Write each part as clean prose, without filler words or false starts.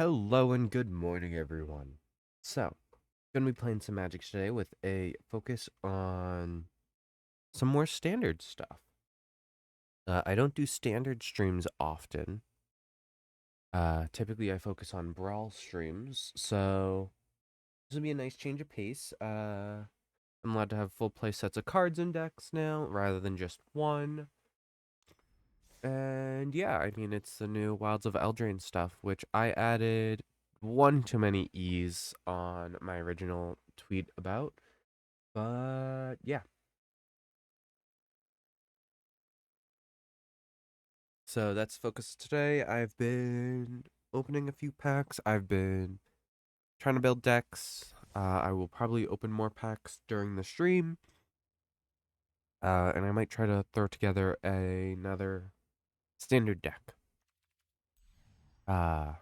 Hello and good morning, everyone. So, gonna be playing some Magic today with a focus on some more standard stuff. I don't do standard streams often. Typically I focus on Brawl streams, so this will be a nice change of pace. I'm allowed to have full play sets of cards and decks now, rather than just one. And yeah, I mean, it's the new Wilds of Eldraine stuff, which I added one too many E's on my original tweet about. But yeah. So that's focus today. I've been opening a few packs. I've been trying to build decks. I will probably open more packs during the stream. And I might try to throw together another standard deck. Uh,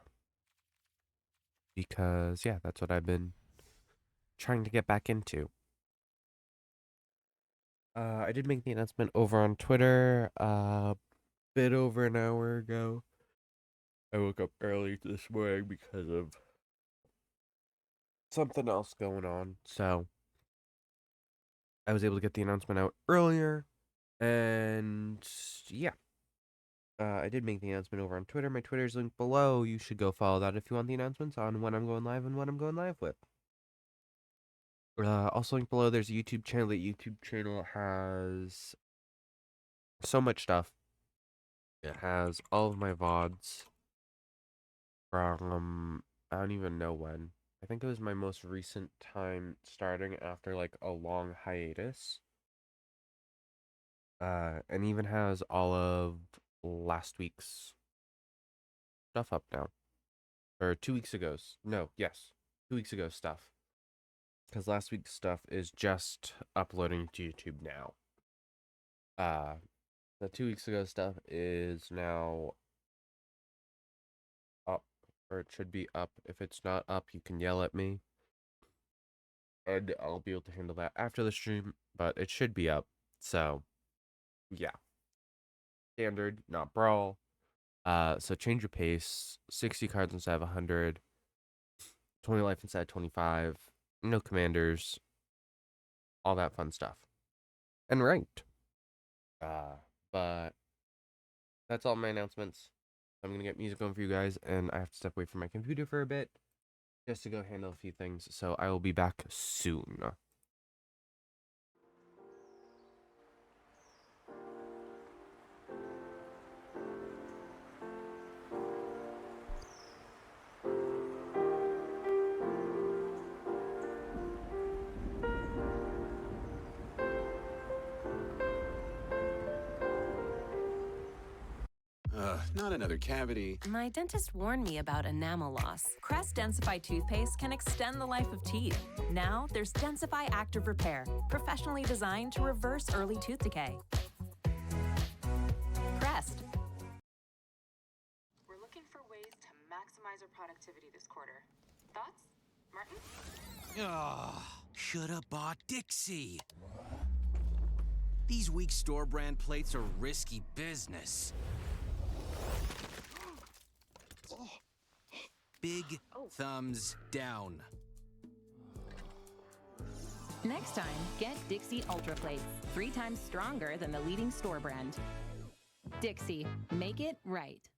because yeah, that's what I've been trying to get back into. I did make the announcement over on Twitter a bit over an hour ago. I woke up early this morning because of something else going on, so I was able to get the announcement out earlier. And yeah, I did make the announcement over on Twitter. My Twitter's linked below. You should go follow that if you want the announcements on when I'm going live and what I'm going live with. Also linked below, there's a YouTube channel. The YouTube channel has so much stuff. It has all of my VODs from I don't even know when. I think it was my most recent time starting after like a long hiatus. And even has all of last week's stuff up now. Or 2 weeks ago's. No, yes. 2 weeks ago stuff. Because last week's stuff is just uploading to YouTube now. Uh the 2 weeks ago stuff is now up. Or it should be up. If it's not up, you can yell at me. And I'll be able to handle that after the stream, but it should be up. So, yeah. Standard, not Brawl. So change your pace. 60 cards instead of 100. 20 life instead of 25. No commanders. All that fun stuff. And ranked. But that's all my announcements. I'm going to get music going for you guys, and I have to step away from my computer for a bit just to go handle a few things. So I will be back soon. Not another cavity. My dentist warned me about enamel loss. Crest Densify toothpaste can extend the life of teeth. Now there's Densify Active Repair, professionally designed to reverse early tooth decay. Crest. We're looking for ways to maximize our productivity this quarter. Thoughts, Martin? Shoulda bought Dixie. These weak store brand plates are risky business. Big thumbs down. Next time, get Dixie Ultra Plates, 3 times stronger than the leading store brand. Dixie, make it right.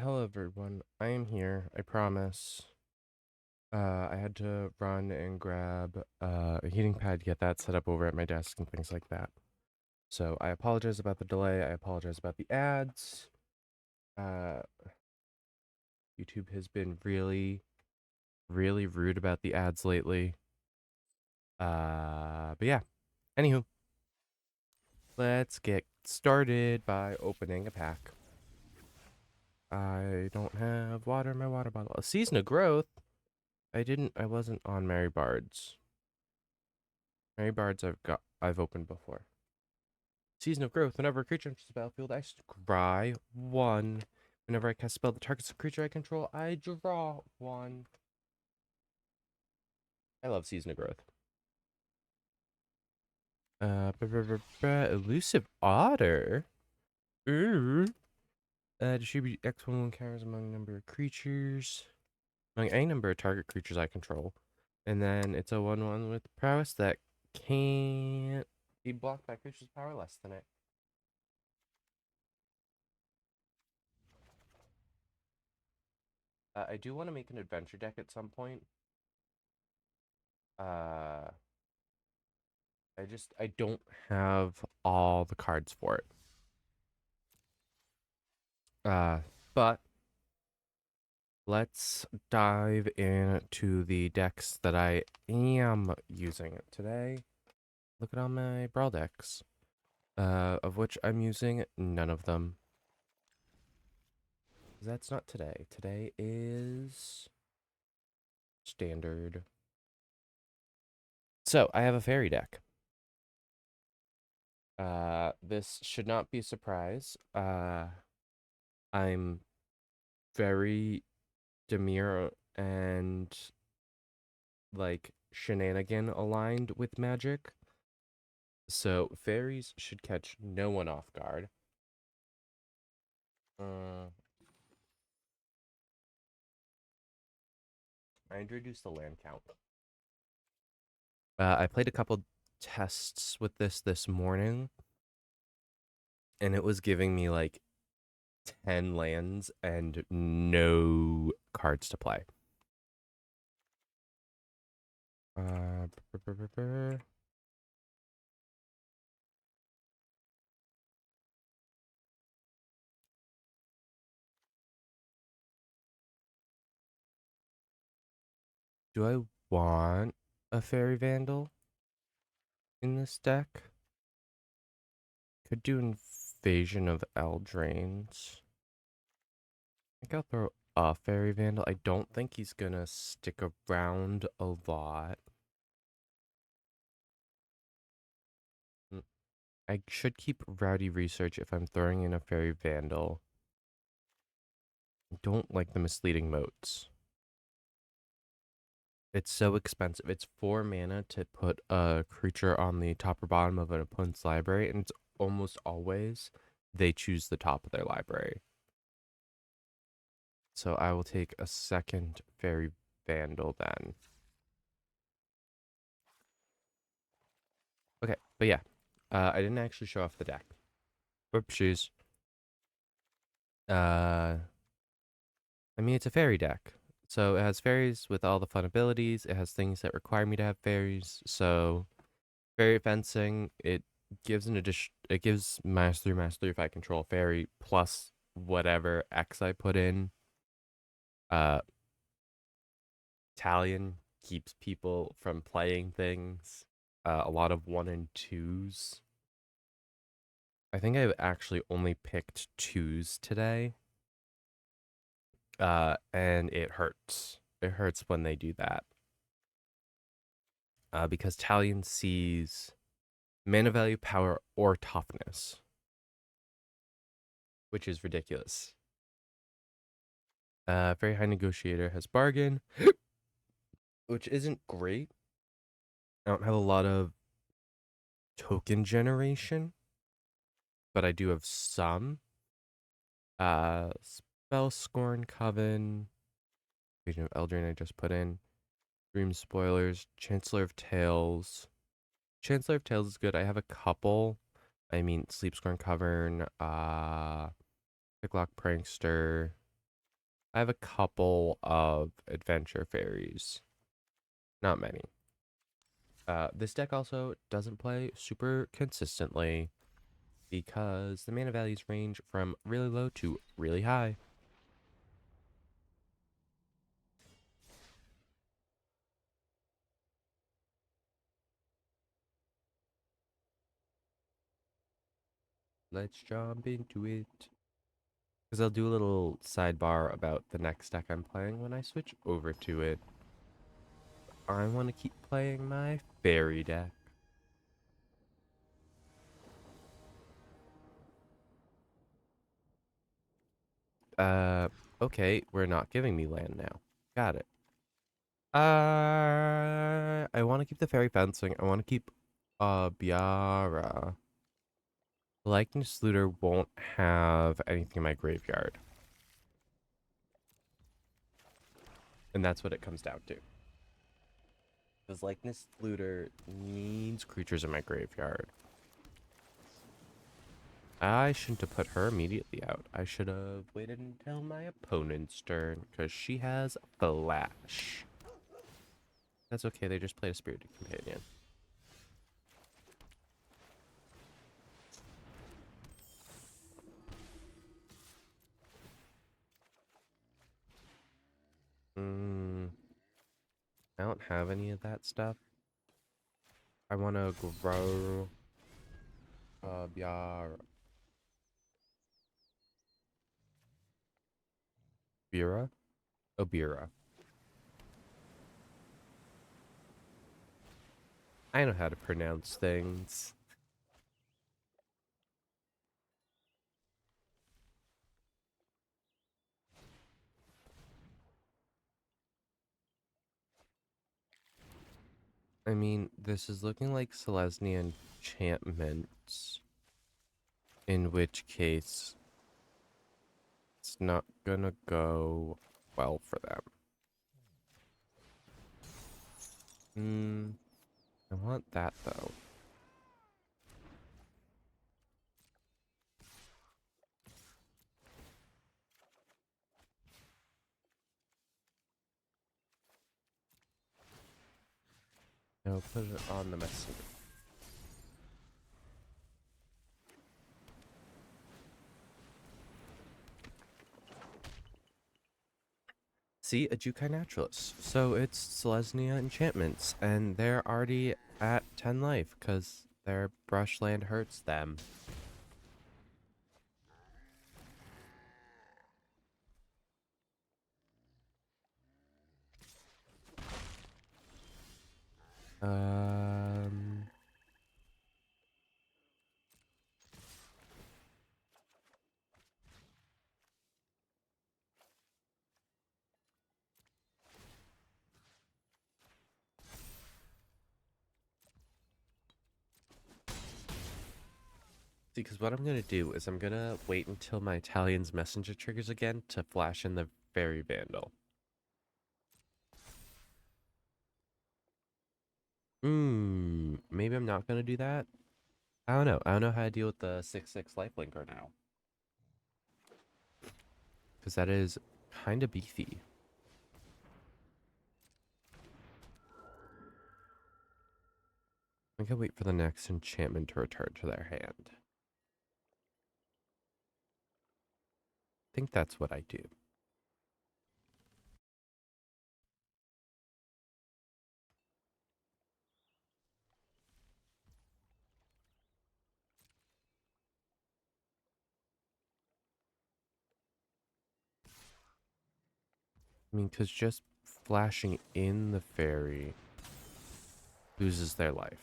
Hello everyone, I am here, I promise. I had to run and grab a heating pad to get that set up over at my desk and things like that. So I apologize about the delay, I apologize about the ads. YouTube has been really, really rude about the ads lately. But yeah, anywho. Let's get started by opening a pack. I don't have water in my water bottle. A season of growth? I wasn't on Mary Bard's. Mary Bard's I've opened before. Season of growth. Whenever a creature enters the battlefield, I scry 1. Whenever I cast a spell that targets a creature I control, I draw 1. I love Season of Growth. Elusive Otter. Ooh. Distribute X1 counters among a number of creatures. Among any number of target creatures I control. And then it's a 1/1 with prowess that can't be blocked by creatures with power less than it. I do want to make an adventure deck at some point. I don't have all the cards for it. But let's dive into the decks that I am using today. Look at all my Brawl decks, of which I'm using none of them. That's not today. Today is standard. So I have a fairy deck. This should not be a surprise. I'm very demure and like shenanigan aligned with Magic. So fairies should catch no one off guard. I introduced the land count. I played a couple tests with this morning, and it was giving me like 10 lands and no cards to play. Do I want a Fairy Vandal in this deck? Could do Invasion of Eldraines. I think I'll throw a Fairy Vandal. I don't think he's gonna stick around a lot. I should keep Rowdy Research if I'm throwing in a Fairy Vandal. I don't like the misleading moats. It's so expensive. It's 4 mana to put a creature on the top or bottom of an opponent's library, and it's almost always they choose the top of their library. So I will take a second Fairy Vandal then. Okay, but yeah. I didn't actually show off the deck. Whoopsies. I mean, it's a fairy deck. So it has fairies with all the fun abilities. It has things that require me to have fairies. So fairy fencing, it gives an addition. It gives -3/-3 if I control a fairy plus whatever X I put in. Talion keeps people from playing things. A lot of 1 and 2s. I think I've actually only picked 2s today. And it hurts. It hurts when they do that. Because Talion sees mana value, power, or toughness. Which is ridiculous. Very High Negotiator has Bargain. Which isn't great. I don't have a lot of token generation. But I do have some. Spellscorn Coven. Vision of Eldraine I just put in. Dream Spoilers. Chancellor of Tales. Chancellor of Tales is good. I have a couple. I mean, Sleepscorn Cavern. Picklock Prankster. I have a couple of adventure fairies. Not many. This deck also doesn't play super consistently because the mana values range from really low to really high. Let's jump into it. Because I'll do a little sidebar about the next deck I'm playing when I switch over to it. I want to keep playing my fairy deck. Okay, we're not giving me land now. Got it. I want to keep the fairy fencing. I want to keep, Biara. Likeness Looter won't have anything in my graveyard. And that's what it comes down to. Because Likeness Looter needs creatures in my graveyard. I shouldn't have put her immediately out. I should have waited until my opponent's turn, because she has Flash. That's okay, they just played a Spirited Companion. I don't have any of that stuff. I want to grow Biara. Bira? Oh, Bira. I know how to pronounce things. I mean, this is looking like Selesnya enchantments. In which case, it's not gonna go well for them. I want that though. No, put it on the messenger. See, a Jukai Naturalist. So it's Selesnya enchantments, and they're already at 10 life because their brushland hurts them. Um, See, because what I'm going to do is I'm going to wait until my Italian's messenger triggers again to flash in the Fairy Vandal. Maybe I'm not going to do that. I don't know. I don't know how to deal with the 6/6 lifelinker now. Because that is kind of beefy. I can wait for the next enchantment to return to their hand. I think that's what I do. I mean, because just flashing in the fairy loses their life.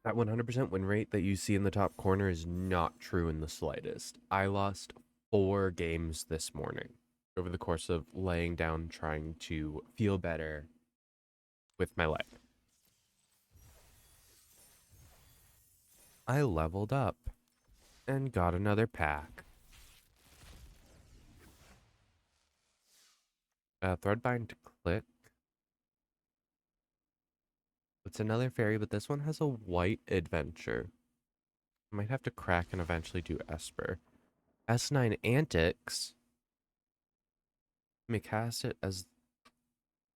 That 100% win rate that you see in the top corner is not true in the slightest. I lost 4 games this morning over the course of laying down trying to feel better with my leg. I leveled up and got another pack. Threadbind Click. It's another fairy, but this one has a white adventure. I might have to crack and eventually do Esper. S9 Antics. You may cast it as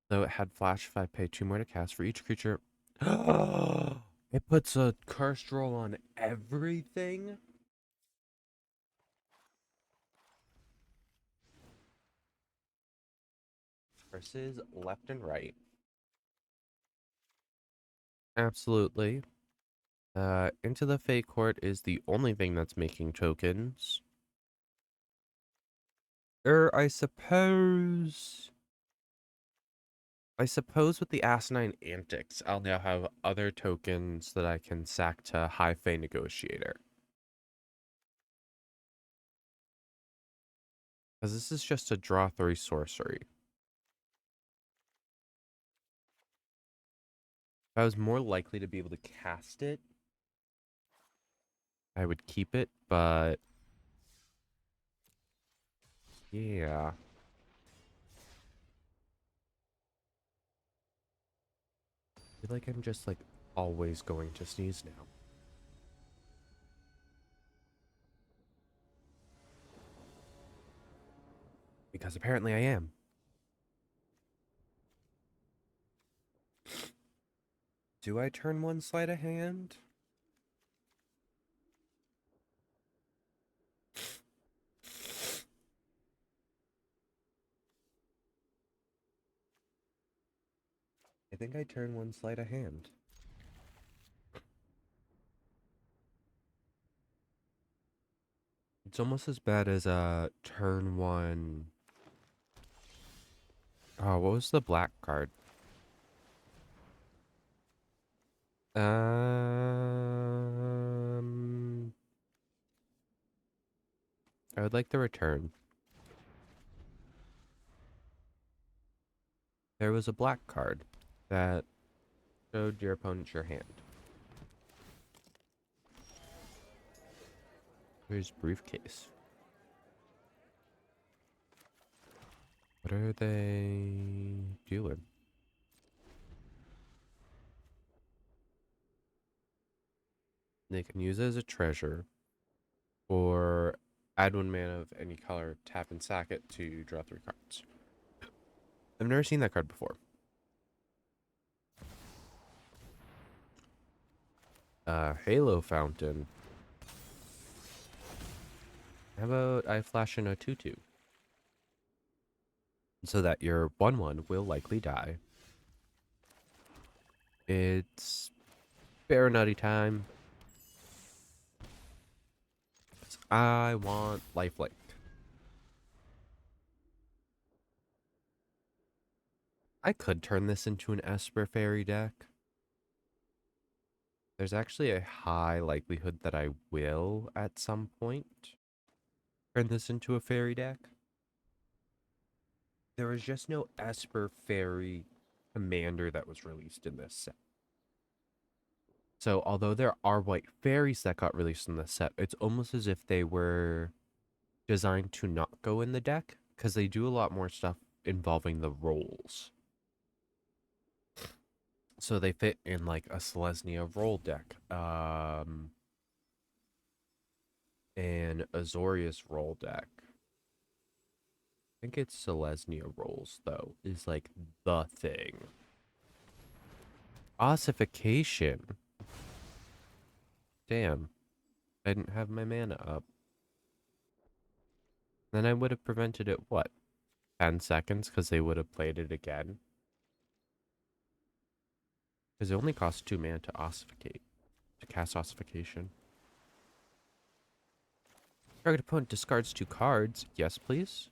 though it had flash if I pay 2 more to cast for each creature. It puts a cursed roll on everything? Curses left and right. Absolutely. Into the Fate Court is the only thing that's making tokens. I suppose with the Asinine Antics, I'll now have other tokens that I can sack to High Fae Negotiator. Because this is just a draw 3 sorcery. If I was more likely to be able to cast it, I would keep it, but yeah. I feel like I'm just like always going to sneeze now. Because apparently I am. Do I turn one sleight of hand? I think I turn one sleight of hand. It's almost as bad as turn one. Oh, what was the black card? I would like the return. There was a black card that showed your opponent your hand. Here's briefcase. What are they doing? They can use it as a treasure, or add 1 mana of any color, tap and sack it to draw 3 cards. I've never seen that card before. Halo Fountain. How about I flash in a 2/2? So that your 1/1 will likely die. It's Bear Nutty time. I want lifelink. I could turn this into an Esper Fairy deck. There's actually a high likelihood that I will at some point turn this into a fairy deck. There was just no Esper Fairy commander that was released in this set. So although there are white fairies that got released in this set, it's almost as if they were designed to not go in the deck, because they do a lot more stuff involving the rolls. So they fit in like a Selesnya roll deck, and Azorius roll deck. I think it's Selesnya rolls though, is like the thing. Ossification. Damn. I didn't have my mana up. Then I would have prevented it, what? 10 seconds, because they would have played it again. Because it only costs 2 mana to ossificate. To cast Ossification. Target opponent discards 2 cards. Yes, please.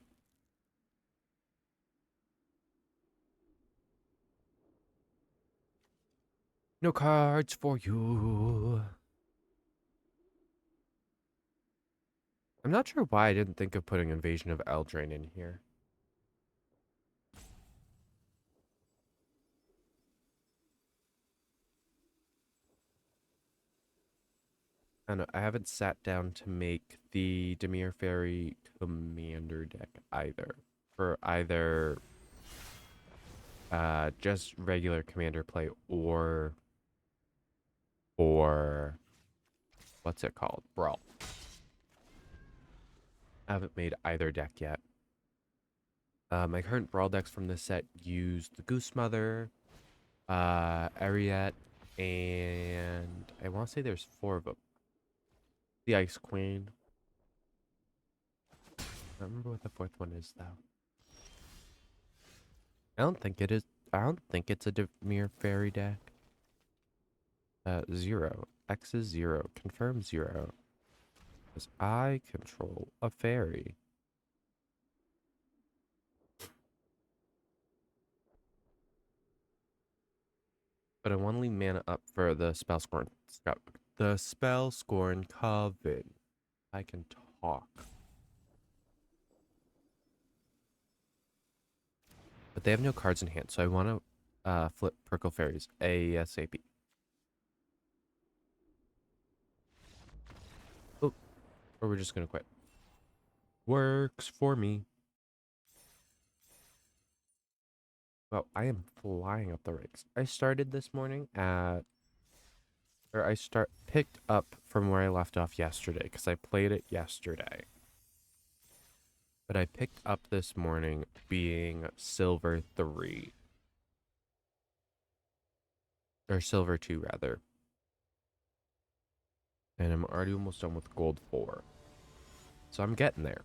No cards for you. I'm not sure why I didn't think of putting Invasion of Eldraine in here. I don't know, I haven't sat down to make the Demir Fairy commander deck either. For either just regular commander play or for what's it called? Brawl. I haven't made either deck yet. My current Brawl decks from this set use the Goose Mother, Ariette, and I want to say there's 4 of them. The Ice Queen. I don't remember what the 4th one is though. I don't think it is. I don't think it's a Demir Fairy deck. 0. X is 0. Confirm 0. Because I control a fairy. But I want to leave mana up for the Spellscorn. The Spellscorn Coven. I can talk. But they have no cards in hand, so I want to flip Purple Fairies ASAP. Oh, or we're just going to quit. Works for me. Well, I am flying up the ranks. I started this morning picked up from where I left off yesterday, because I played it yesterday. But I picked up this morning being Silver 3. Or Silver 2, rather. And I'm already almost done with Gold 4. So I'm getting there.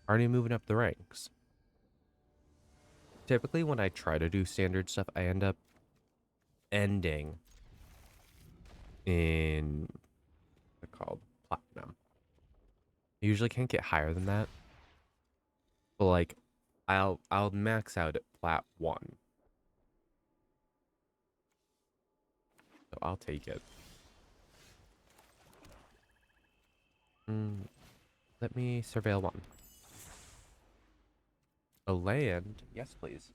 Already moving up the ranks. Typically, when I try to do standard stuff, I end up ending in what's it called? Platinum. I usually can't get higher than that. But like I'll max out at Plat 1. So I'll take it. Let me surveil 1. A land? Yes, please.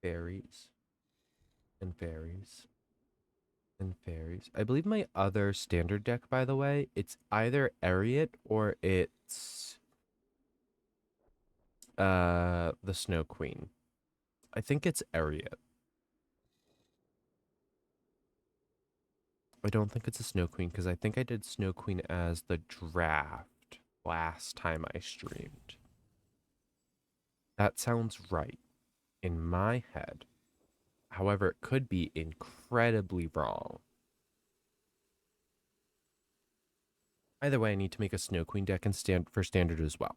Fairies. And fairies. And fairies. I believe my other standard deck, by the way, it's either Ariette or it's the Snow Queen. I think it's Ariette. I don't think it's a Snow Queen because I think I did Snow Queen as the draft last time I streamed. That sounds right in my head. However, it could be incredibly wrong. Either way, I need to make a Snow Queen deck for standard as well.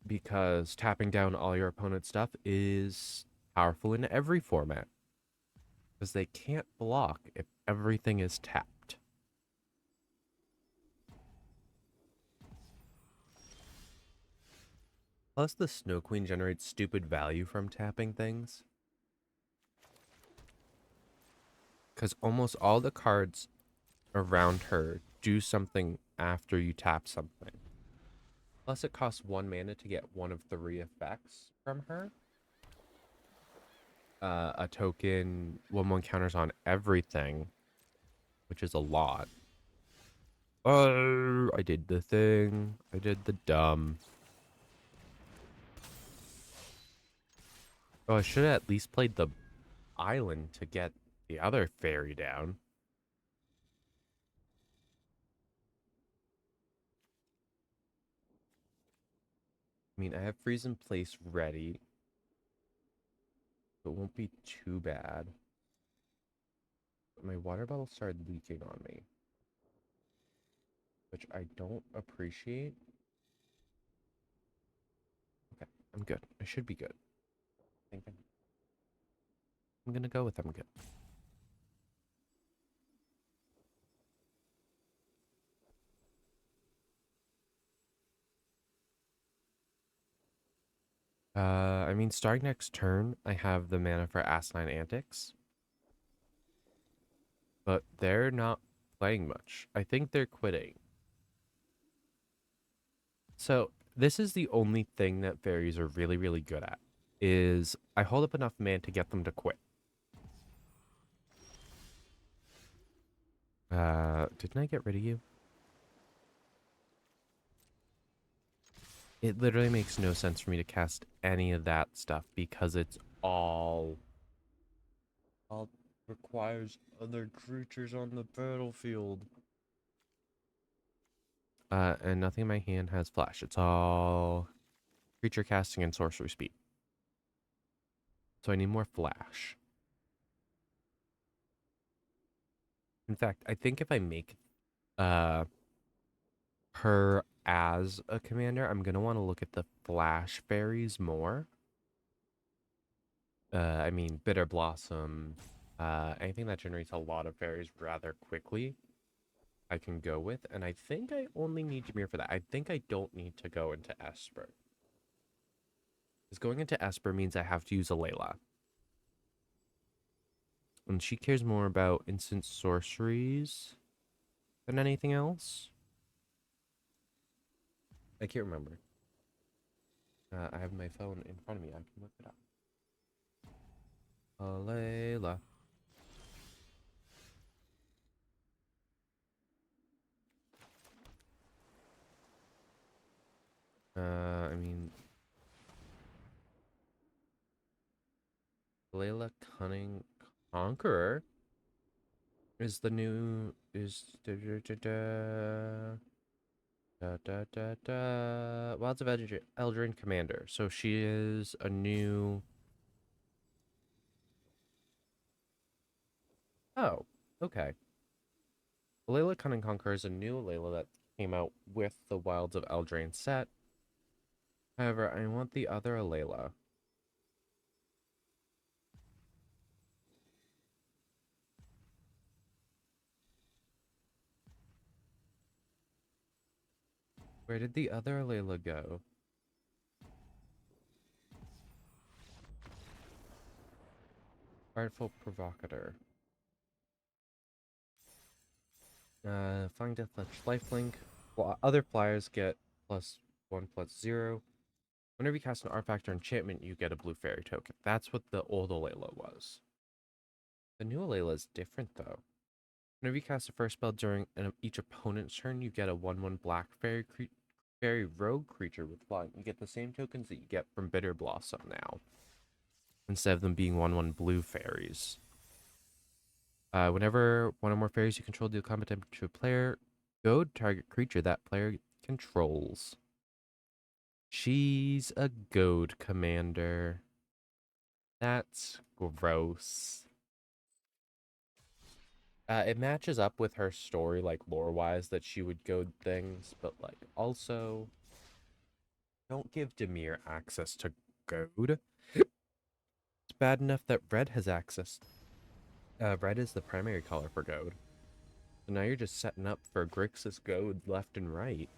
Because tapping down all your opponent's stuff is powerful in every format. Because they can't block if everything is tapped. Plus, the Snow Queen generates stupid value from tapping things. Because almost all the cards around her do something after you tap something. Plus, it costs 1 mana to get 1 of 3 effects from her. A token 1/1 counters on everything, which is a lot. Oh, I did the thing. I did the dumb. Oh, I should have at least played the island to get the other fairy down. I mean, I have Freeze in Place ready. So it won't be too bad. But my water bottle started leaking on me, which I don't appreciate. Okay, I'm good. I should be good. I think I'm gonna go with I'm good. I mean, starting next turn, I have the mana for Asinine Antics. But they're not playing much. I think they're quitting. So, this is the only thing that fairies are really, really good at. is I hold up enough mana to get them to quit. Didn't I get rid of you? It literally makes no sense for me to cast any of that stuff because it's all requires other creatures on the battlefield. And nothing in my hand has flash. It's all creature casting and sorcery speed. So I need more flash. In fact, I think if I make her as a commander, I'm gonna want to look at the flash fairies more. I mean, Bitter Blossom, anything that generates a lot of fairies rather quickly, I can go with. And I think I only need Jameer for that. I think I don't need to go into Esper. Because going into Esper means I have to use a Layla. And she cares more about instant sorceries than anything else. I can't remember. I have my phone in front of me. I can look it up. Layla. I mean, Layla Cunning Conqueror is the new Wilds of Eldraine Commander. So she is a new. Oh, okay. Layla Cunning Conqueror is a new Layla that came out with the Wilds of Eldraine set. However, I want the other Layla. Where did the other Layla go? Artful Provocateur. Flying Deathlatch Lifelink. Well, other flyers get +1/+0. Whenever you cast an artifact or enchantment, you get a blue fairy token. That's what the old Alayla was. The new Alayla is different, though. Whenever you cast a first spell during each opponent's turn, you get a 1/1 black fairy rogue creature with flying. You get the same tokens that you get from Bitter Blossom now, instead of them being 1/1 blue fairies. Whenever one or more fairies you control deal combat damage to a player, goad target creature that player controls. She's a goad commander. That's gross. It matches up with her story, like lore-wise, that she would goad things, but like also don't give Dimir access to goad. It's bad enough that Red has access. Red is the primary color for goad. So now you're just setting up for Grixis goad left and right.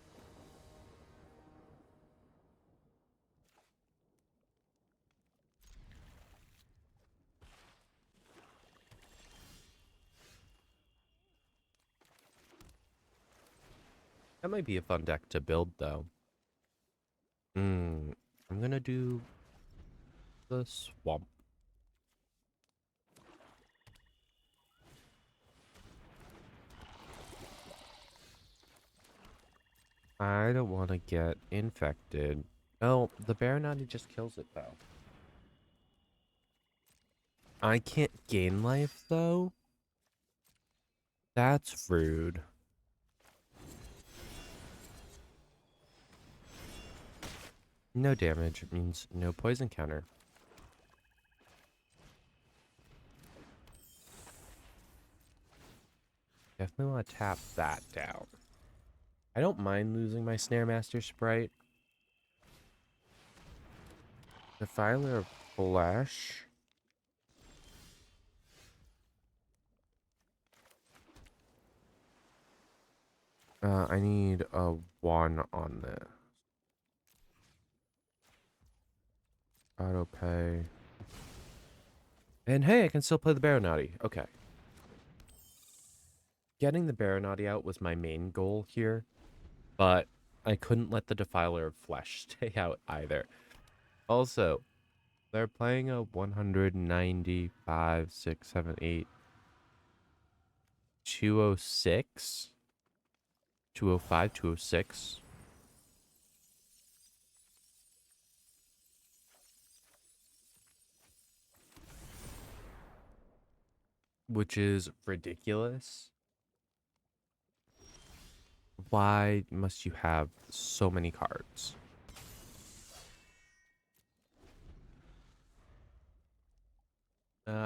That might be a fun deck to build, though. I'm gonna do the swamp. I don't want to get infected. Oh, the Baronati just kills it, though. I can't gain life, though? That's rude. No damage means no poison counter. Definitely want to tap that down. I don't mind losing my Snare Master Sprite. Defiler of Flesh. I need a 1 on this. Auto pay. And hey, I can still play the Baronati. Okay. Getting the Baronati out was my main goal here, but I couldn't let the Defiler of Flesh stay out either. Also, They're playing a 195, 6, 7, 8, 206, 205, 206. Which is ridiculous. Why must you have so many cards?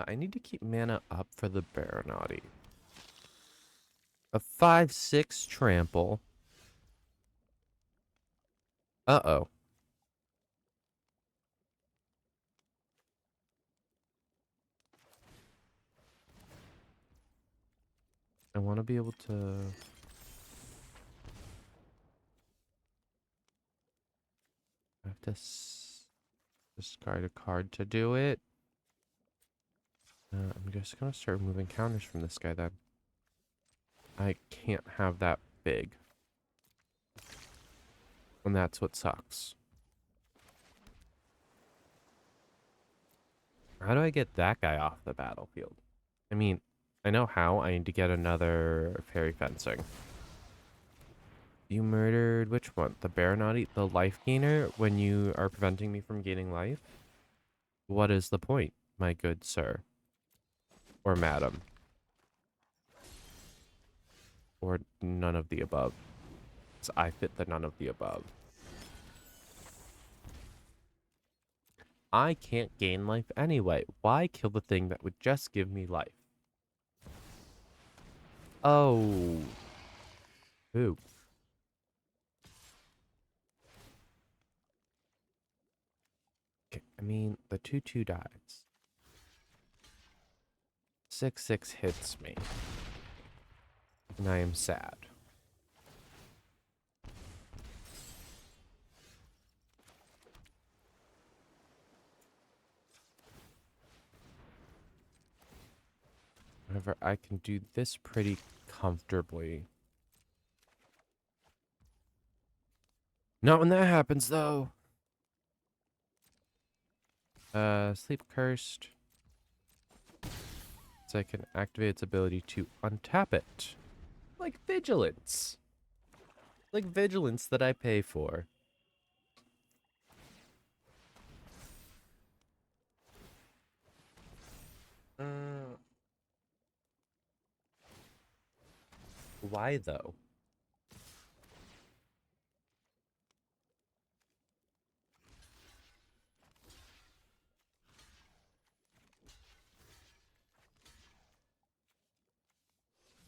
I need to keep mana up for the Baronati. A 5/6 trample. Uh-oh. I want to be able to... I have to discard a card to do it. I'm just going to start moving counters from this guy then. I can't have that big. And that's what sucks. How do I get that guy off the battlefield? I mean, I know how. I need to get another fairy fencing. You murdered which one? The Baronati? The life gainer when you are preventing me from gaining life? What is the point, my good sir? Or madam? Or none of the above? 'Cause I fit the none of the above. I can't gain life anyway. Why kill the thing that would just give me life? Oh. Ooh. Okay, I mean, the 2/2 dies. 6/6 hits me. And I am sad. However, I can do this pretty comfortably. Not when that happens, though. Sleep Cursed. So I can activate its ability to untap it. Like Vigilance. Like Vigilance that I pay for. Why, though?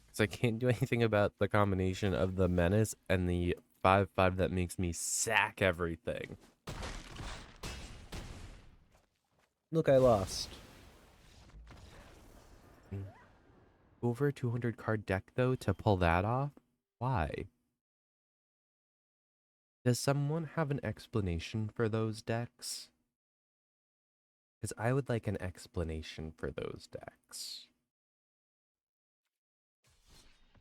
Because I can't do anything about the combination of the Menace and the 5/5 that makes me sack everything. Look, I lost. Over 200 card deck, though, to pull that off? Why? Does someone have an explanation for those decks? Because I would like an explanation for those decks.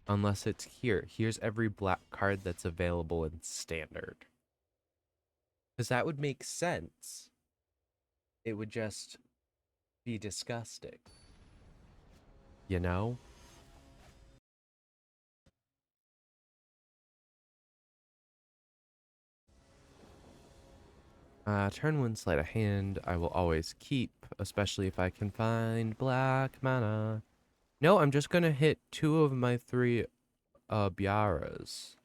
Unless it's here. Here's every black card that's available in Standard. Because that would make sense. It would just be disgusting. You know? Turn 1 sleight of hand, I will always keep, especially if I can find black mana. No, I'm just gonna hit 2 of my 3 Biaras.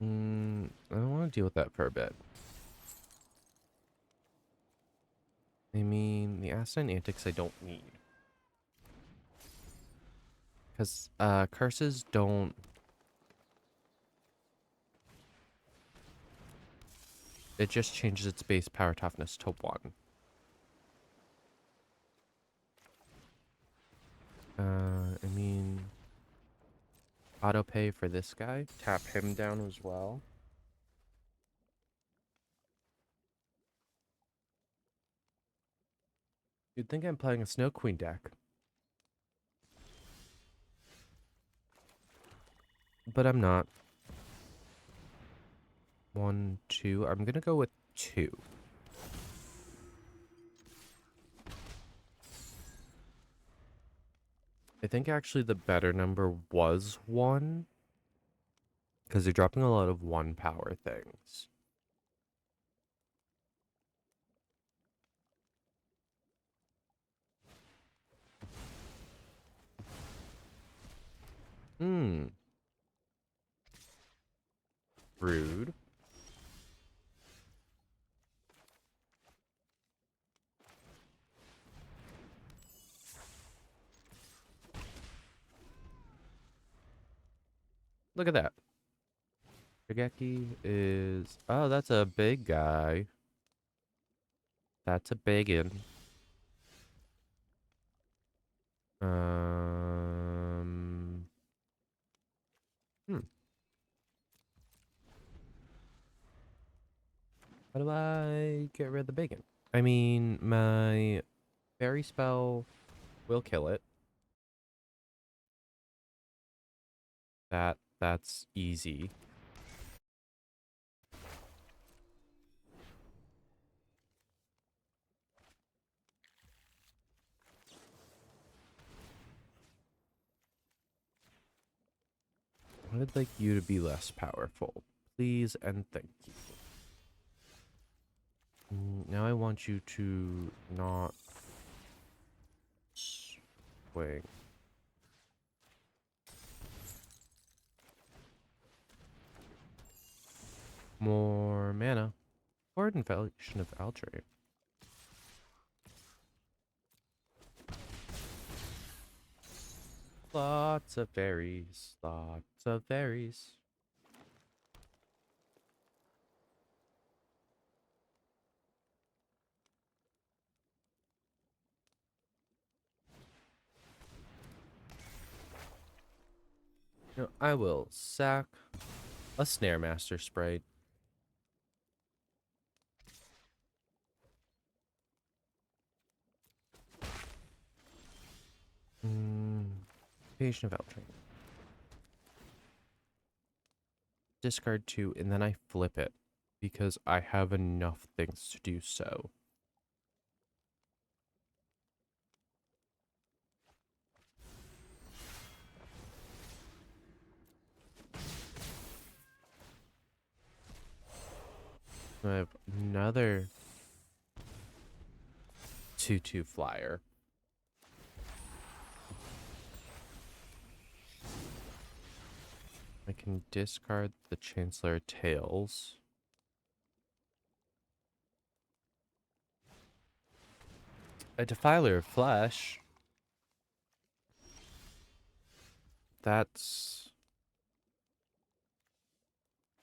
I don't want to deal with that for a bit. I mean, the Asinine Antics I don't need. Because, curses don't... It just changes its base power toughness to 1. I mean... Auto pay for this guy. Tap him down as well. You'd think I'm playing a Snow Queen deck. but I'm not. 1, 2. I'm gonna go with 2. I think actually the better number was 1, because they're dropping a lot of 1 power things. Hmm. Rude. Look at that. Shigeki is... Oh, that's a big guy. That's a biggin. Hmm. How do I get rid of the bacon? I mean, my fairy spell will kill it. That's easy. I would like you to be less powerful. Please and thank you. Now I want you to not swing. More mana. Or Invasion of Aldrae. Lots of fairies. Lots of fairies. No, I will sack a Snare Master Sprite. Patient of Eldraine. Discard 2, and then I flip it because I have enough things to do so. I have another 2/2 flyer. I can discard the Chancellor Tales. A Defiler of Flesh. That's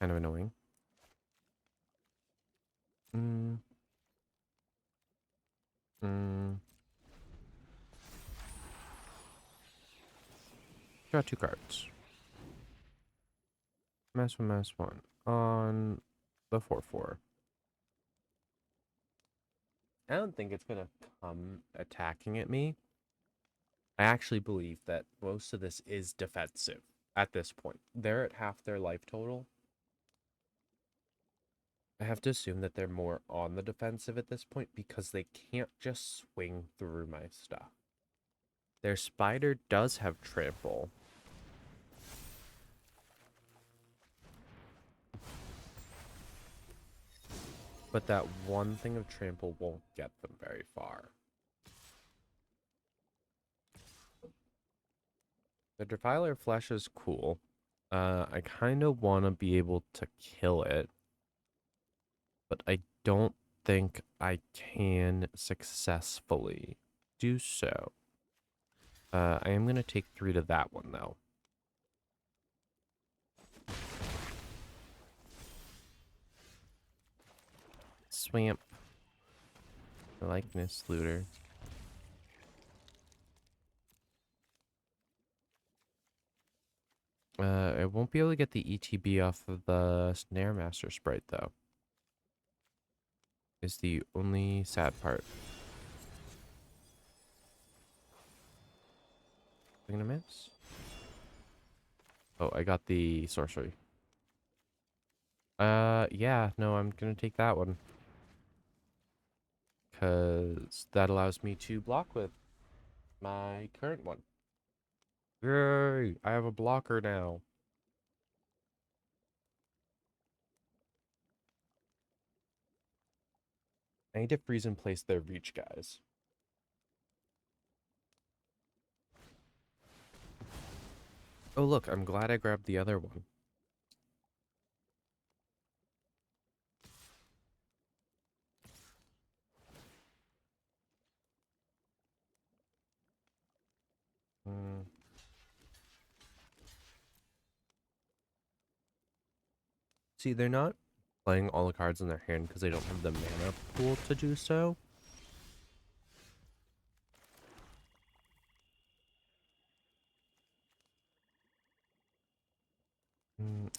kind of annoying. Mm. Draw 2 cards. -1/-1 on the 4/4. I don't think it's gonna come attacking at me. I actually believe that most of this is defensive at this point. They're at half their life total. I have to assume that they're more on the defensive at this point because they can't just swing through my stuff. Their spider does have trample. But that one thing of trample won't get them very far. The Defiler Flesh is cool. I kind of want to be able to kill it. But I don't think I can successfully do so. I am going to take 3 to that one, though. Swamp. Likeness Looter. I won't be able to get the ETB off of the Snare Master Sprite, though. Is the only sad part. I'm gonna miss. Oh, I got the sorcery. Yeah, no, I'm gonna take that one. Because that allows me to block with my current one. Yay! I have a blocker now. I need to freeze in place their reach, guys. Oh, look, I'm glad I grabbed the other one. Hmm. See, they're not playing all the cards in their hand because they don't have the mana pool to do so.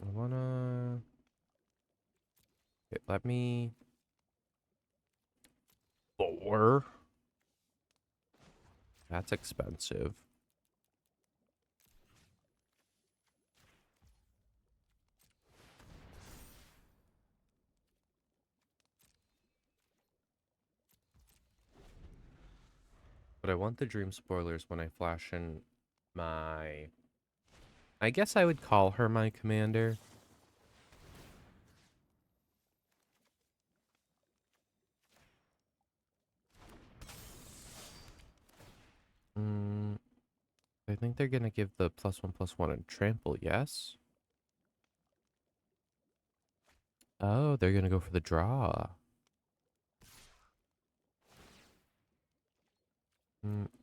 I wanna... Okay, let me... 4? That's expensive. But I want the dream spoilers when I flash in my... I guess I would call her my commander. I think they're gonna give the +1/+1 and trample, yes? Oh, they're gonna go for the draw.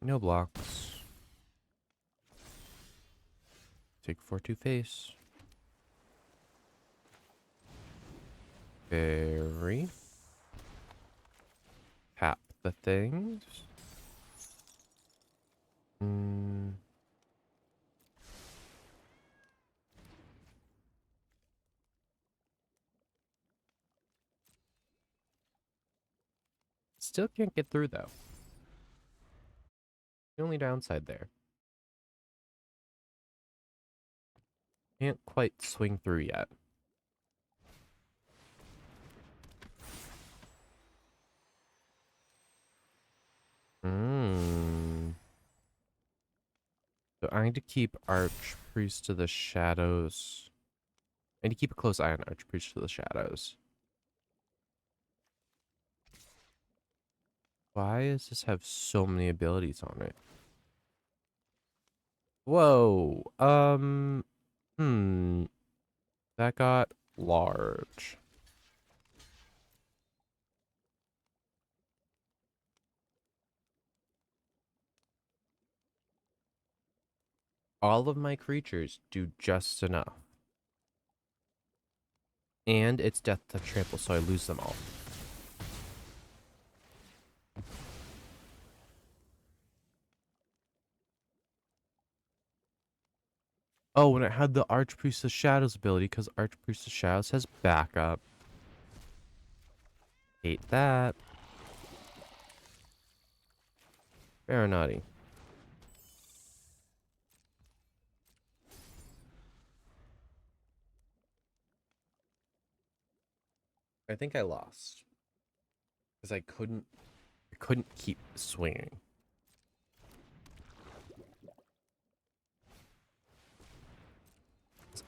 No blocks. Take 4/2 face. Very. Tap the things. Still can't get through though. The only downside there. Can't quite swing through yet. So I need to keep Archpriest to the shadows. I need to keep a close eye on Archpriest to the shadows. Why does this have so many abilities on it? Whoa. That got large. All of my creatures do just enough. And it's death to trample, so I lose them all. Oh, and it had the Archpriest of Shadows ability, because Archpriest of Shadows has backup. Hate that. Very naughty. I think I lost. Because I couldn't keep swinging.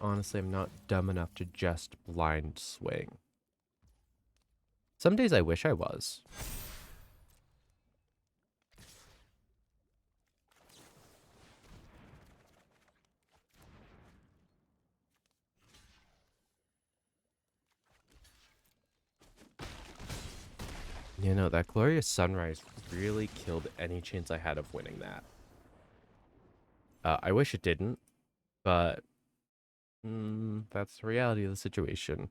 Honestly, I'm not dumb enough to just blind swing. Some days I wish I was. You know, that Glorious Sunrise really killed any chance I had of winning that. I wish it didn't, but that's the reality of the situation.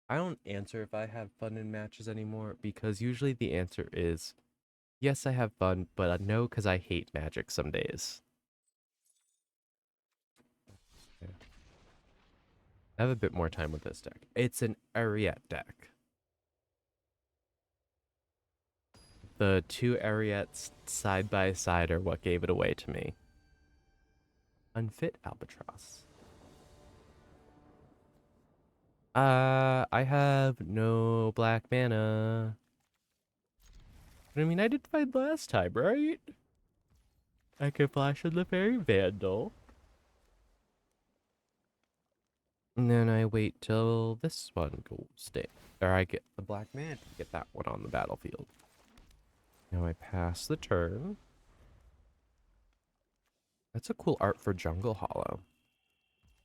I don't answer if I have fun in matches anymore, because usually the answer is, yes, I have fun, but no, because I hate Magic some days. Yeah. I have a bit more time with this deck. It's an Ariete deck. The two Ariettes side by side are what gave it away to me. Unfit albatross. I have no black mana. But I mean, I did find last time, right? I can flash in the Fairy Vandal. And then I wait till this one goes down. Or I get the black mana to get that one on the battlefield. Now I pass the turn. That's a cool art for Jungle Hollow.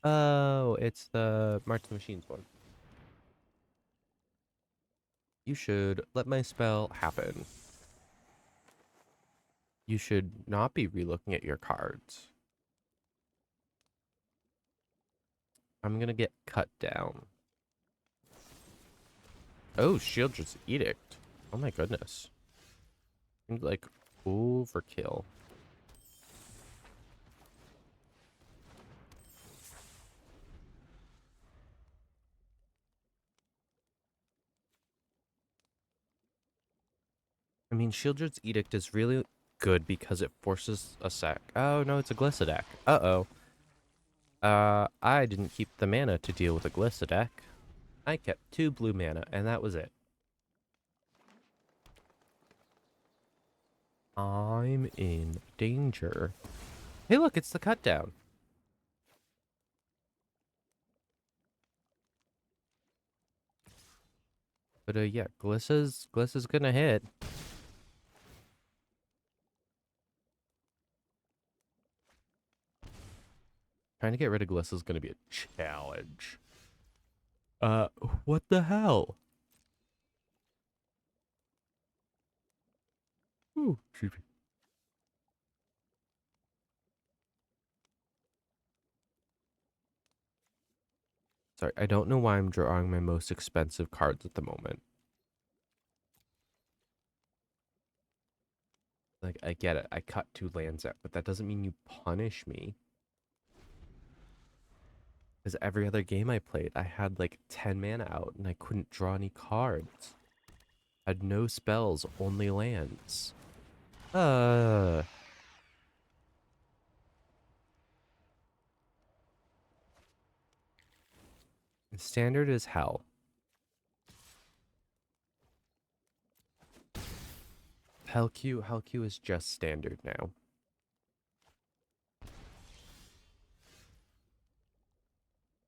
Oh, it's the March of the Machines one. You should let my spell happen. You should not be relooking at your cards. I'm gonna get cut down. Oh, Shieldred's Edict. Oh my goodness. Seems like overkill. I mean, Shieldred's Edict is really good because it forces a sack. Oh, no, it's a Glissadeck. Uh-oh. I didn't keep the mana to deal with a Glissadeck. I kept 2 blue mana, and that was it. I'm in danger. Hey, look, it's the cut down. But, yeah, Glissa's gonna hit. Trying to get rid of Glyssa is going to be a challenge. What the hell? Ooh, creepy. Sorry, I don't know why I'm drawing my most expensive cards at the moment. Like, I get it. I cut 2 lands out, but that doesn't mean you punish me. Because every other game I played, I had like 10 mana out and I couldn't draw any cards. I had no spells, only lands. Standard is hell. Hellq is just standard now.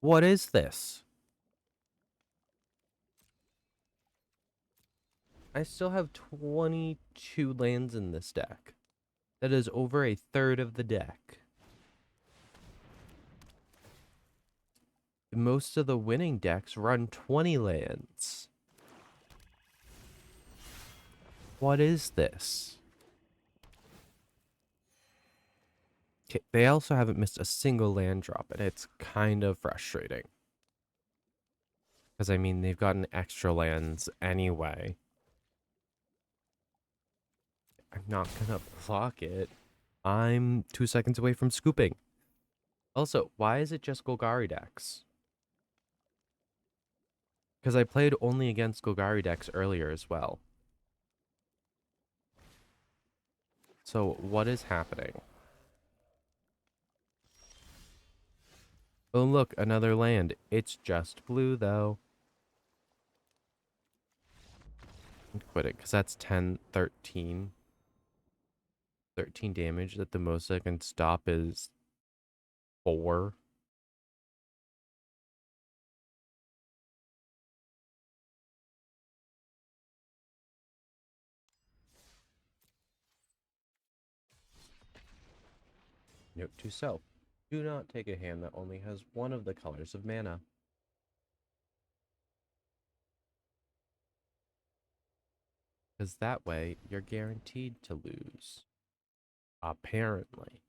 What is this? I still have 22 lands in this deck. That is over a third of the deck. Most of the winning decks run 20 lands. What is this? Okay, they also haven't missed a single land drop, and it's kind of frustrating. Because, I mean, they've gotten extra lands anyway. I'm not gonna block it. I'm 2 seconds away from scooping. Also, why is it just Golgari decks? Because I played only against Golgari decks earlier as well. So, what is happening? Oh, look, another land. It's just blue, though. I'm quitting, because that's 10, 13. 13 damage. That the most I can stop is 4. Note to self. Do not take a hand that only has one of the colors of mana. Because that way, you're guaranteed to lose. Apparently.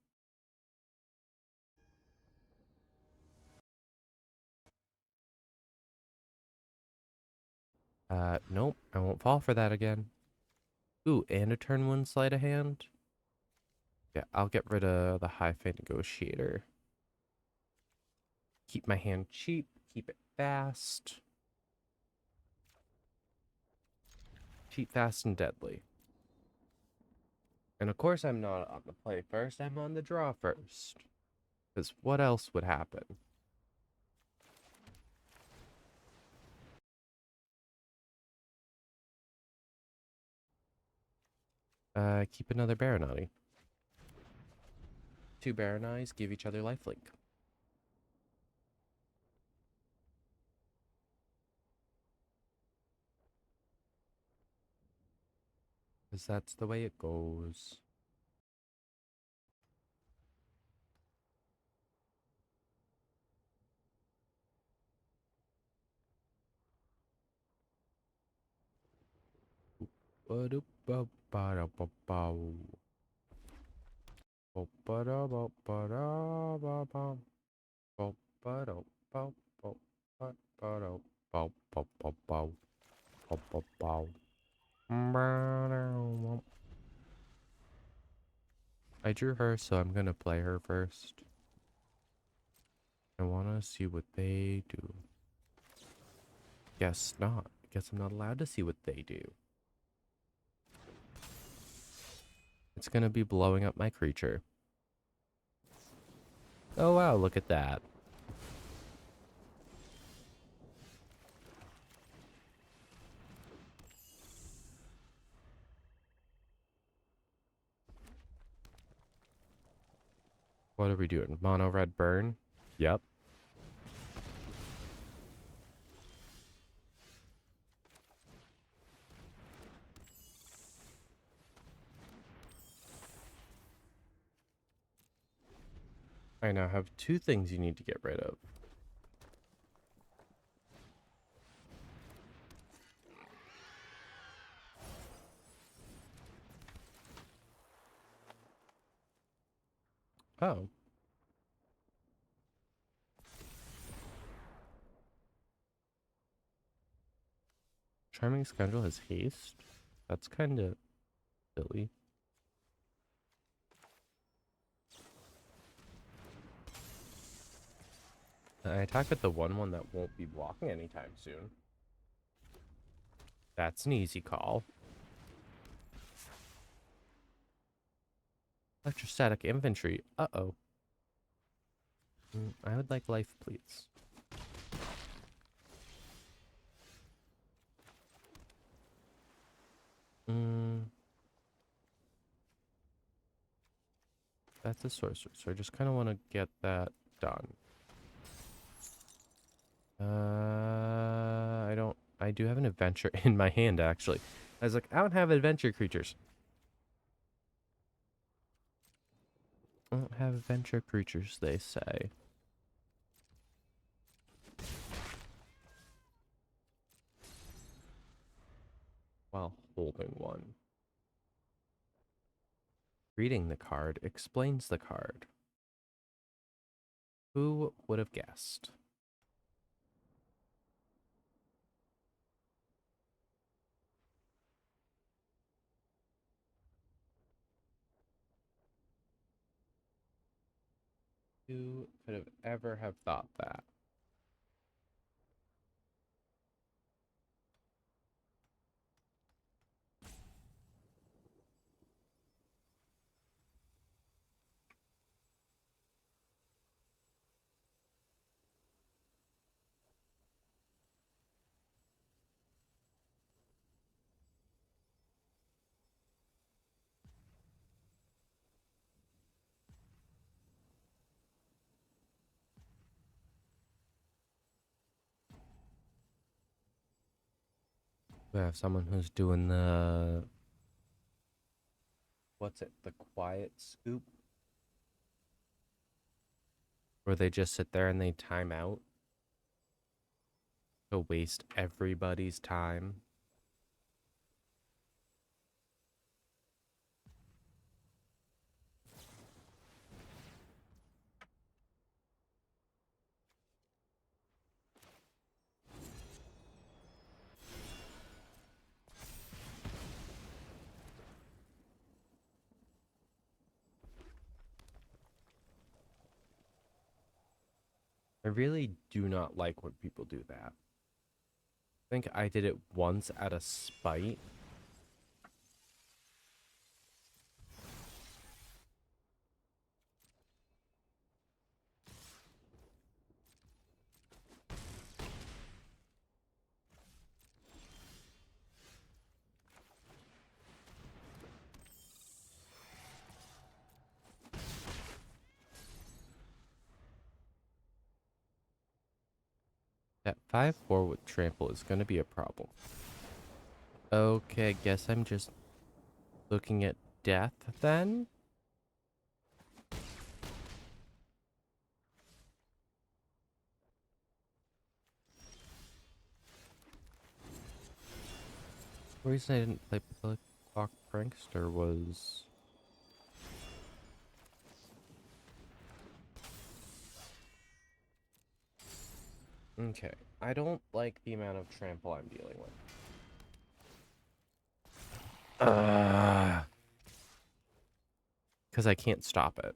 Nope, I won't fall for that again. Ooh, and a turn 1 sleight of hand? Yeah, I'll get rid of the Hi-Fi Negotiator. Keep my hand cheap, keep it fast. Cheap, fast, and deadly. And of course I'm not on the play first, I'm on the draw first. Because what else would happen? Keep another Baronati. 2 Baronis give each other lifelink. Because that's the way it goes. I drew her, so I'm gonna play her first. I wanna see what they do. Guess not. Guess I'm not allowed to see what they do. It's gonna be blowing up my creature. Oh wow, look at that. What are we doing? Mono red burn? Yep. I now have 2 things you need to get rid of. Oh. Charming Scoundrel has haste? That's kind of silly. I attack with the 1/1 that won't be blocking anytime soon. That's an easy call. Electrostatic infantry. Uh-oh. I would like life, please. That's a sorcerer, so I just kind of want to get that done. I do have an adventure in my hand, actually. I was like, I don't have adventure creatures. I don't have adventure creatures, they say. While holding one. Reading the card explains the card. Who would have guessed? Who could have ever have thought that? We have someone who's doing the... What's it? The quiet scoop? Where they just sit there and they time out to waste everybody's time. I really do not like when people do that. I think I did it once out of spite. 5/4 with trample is gonna be a problem. Okay, guess I'm just looking at death then. The reason I didn't play Pillow Talk Prankster was okay. I don't like the amount of trample I'm dealing with. Because I can't stop it.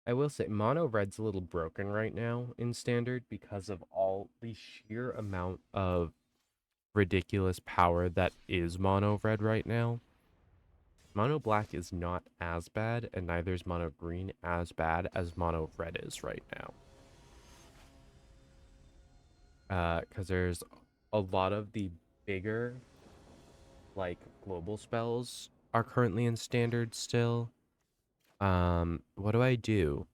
I will say, Mono Red's a little broken right now in Standard because of all the sheer amount of ridiculous power that is Mono Red right now. Mono Black is not as bad, and neither is Mono Green as bad as Mono Red is right now. Because there's a lot of the bigger, like, global spells are currently in Standard still. What do I do?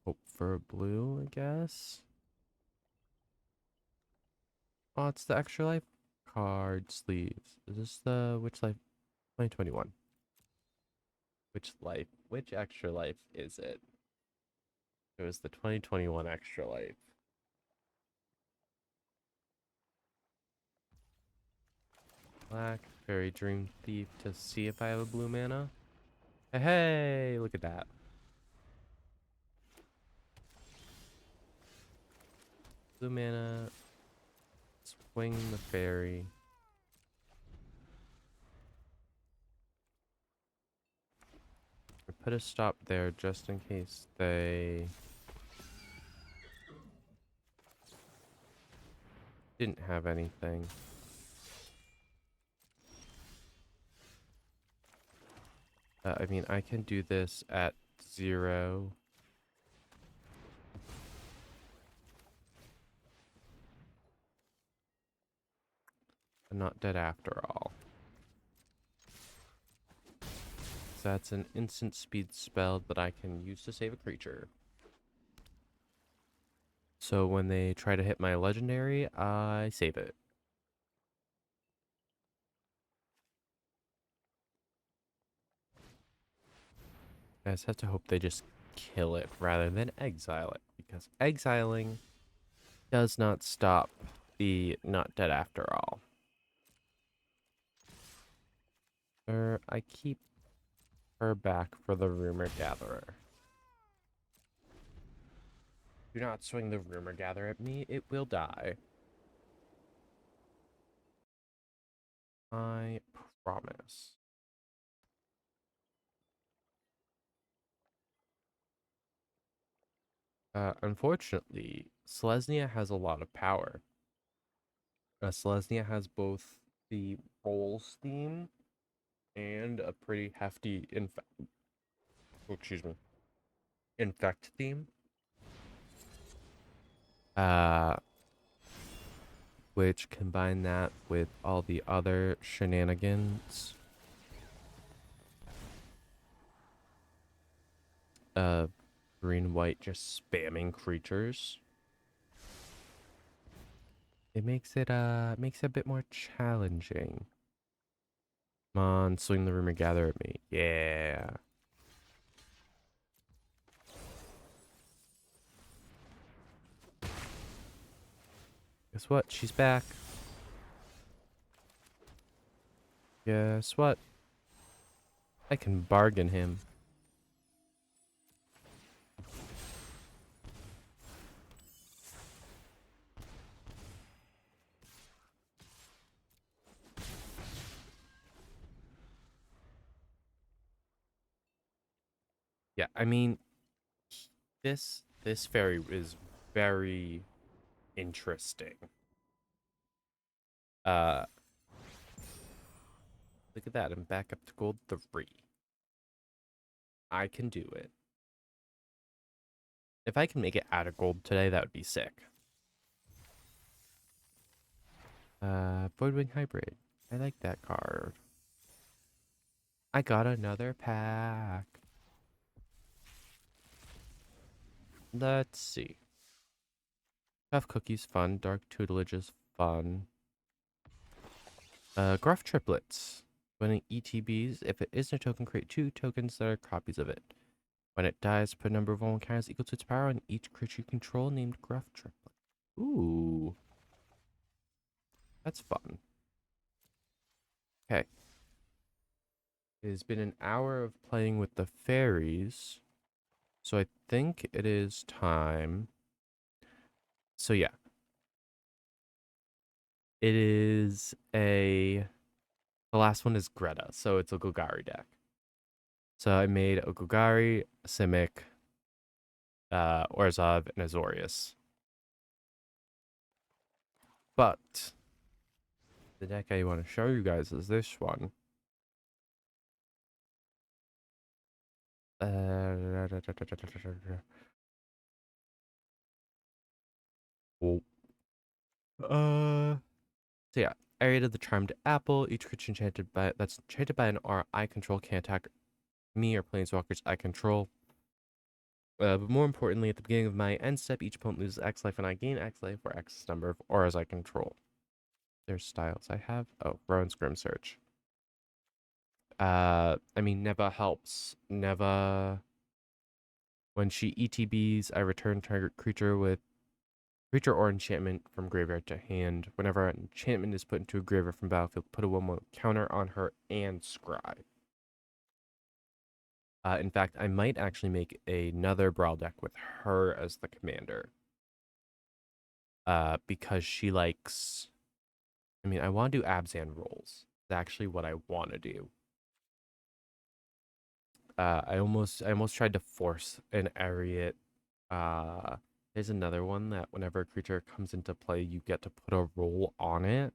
Hope for a blue, I guess. Oh, it's the extra life card sleeves. Is this the which life? 2021. Which extra life is it? It was the 2021 extra life. Black Fairy Dream Thief to see if I have a blue mana. Hey, look at that. Blue mana. Swing the fairy. I put a stop there just in case they didn't have anything. I mean, I can do this at 0. I'm not dead after all. So that's an instant speed spell that I can use to save a creature. So when they try to hit my legendary, I save it. I just have to hope they just kill it rather than exile it, because exiling does not stop the not dead after all. I keep her back for the Rumor Gatherer. Do not swing the Rumor Gatherer at me, it will die. I promise. Unfortunately, Selesnya has a lot of power. Selesnya has both the Rolls theme and a pretty hefty infect theme. Which combine that with all the other shenanigans of green and white just spamming creatures. It makes it a bit more challenging. Come on, swing the Rumor Gather at me. Yeah. Guess what? She's back. Guess what? I can bargain him. Yeah, I mean, this fairy is very interesting. Look at that. I'm back up to gold 3. I can do it. If I can make it out of gold today, that would be sick. Voidwing Hybrid. I like that card. I got another pack. Let's see. Tough Cookies fun. Dark Tutelage is fun. Gruff Triplets. When it ETBs, if it isn't a token, create 2 tokens that are copies of it. When it dies, put a number of all encounters equal to its power on each creature you control named Gruff Triplet. Ooh. That's fun. Okay. It has been an hour of playing with the fairies. So I think it is time. So yeah. It is the last one is Greta, so it's a Golgari deck. So I made a Golgari, a Simic, Orzhov, and Azorius. But the deck I want to show you guys is this one. So yeah, Area of the Charmed Apple. Each creature that's enchanted by an aura I control can attack me or planeswalkers I control. But more importantly, at the beginning of my end step, each opponent loses X life and I gain X life for X number of auras I control. There's styles I have. Oh, Rowan's Grim Search. I mean, Neva helps. Neva, when she ETBs, I return target creature or enchantment from graveyard to hand. Whenever an enchantment is put into a graveyard from battlefield, put a 1/1 counter on her and scry. In fact, I might actually make another Brawl deck with her as the commander. Because she likes... I mean, I want to do Abzan rolls. It's actually what I want to do. I almost tried to force an Ariat. There's another one that whenever a creature comes into play, you get to put a roll on it.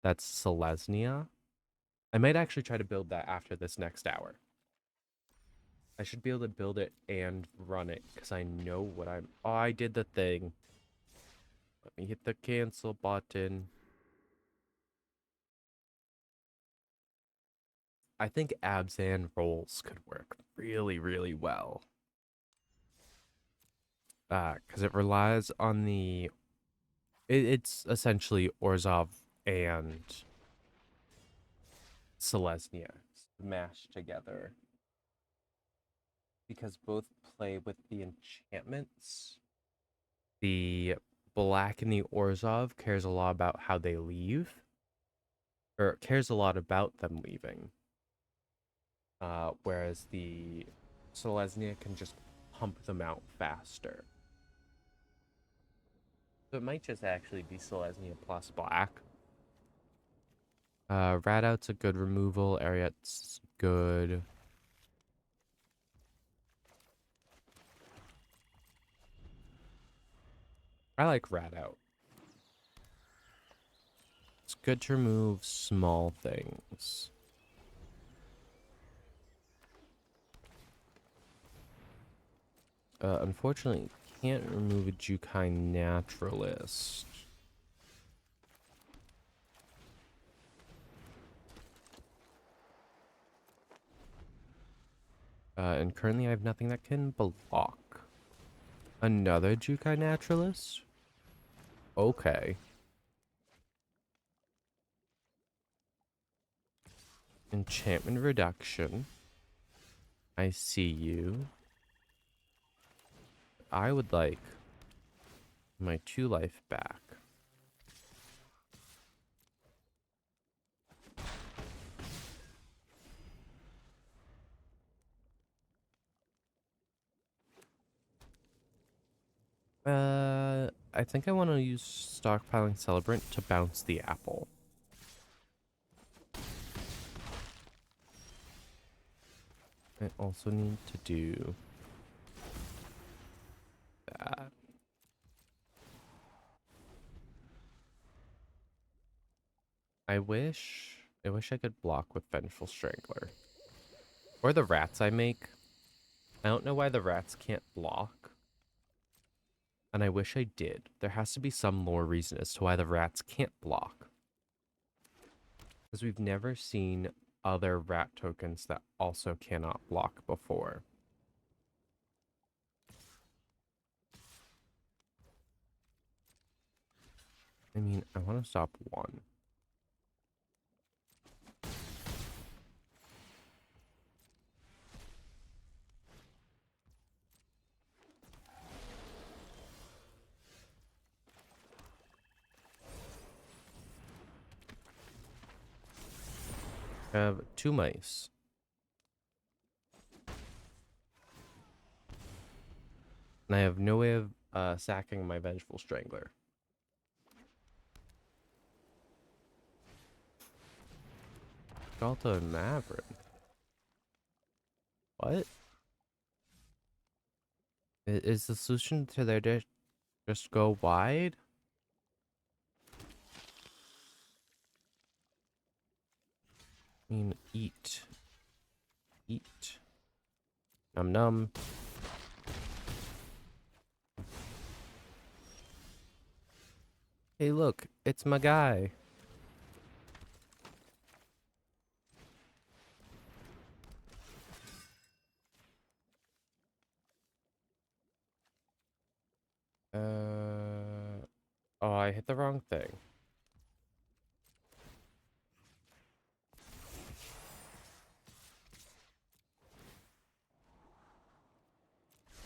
That's Selesnya. I might actually try to build that after this next hour. I should be able to build it and run it because I know what I'm... Oh, I did the thing. Let me hit the cancel button. I think Abzan rolls could work really, really well. Because it relies on the... It's essentially Orzhov and Selesnya mashed together. Because both play with the enchantments. The black in the Orzhov cares a lot about how they leave. Or cares a lot about them leaving. Whereas the Selesnya can just pump them out faster. So it might just actually be Selesnya plus black. Radout's a good removal. Ariat's good. I like Radout. It's good to remove small things. Unfortunately, can't remove a Jukai Naturalist. And currently I have nothing that can block. Another Jukai Naturalist? Okay. Enchantment reduction. I see you. I would like my 2 life back. I think I want to use Stockpiling Celebrant to bounce the apple. I also need to do that. I wish I could block with Vengeful Strangler. Or the rats I make. I don't know why the rats can't block. And I wish I did. There has to be some lore reason as to why the rats can't block. Because we've never seen other rat tokens that also cannot block before. I mean, I want to stop one. I have 2 mice. And I have no way of sacking my Vengeful Strangler. Galta and Maverick. What? Is the solution to their dish just go wide? I mean, eat. Eat. Num num. Hey, look, it's my guy. Oh, I hit the wrong thing.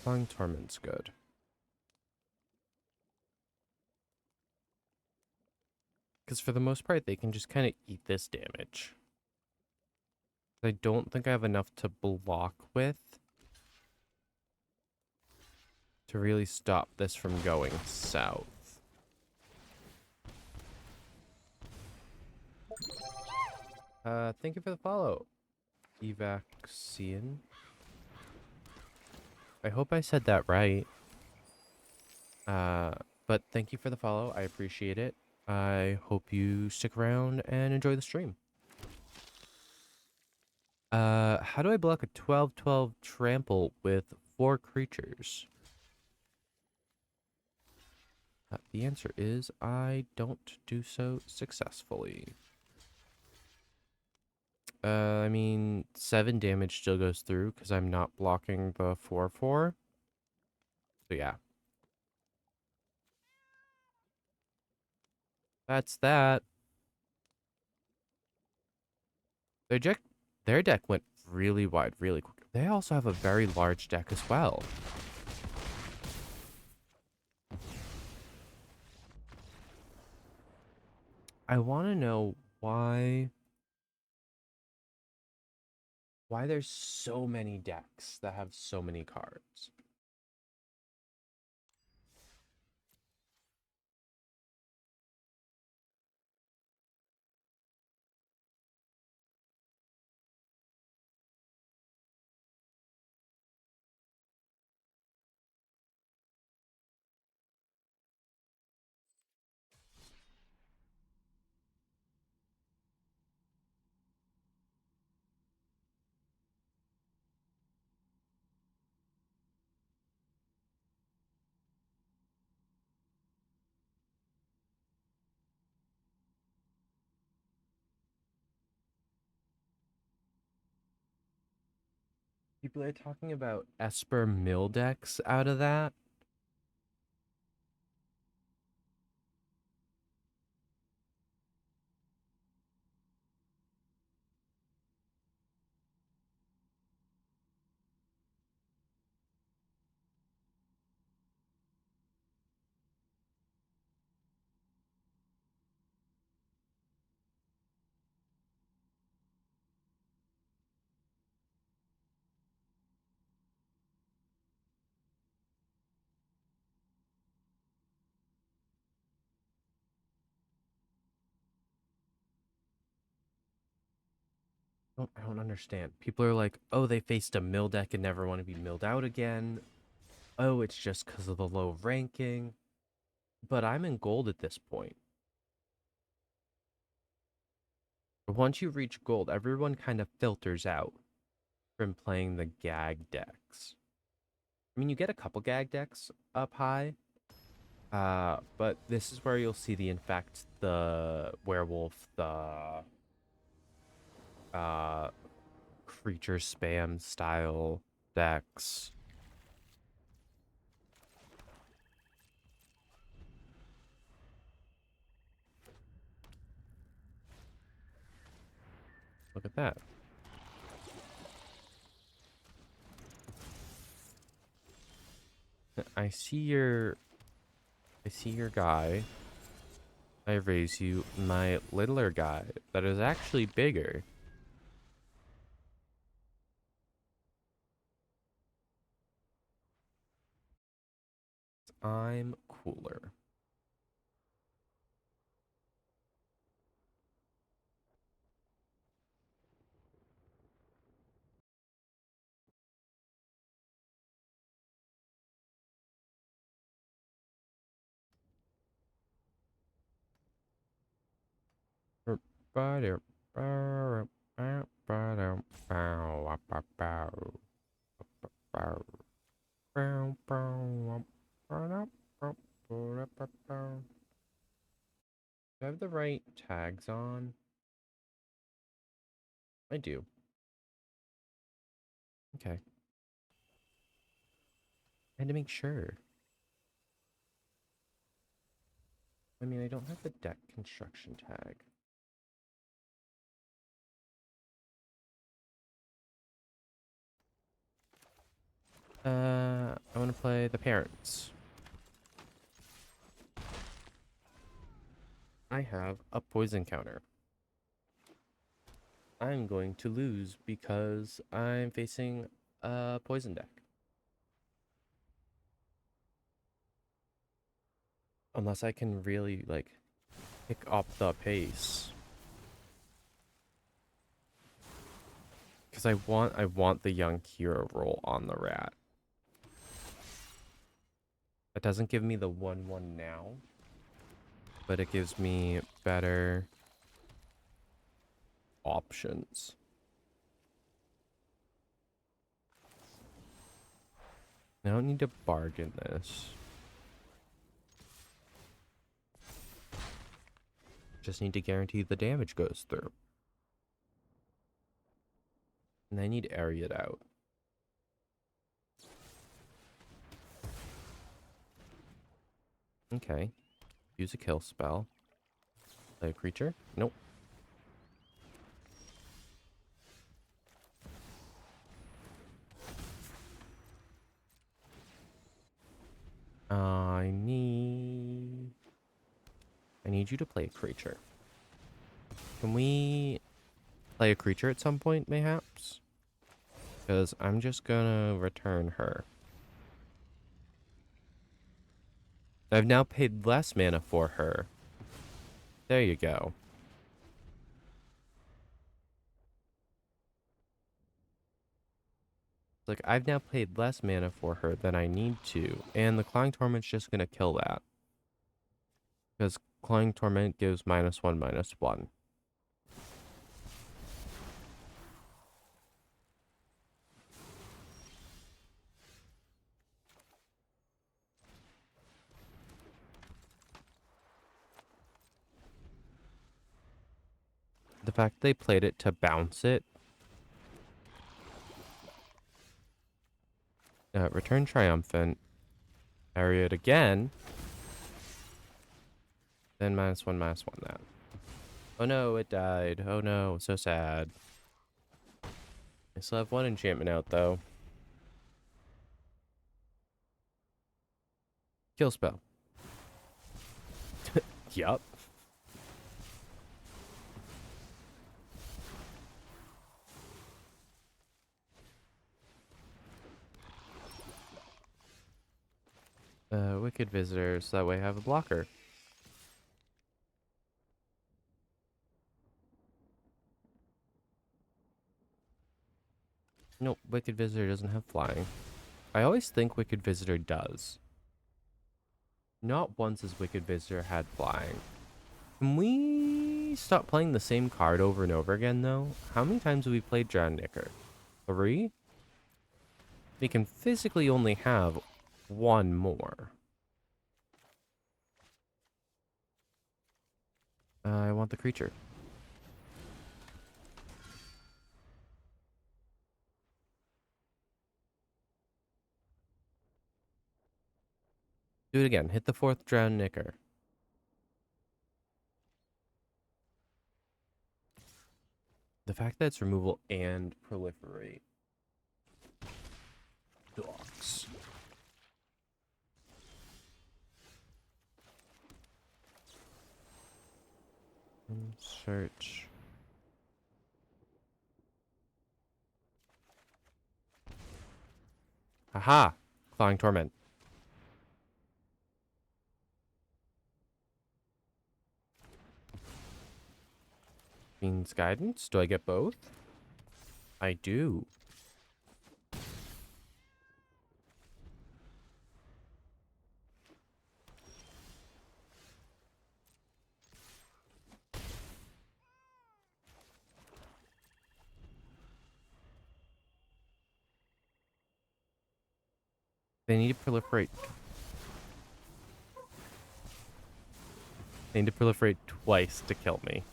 Flying Torment's good. Because for the most part, they can just kind of eat this damage. I don't think I have enough to block with to really stop this from going south. Thank you for the follow, Evaxian. I hope I said that right. But thank you for the follow. I appreciate it. I hope you stick around and enjoy the stream. How do I block a 12/12 trample with 4 creatures? The answer is I don't do so successfully. I mean, 7 damage still goes through because I'm not blocking the 4/4. So yeah. That's that. Their deck went really wide, really quick. They also have a very large deck as well. I want to know why there's so many decks that have so many cards. People are talking about Esper Mill decks out of that. I don't understand. People are like, oh, they faced a mill deck and never want to be milled out again. Oh, it's just because of the low ranking. But I'm in gold at this point. Once you reach gold, everyone kind of filters out from playing the gag decks. I mean, you get a couple gag decks up high. But this is where you'll see the Infect, the Werewolf, the creature spam style decks. Look at that. I see your guy. I raise you my littler guy that is actually bigger. I'm cooler. Do I have the right tags on? I do. Okay. I had to make sure. I mean, I don't have the deck construction tag. I want to play the parents. I have a poison counter. I'm going to lose because I'm facing a poison deck. Unless I can really, like, pick up the pace. Because I want the young hero roll on the rat. It doesn't give me the 1/1 now, but it gives me better options. I don't need to bargain this. Just need to guarantee the damage goes through. And I need Areate out. Okay. Use a kill spell. Play a creature? Nope. I need you to play a creature. Can we play a creature at some point, mayhaps? Because I'm just gonna return her. I've now paid less mana for her. There you go. Like, I've now paid less mana for her than I need to, and the Clawing Torment's just gonna kill that. Because Clawing Torment gives -1/-1. The fact they played it to bounce it. Return Triumphant. Areate again. Then -1/-1 that. Oh no, it died. Oh no, so sad. I still have one enchantment out though. Kill spell. Yup. Wicked Visitor, so that way I have a blocker. Nope, Wicked Visitor doesn't have flying. I always think Wicked Visitor does. Not once has Wicked Visitor had flying. Can we stop playing the same card over and over again, though? How many times have we played Drowned Knicker? 3? We can physically only have one more. I want the creature. Do it again. Hit the 4th drown nicker. The fact that it's removal and proliferate. Dogs. Search. Aha! Clawing Torment. Fiend's Guidance. Do I get both? I do. They need to proliferate. They need to proliferate twice to kill me.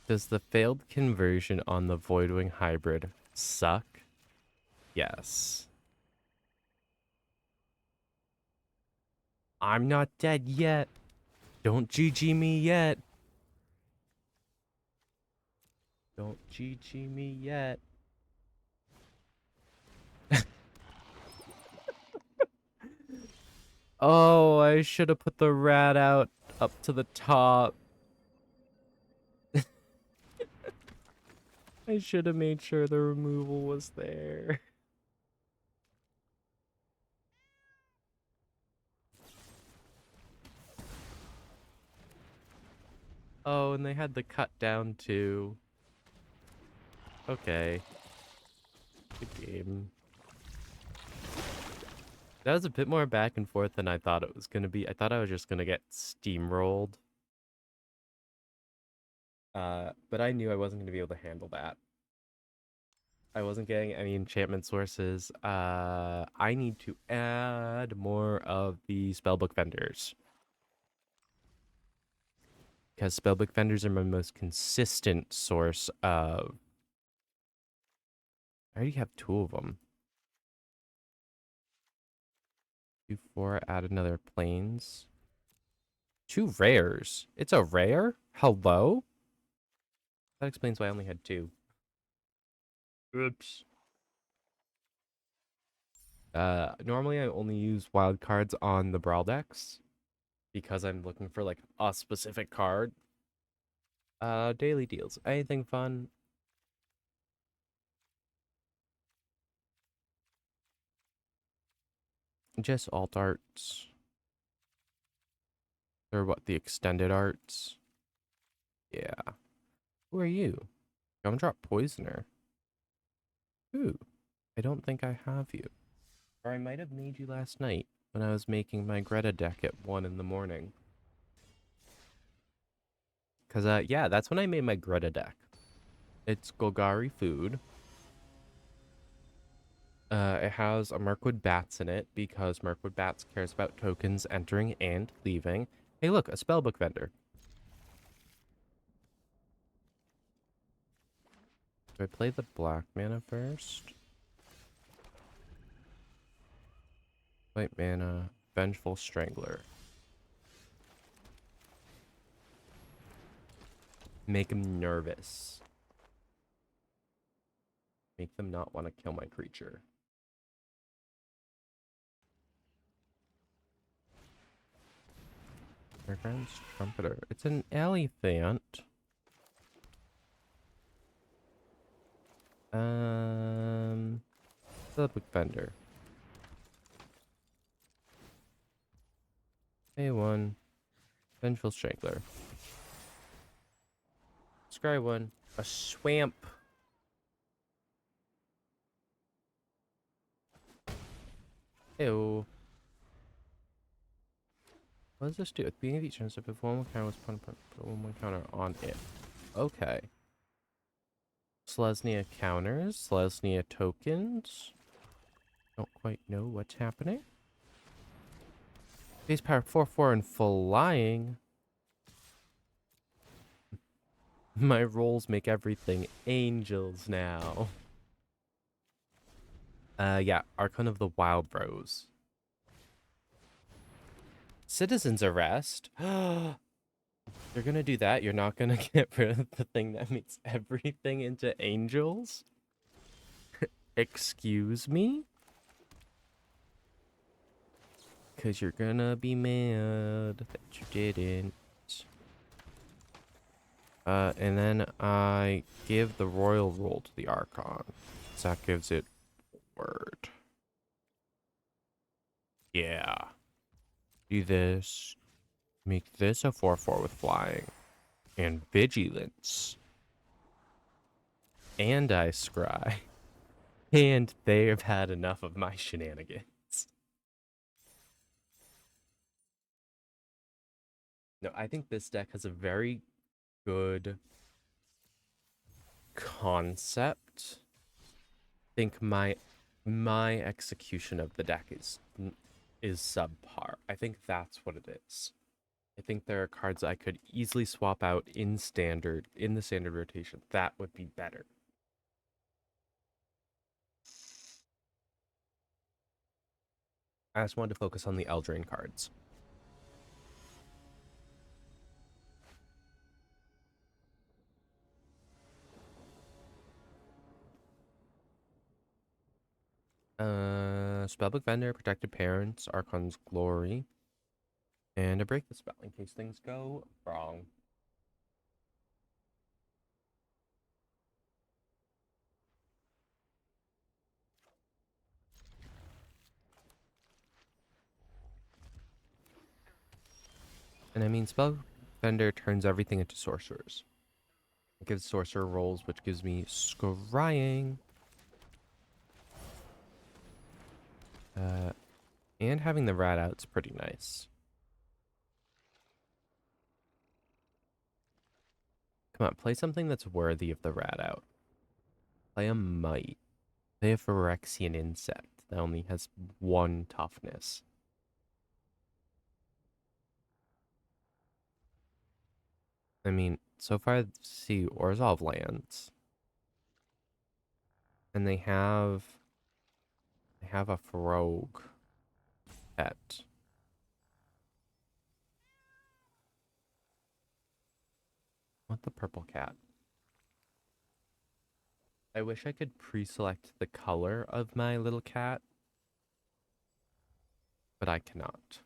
Does the failed conversion on the Voidwing hybrid suck? Yes. I'm not dead yet. Don't GG me yet. Don't GG me yet. Oh, I should have put the rat out up to the top. I should have made sure the removal was there. Oh, and they had the cut down too. Okay. Good game. That was a bit more back and forth than I thought it was going to be. I thought I was just going to get steamrolled. But I knew I wasn't going to be able to handle that. I wasn't getting any enchantment sources. I need to add more of the spellbook vendors. Because spellbook vendors are my most consistent source of... I already have 2 of them. 2, 4, add another planes. 2 rares. It's a rare? Hello? That explains why I only had 2. Oops. Normally I only use wild cards on the Brawl decks. Because I'm looking for like a specific card. Daily deals. Anything fun? Just alt arts. Or what, the extended arts? Yeah. Who are you? Gumdrop Poisoner. Ooh. I don't think I have you. Or I might have made you last night when I was making my Greta deck at 1 in the morning. Because, yeah, that's when I made my Greta deck. It's Golgari food. It has a Mirkwood Bats in it because Mirkwood Bats cares about tokens entering and leaving. Hey, look, a spellbook vendor. Do I play the black mana first? White mana, Vengeful Strangler. Make them nervous. Make them not want to kill my creature. Fairgrounds Trumpeter. It's an elephant. Spellbook vendor. A1. Vengeful Strangler. Scry 1. A Swamp. Ew. What does this do? At the beginning of each turn, so if one counter was put one counter on it. Okay. Selesnya counters. Selesnya tokens. Don't quite know what's happening. Base power 4/4 and flying. My rolls make everything angels now. Yeah, Archon of the Wild Rose. Citizen's Arrest? You're gonna do that? You're not gonna get rid of the thing that makes everything into angels? Excuse me? Because you're gonna be mad that you didn't. And then I give the royal roll to the Archon. So that gives it word. Yeah. Do this. Make this a 4/4 with flying. And vigilance. And I scry. And they have had enough of my shenanigans. No, I think this deck has a very good concept. I think my execution of the deck is subpar. I think that's what it is. I think there are cards I could easily swap out in the standard rotation. That would be better. I just wanted to focus on the Eldraine cards. Spellbook Vendor, Protected Parents, Archon's Glory, and a Break the Spell in case things go wrong. And I mean, Spell Vendor turns everything into sorcerers. It gives sorcerer rolls, which gives me scrying. And having the rat out's pretty nice. Come on, play something that's worthy of the rat out. Play a Might. Play a Phyrexian Insect that only has 1 toughness. I mean, so far, see Orzhov lands. And they have a Frog pet. What the purple cat? I wish I could pre-select the color of my little cat, but I cannot.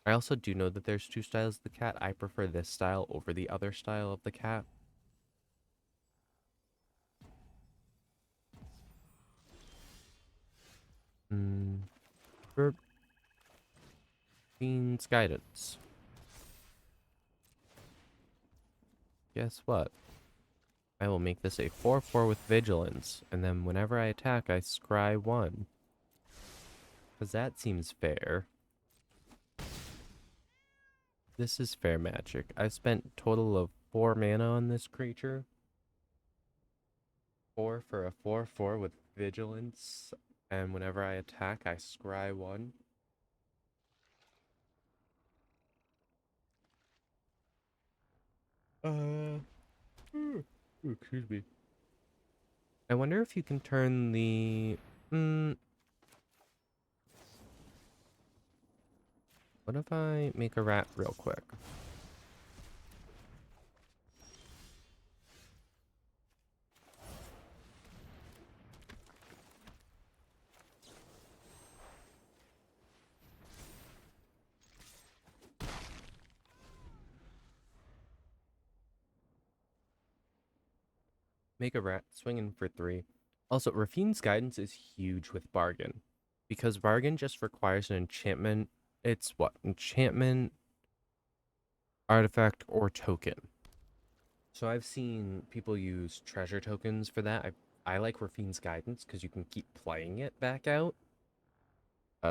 I also do know that there's 2 styles of the cat. I prefer this style over the other style of the cat. Burp. Fiend's Guidance. Guess what? I will make this a 4/4 with Vigilance, and then whenever I attack, I scry 1. Because that seems fair. This is fair magic. I spent a total of 4 mana on this creature. 4 for a 4/4 with Vigilance, and whenever I attack, I scry 1. Excuse me. I wonder if you can turn the... What if I make a rat real quick? Make a rat, swinging for 3. Also, Rafine's Guidance is huge with Bargain. Because Bargain just requires an enchantment. It's what? Enchantment, artifact, or token. So I've seen people use treasure tokens for that. I like Rafine's Guidance because you can keep playing it back out.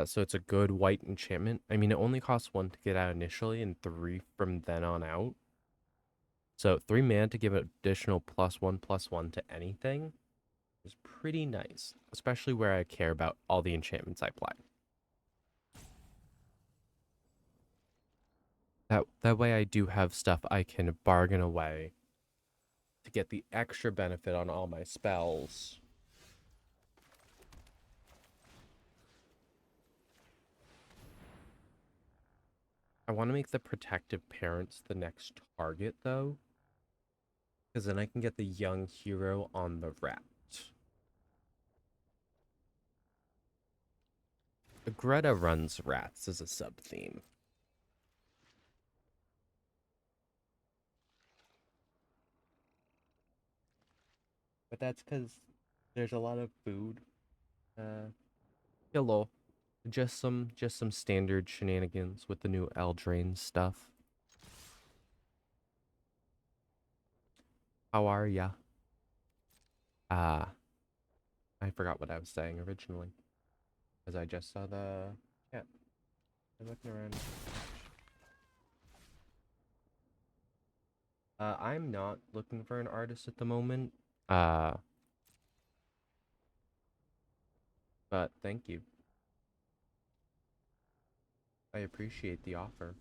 So it's a good white enchantment. I mean, it only costs 1 to get out initially and 3 from then on out. So 3 mana to give an additional +1/+1 to anything is pretty nice, especially where I care about all the enchantments I play. That way I do have stuff I can bargain away to get the extra benefit on all my spells. I want to make the protective parents the next target, though. Because then I can get the young hero on the rat. Greta runs rats as a sub-theme. But that's because there's a lot of food. Hello. Just some standard shenanigans with the new Eldraine stuff. How are ya? I forgot what I was saying originally. Because I just saw the chat. I'm looking around. I'm not looking for an artist at the moment. But thank you. I appreciate the offer.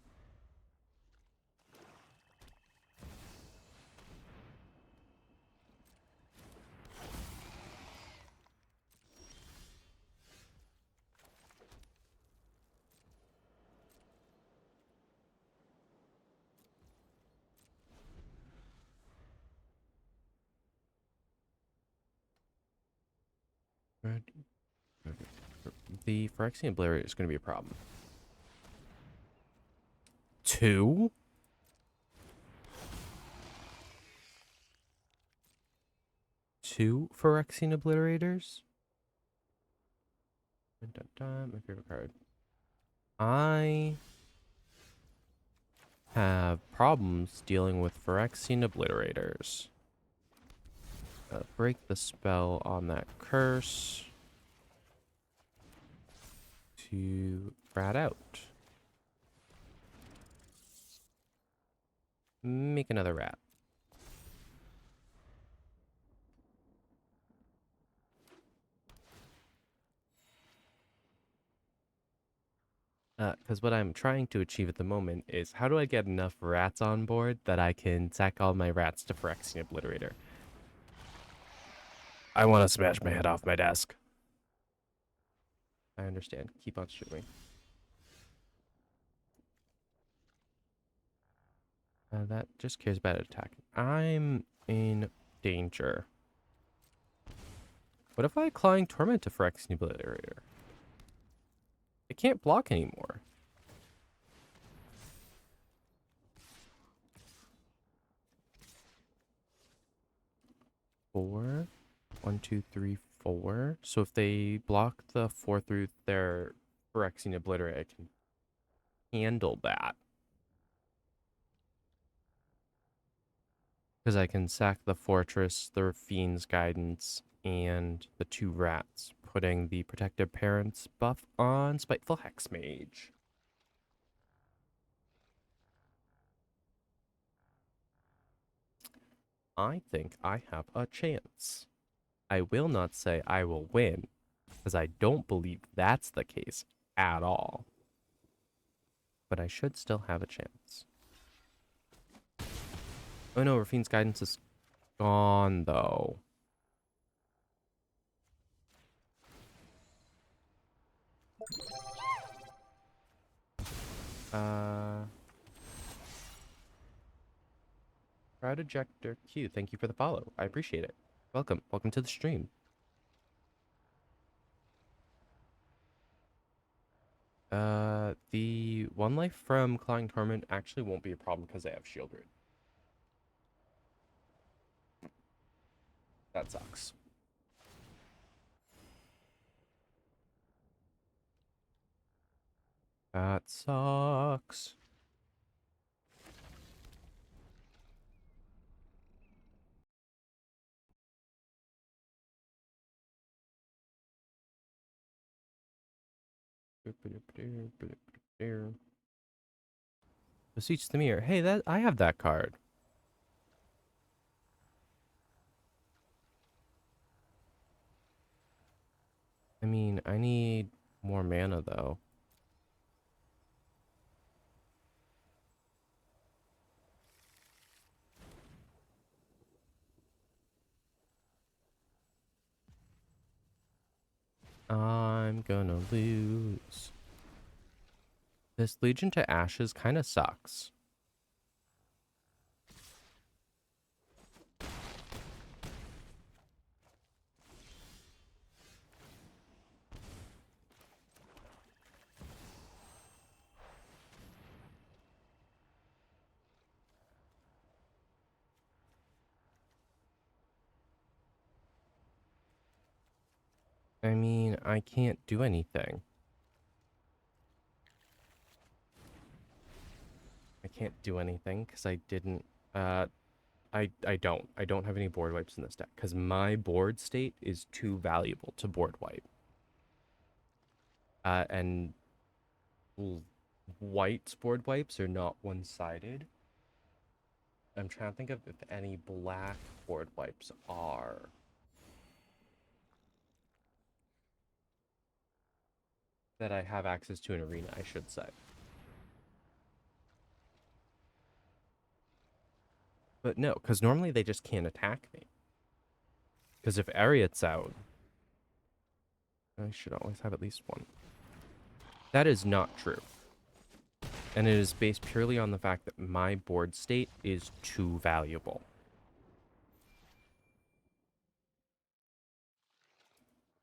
The Phyrexian Obliterator is going to be a problem. 2? Two Phyrexian Obliterators? My favorite card. I have problems dealing with Phyrexian Obliterators. Break the spell on that curse to rat out. Make another rat. Because what I'm trying to achieve at the moment is how do I get enough rats on board that I can sack all my rats to Phyrexian Obliterator? I want to smash my head off my desk. I understand. Keep on streaming. That just cares about attack. I'm in danger. What if I Clawing Torment to Phyrexian Obliterator? It can't block anymore. Four. 1, 2, 3, 4. So if they block the 4 through their Phyrexian Obliterator, I can handle that. Because I can sack the Fortress, the Fiend's Guidance, and the 2 rats, putting the Protective Parents buff on Spiteful Hexmage. I think I have a chance. I will not say I will win, because I don't believe that's the case at all. But I should still have a chance. Oh no, Rafine's Guidance is gone, though. Proud Ejector Q, thank you for the follow. I appreciate it. Welcome. Welcome to the stream. The 1 life from Clawing Torment actually won't be a problem because they have Shield Root. That sucks. That sucks. Beseech the Mirror. Hey, that I have that card. I mean, I need more mana though. I'm gonna lose. This Legion to Ashes kind of sucks. I mean, I can't do anything. I can't do anything because I didn't, I don't have any board wipes in this deck because my board state is too valuable to board wipe. And white's board wipes are not one-sided. I'm trying to think of if any black board wipes are. That I have access to an arena, I should say. But no, because normally they just can't attack me. Because if Ariat's out, I should always have at least one. That is not true. And it is based purely on the fact that my board state is too valuable.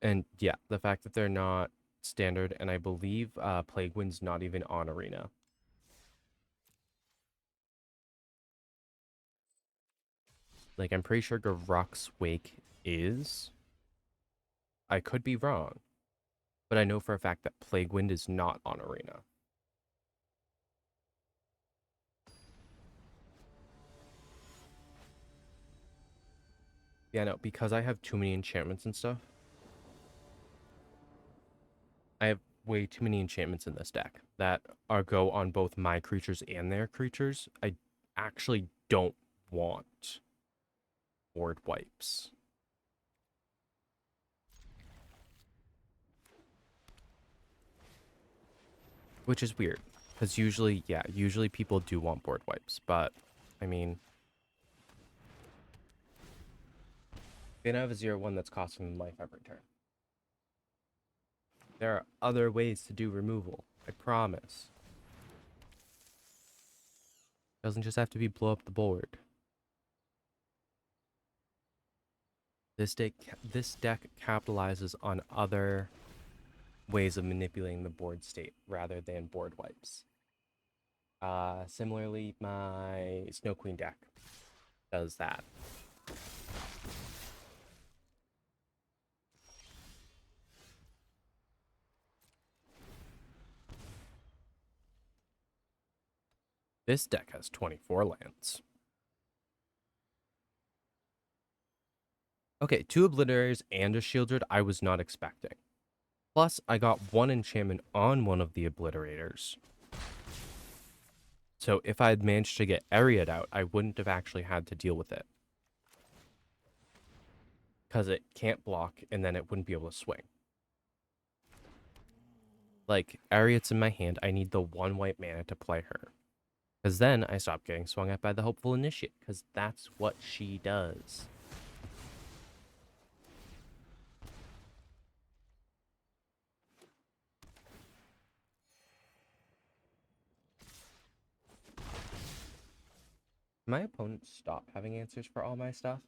And yeah, the fact that they're not standard, and I believe Plague Wind's not even on arena. Like, I'm pretty sure Garruk's Wake is. I could be wrong. But I know for a fact that Plague Wind is not on arena. Yeah, no, because I have too many enchantments and stuff. I have way too many enchantments in this deck that go on both my creatures and their creatures. I actually don't want board wipes. Which is weird, because usually people do want board wipes, but, I mean, they have a 0/1 that's costing them life every turn. There are other ways to do removal, I promise. Doesn't just have to be blow up the board. This deck capitalizes on other ways of manipulating the board state rather than board wipes. Similarly, my Snow Queen deck does that. This deck has 24 lands. Okay, 2 Obliterators and a Shieldred I was not expecting. Plus, I got 1 enchantment on one of the Obliterators. So if I had managed to get Ariad out, I wouldn't have actually had to deal with it. Because it can't block, and then it wouldn't be able to swing. Like, Ariad's in my hand, I need the 1 white mana to play her. Because then I stop getting swung at by the Hopeful Initiate, because that's what she does. My opponents stop having answers for all my stuff.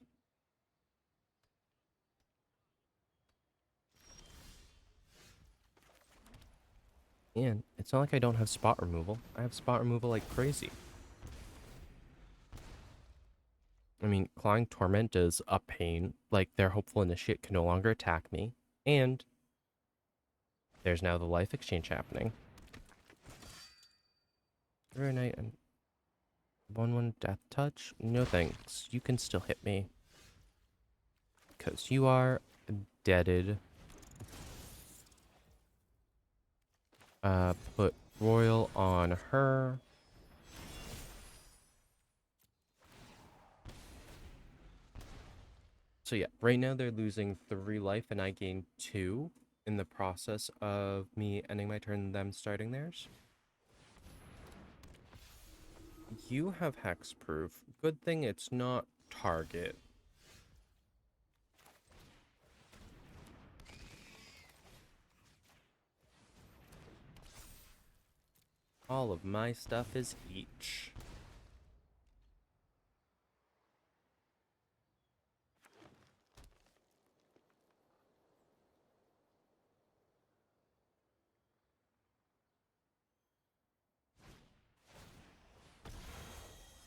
And it's not like I don't have spot removal. I have spot removal like crazy. I mean, Clawing Torment is a pain. Like, their Hopeful Initiate can no longer attack me. And there's now the life exchange happening. Very nice. And 1/1 Death Touch? No thanks. You can still hit me. Because you are deaded. Put Royal on her. So yeah, right now they're losing 3 life and I gained 2 in the process of me ending my turn and them starting theirs. You have Hexproof. Good thing it's not target. All of my stuff is each.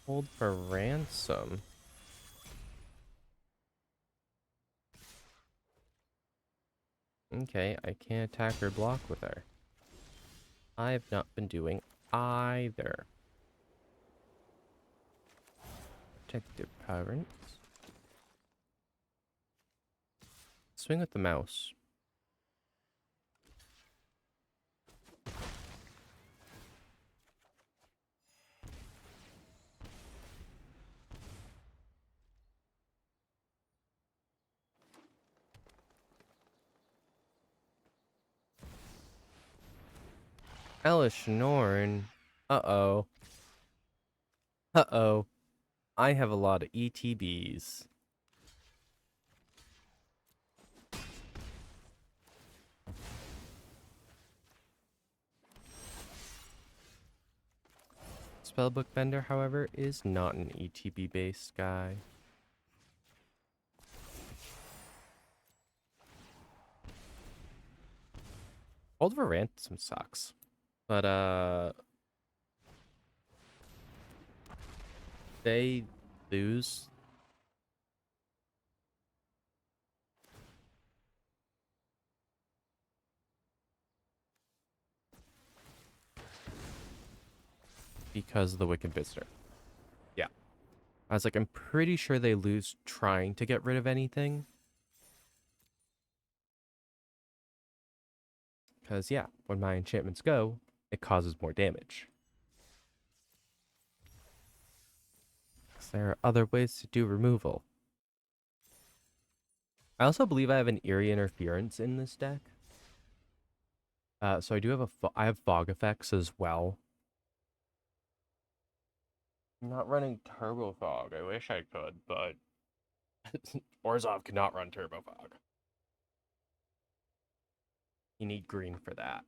Hold for ransom. Okay, I can't attack or block with her. I have not been doing either. Protective parents. Swing with the mouse. Elish Norn. Uh-oh. Uh-oh. I have a lot of ETBs. Spellbook Bender, however, is not an ETB-based guy. Hold for ransom sucks. But, they lose. Because of the Wicked Visitor. Yeah. I was like, I'm pretty sure they lose trying to get rid of anything. Because, yeah, when my enchantments go, it causes more damage. There are other ways to do removal. I also believe I have an Eerie Interference in this deck. So I do have I have Fog Effects as well. I'm not running Turbo Fog. I wish I could, but Orzhov cannot run Turbo Fog. You need green for that.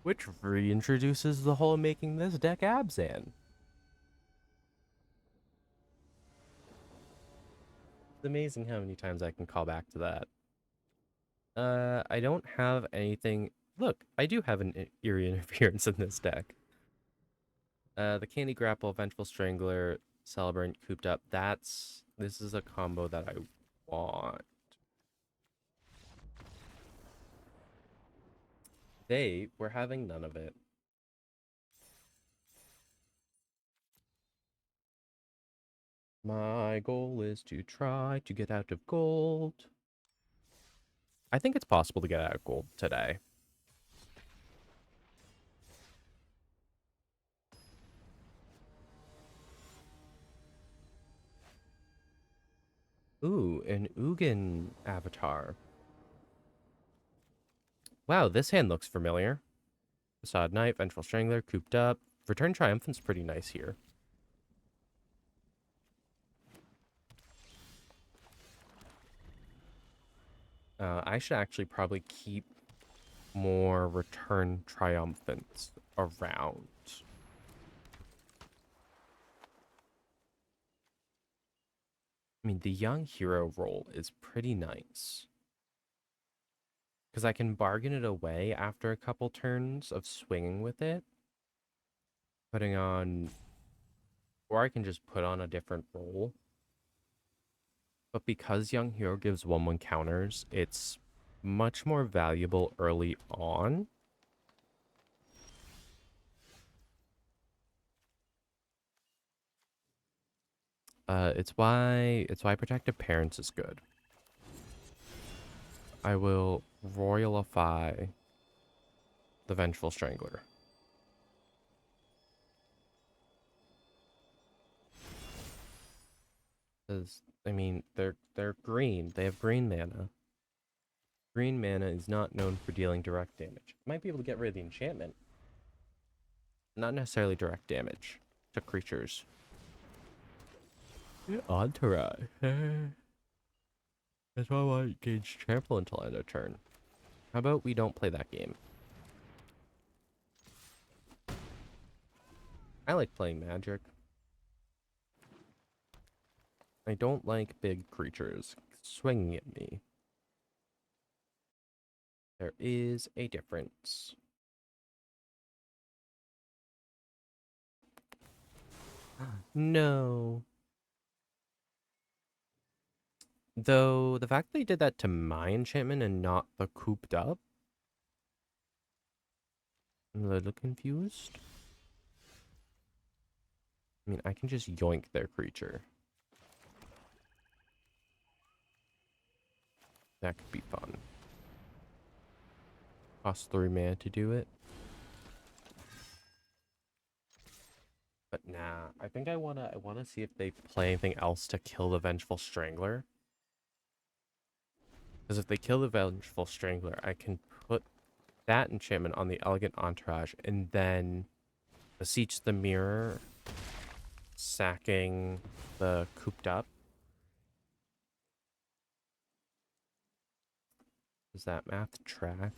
Which reintroduces the whole making this deck Abzan. It's amazing how many times I can call back to that. I don't have anything. Look, I do have an Eerie Interference in this deck. The Candy Grapple, Vengeful Strangler, Celebrant, Cooped Up. This is a combo that I want. They were having none of it. My goal is to try to get out of gold. I think it's possible to get out of gold today. Ooh, an Ugin avatar. Wow, this hand looks familiar. Facade Knight, Vengeful Strangler, Cooped Up. Return Triumphant's pretty nice here. I should actually probably keep more Return Triumphants around. I mean, the Young Hero roll is pretty nice. Because I can bargain it away after a couple turns of swinging with it. Putting on... Or I can just put on a different roll. But because Young Hero gives 1/1 counters, it's much more valuable early on. It's why Protective Parents is good. I will royalify the Vengeful Strangler. Because, I mean, they're green. They have green mana. Green mana is not known for dealing direct damage. Might be able to get rid of the enchantment. Not necessarily direct damage to creatures. Entourage. That's why I want to gauge trample until end of turn. How about we don't play that game? I like playing Magic. I don't like big creatures swinging at me. There is a difference. No. Though the fact they did that to my enchantment and not the cooped up, I'm a little confused. I mean, I can just yoink their creature. That could be fun. Cost 3 mana to do it. But nah, I think I wanna see if they play anything else to kill the Vengeful Strangler. Because if they kill the Vengeful Strangler, I can put that enchantment on the Elegant Entourage and then Beseech the Mirror, sacking the cooped up. Does that math track?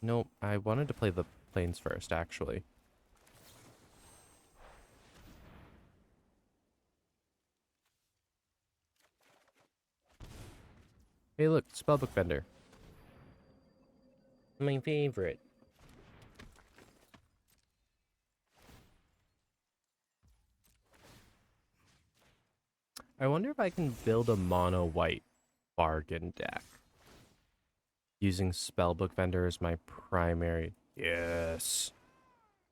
Nope, I wanted to play the planes first, actually. Hey look, Spellbook Bender. My favorite. I wonder if I can build a mono white bargain deck. Using Spellbook Vendor as my primary. Yes.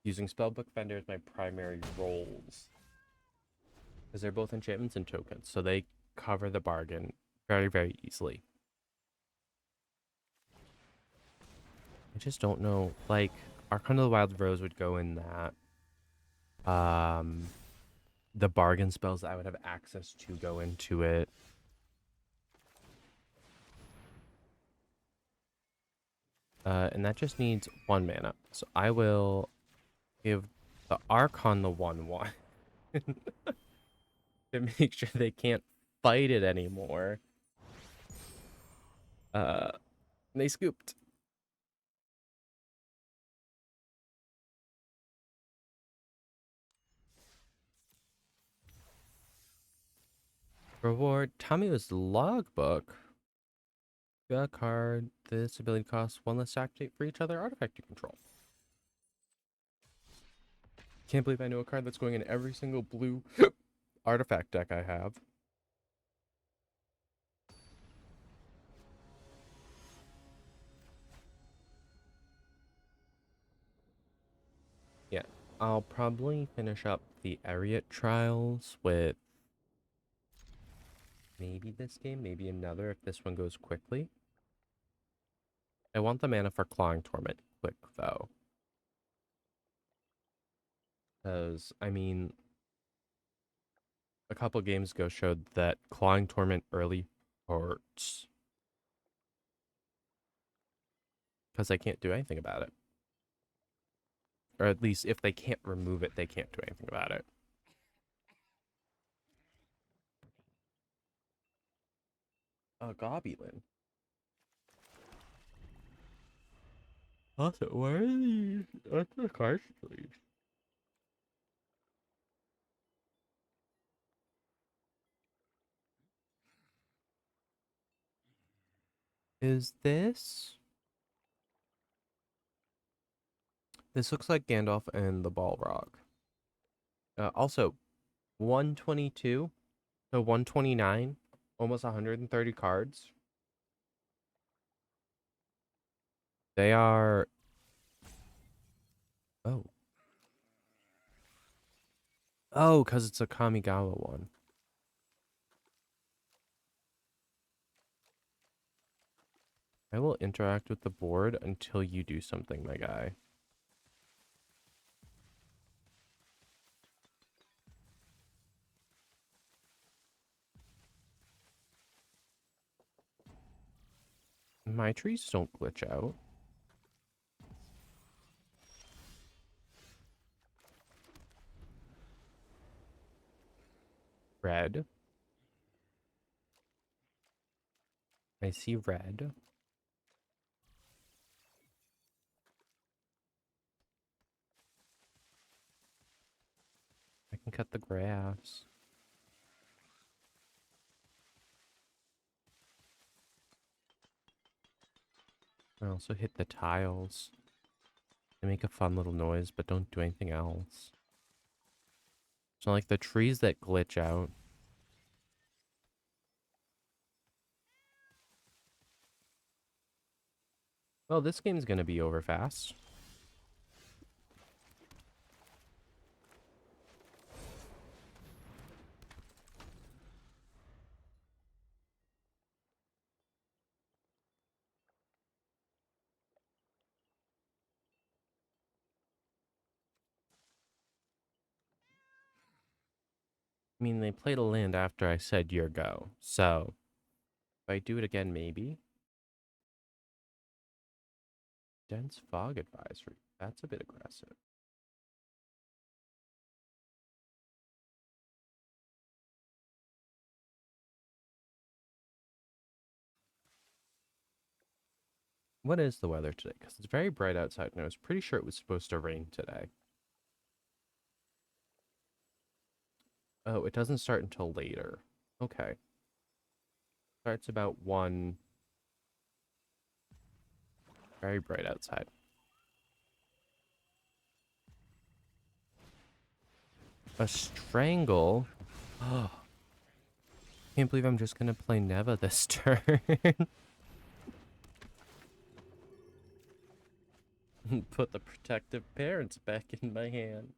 Using Spellbook Vendor as my primary roles. Because they're both enchantments and tokens, so they cover the bargain very, very easily. I just don't know. Like, Archon of the Wild Rose would go in that. The bargain spells that I would have access to go into it. And that just needs 1 mana. So I will give the Archon the 1/1 to make sure they can't fight it anymore. They scooped. Reward Tamio's Logbook. Draw a card. This ability costs 1 less to activate for each other artifact you control. Can't believe I know a card that's going in every single blue artifact deck I have. Yeah, I'll probably finish up the Ariat Trials with maybe this game, maybe another if this one goes quickly. I want the mana for Clawing Torment quick, though. Because, I mean, a couple games ago showed that Clawing Torment early hurts. Because I can't do anything about it. Or at least if they can't remove it, they can't do anything about it. A Gobulin. Also, where are these? What's the cards, please? Is this? This looks like Gandalf and the Balrog. Also, 122 to 129, almost 130 cards. They are... Oh. Oh, because it's a Kamigawa one. I will interact with the board until you do something, my guy. My trees don't glitch out. Red. I see red. and cut the grass. I also hit the tiles. They make a fun little noise, but don't do anything else. It's not like the trees that glitch out. Well, this game's gonna be over fast. I mean, they played a land after I said your go, so if I do it again, maybe. Dense fog advisory. That's a bit aggressive. What is the weather today? Because it's very bright outside, and I was pretty sure it was supposed to rain today. Oh, it doesn't start until later. Okay. Starts about 1. Very bright outside. A strangle? Oh. Can't believe I'm just gonna play Neva this turn. Put the protective parents back in my hand.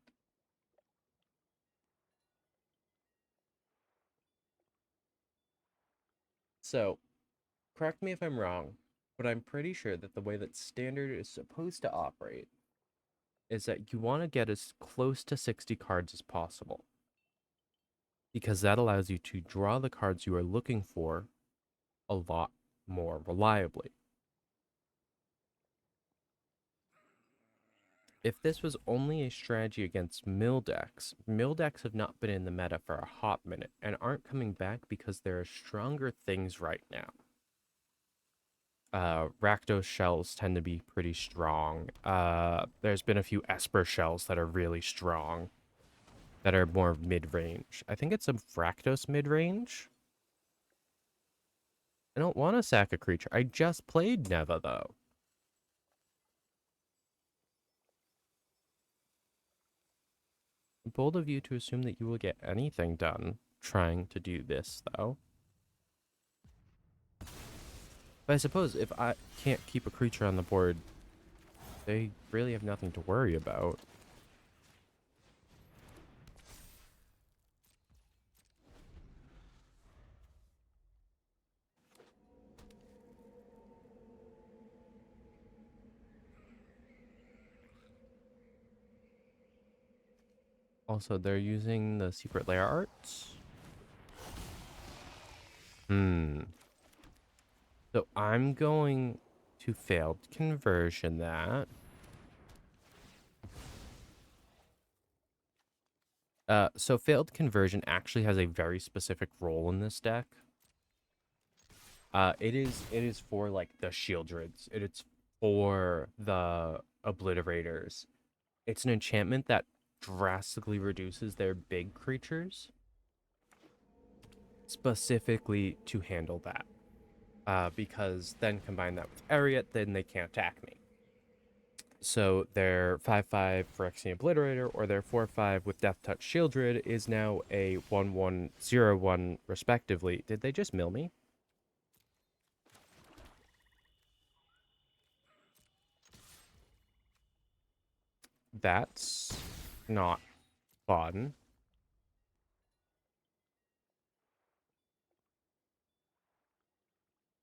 So, correct me if I'm wrong, but I'm pretty sure that the way that Standard is supposed to operate is that you want to get as close to 60 cards as possible. Because that allows you to draw the cards you are looking for a lot more reliably. If this was only a strategy against mill decks have not been in the meta for a hot minute and aren't coming back because there are stronger things right now. Rakdos shells tend to be pretty strong. There's been a few Esper shells that are really strong, that are more mid-range. I think it's a Rakdos mid-range. I don't want to sack a creature. I just played Neva, though. Bold of you to assume that you will get anything done trying to do this, though. But I suppose if I can't keep a creature on the board, they really have nothing to worry about. Also, they're using the secret lair arts. So I'm going to failed conversion that. So failed conversion actually has a very specific role in this deck. It is for like the Shieldreds. It's for the Obliterators. It's an enchantment that drastically reduces their big creatures, specifically to handle that. Because then combine that with Ariat, then they can't attack me. So their 5/5 Phyrexian Obliterator or their 4/5 with Death Touch Shieldred is now a 1/1/0/1 respectively. Did they just mill me? That's not fun.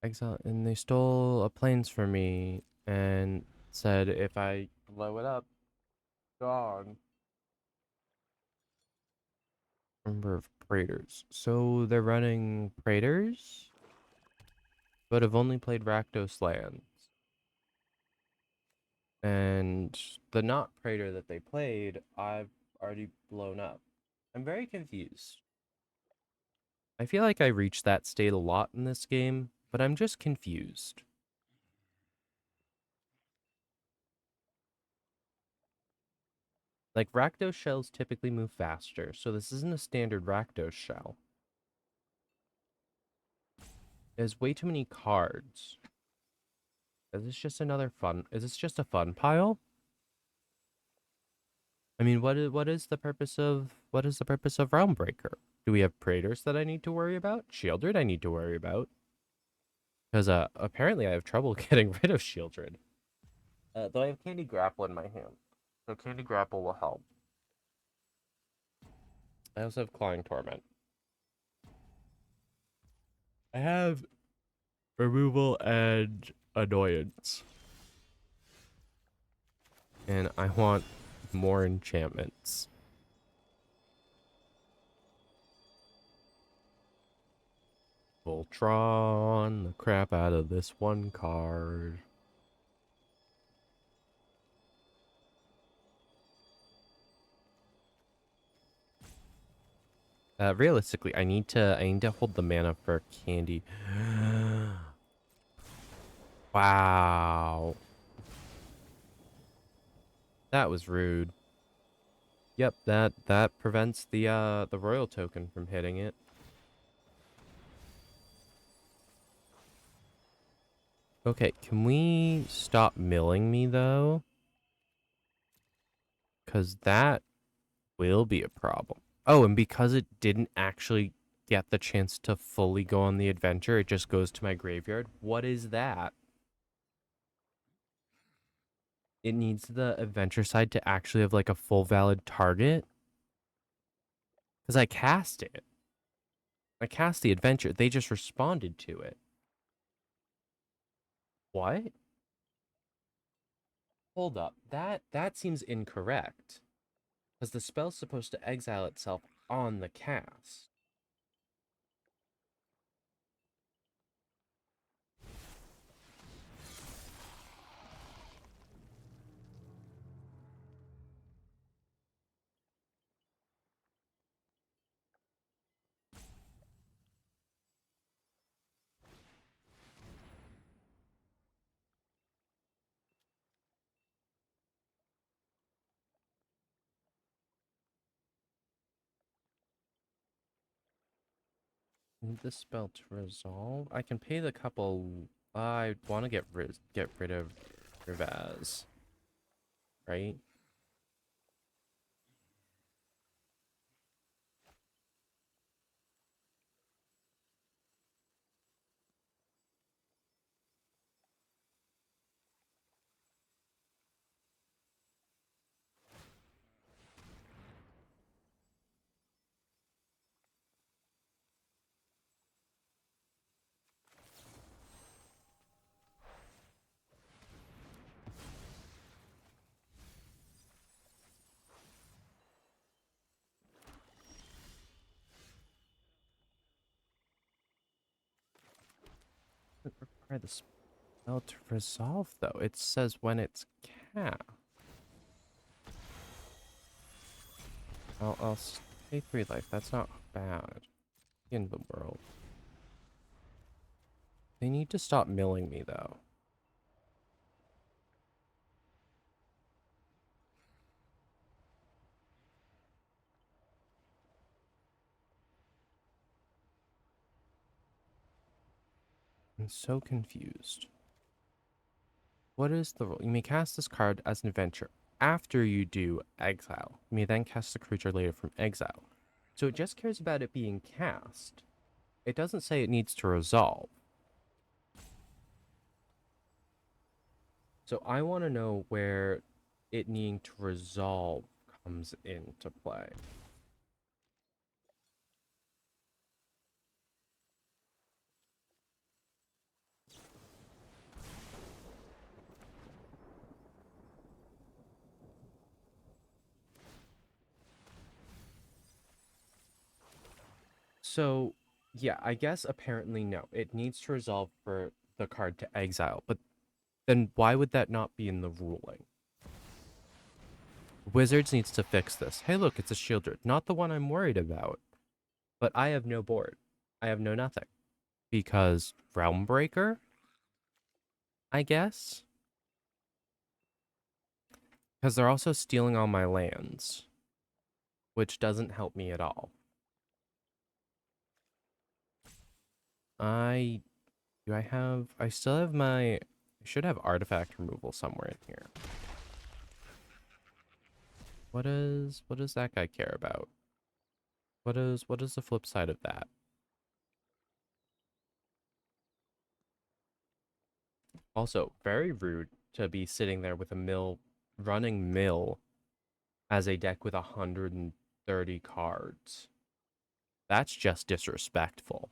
Exile, and they stole a plains from me and said if I blow it up, gone. Number of Praetors. So they're running Praetors, but have only played Rakdos lands. And the not Praetor that they played, I've already blown up. I'm very confused. I feel like I reached that state a lot in this game, but I'm just confused. Like, Rakdos shells typically move faster, so this isn't a standard Rakdos shell. There's way too many cards. Is this just another fun? Is this just a fun pile? I mean, what is the purpose of Realmbreaker? Do we have Praetors that I need to worry about? Shieldred I need to worry about. Because apparently I have trouble getting rid of Shieldred. Though I have Candy Grapple in my hand. So Candy Grapple will help. I also have Clawing Torment. I have Removal and Annoyance. And I want more enchantments. Voltron, the crap out of this one card. Realistically, I need to hold the mana for Candy. Wow. That was rude. Yep, that prevents the royal token from hitting it. Okay, can we stop milling me though? Cause that will be a problem. Oh, and because it didn't actually get the chance to fully go on the adventure, it just goes to my graveyard. What is that? It needs the adventure side to actually have like a full valid target. Because I cast it. I cast the adventure. They just responded to it. What? Hold up. That seems incorrect. Because the spell's supposed to exile itself on the cast. Need the spell to resolve? I can pay the couple. I want to get rid of Rivaz. Right? Require the spell to resolve though. It says when it's cast. I'll stay 3 life. That's not bad. In the world. They need to stop milling me though. I'm so confused. What is the rule? You may cast this card as an adventure after you do exile. You may then cast the creature later from exile. So it just cares about it being cast. It doesn't say it needs to resolve. So I want to know where it needing to resolve comes into play. So, yeah, I guess apparently no. It needs to resolve for the card to exile. But then why would that not be in the ruling? Wizards needs to fix this. Hey, look, it's a Shieldred. Not the one I'm worried about. But I have no board. I have no nothing. Because Realmbreaker? I guess? Because they're also stealing all my lands, which doesn't help me at all. I still have I should have artifact removal somewhere in here. What does that guy care about? What is the flip side of that? Also, very rude to be sitting there with a running mill as a deck with 130 cards. That's just disrespectful.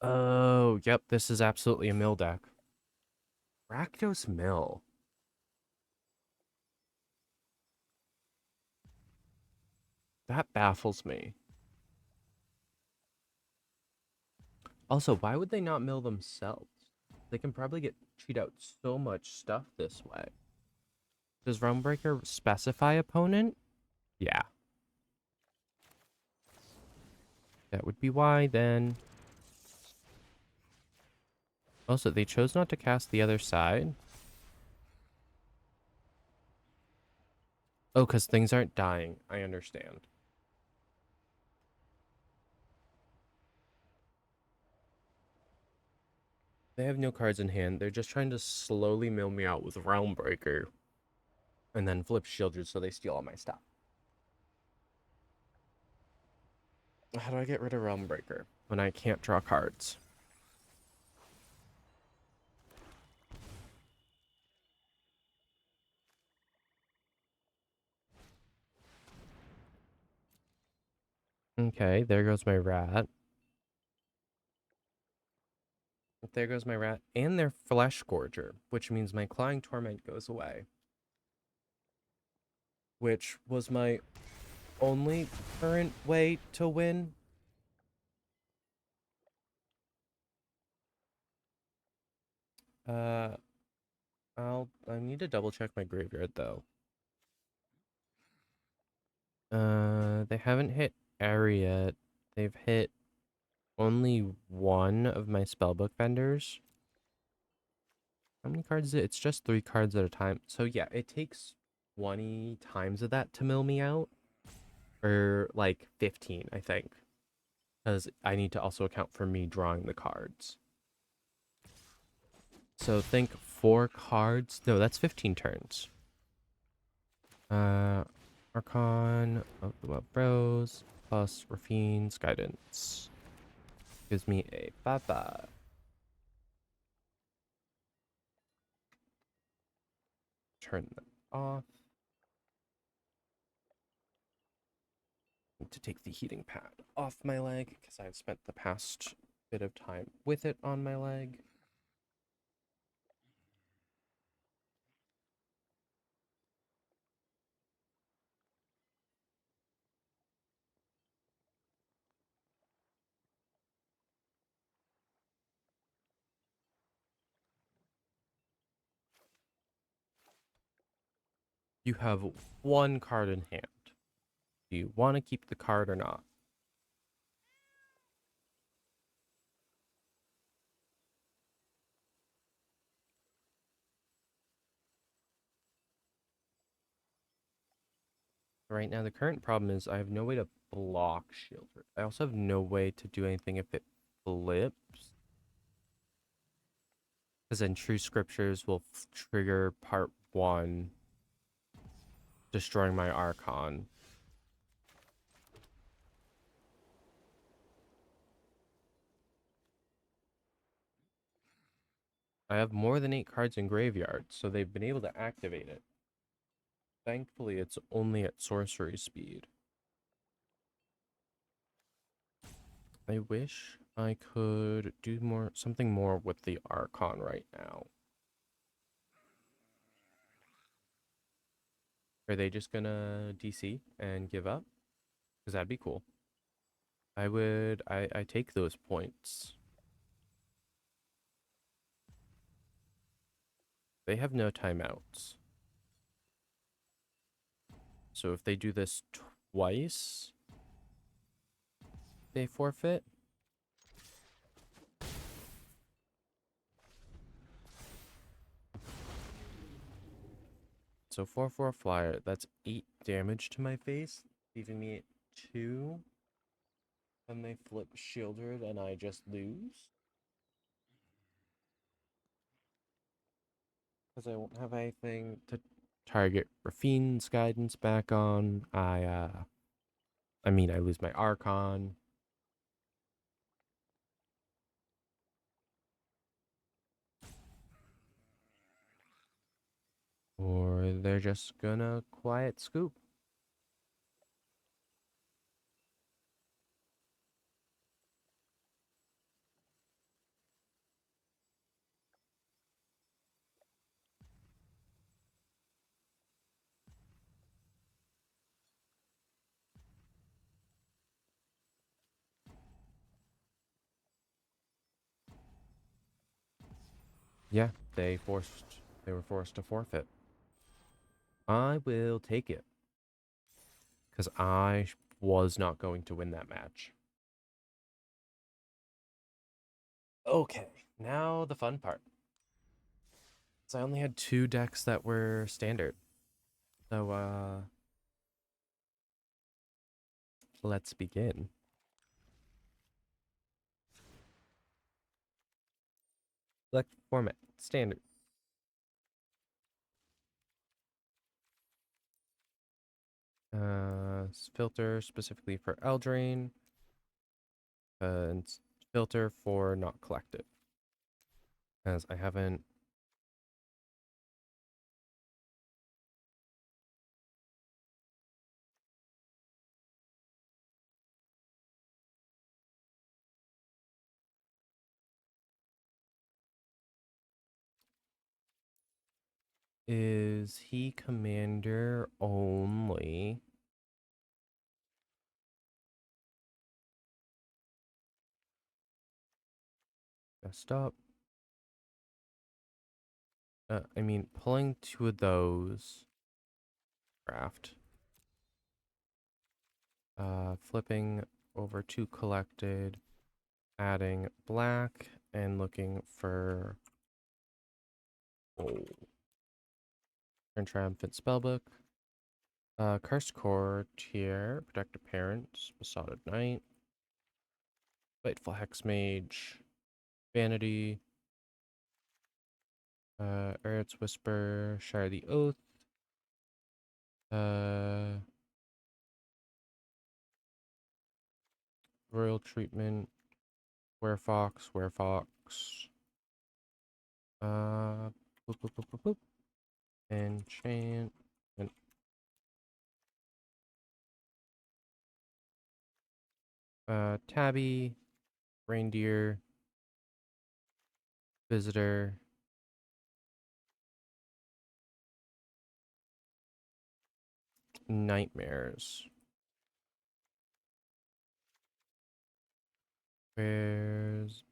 Oh, yep, this is absolutely a mill deck. Rakdos Mill. That baffles me. Also, why would they not mill themselves? They can probably cheat out so much stuff this way. Does Realmbreaker specify opponent? Yeah. That would be why, then. Also, they chose not to cast the other side. Oh, because things aren't dying. I understand. They have no cards in hand. They're just trying to slowly mill me out with Realmbreaker. And then flip Shieldred so they steal all my stuff. How do I get rid of Realmbreaker when I can't draw cards? Okay, there goes my rat. There goes my rat and their Flesh Gorger, which means my Clawing Torment goes away. Which was my only current way to win. I need to double check my graveyard though. They haven't hit Airy yet. They've hit only one of my spellbook vendors. How many cards is it? It's just 3 cards at a time. So yeah, it takes 20 times of that to mill me out. Or like 15, I think. Because I need to also account for me drawing the cards. So think 4 cards. No, that's 15 turns. Archon of the Web Bros plus Rafine's Guidance. Gives me a 5/5. Turn them off. Need to take the heating pad off my leg because I've spent the past bit of time with it on my leg. You have 1 card in hand. Do you want to keep the card or not? Right now, the current problem is I have no way to block Shieldred. I also have no way to do anything if it flips. Because then True Scriptures will trigger part 1, destroying my Archon. I have more than 8 cards in graveyard, so they've been able to activate it. Thankfully, it's only at sorcery speed. I wish I could do something more with the Archon right now. Are they just gonna DC and give up? Because that'd be cool. I take those points. They have no timeouts. So if they do this twice, they forfeit. So 4/4 flyer, that's 8 damage to my face, leaving me at 2. And they flip shielded and I just lose. Because I won't have anything to target Rafine's guidance back on. I mean I lose my Archon. Or they're just gonna quiet scoop. Yeah, they were forced to forfeit. I will take it. Because I was not going to win that match. Okay, now the fun part. So I only had 2 decks that were standard. So, let's begin. Select format, standard. Filter specifically for Eldraine. And filter for not collected. As I haven't... Is he commander only? Messed up. I mean, pulling 2 of those. Craft. Flipping over 2 collected. Adding black and looking for gold. Turn Triumphant Spellbook. Cursed Core, Tier, Protector Parent, Besotted Knight, Spiteful Hexmage, Vanity, Eret's Whisper, Shire the Oath, Royal Treatment, Werefox, boop, boop, boop, boop, boop. Enchantment. Tabby, Reindeer, Visitor, Nightmares. Where's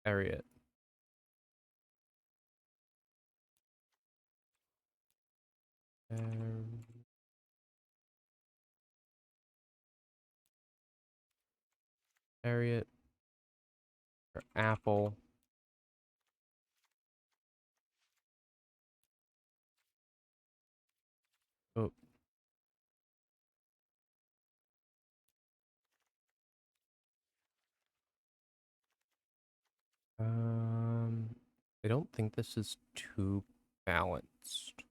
Ariat? Ariat or Apple. Oh. I don't think this is too balanced. I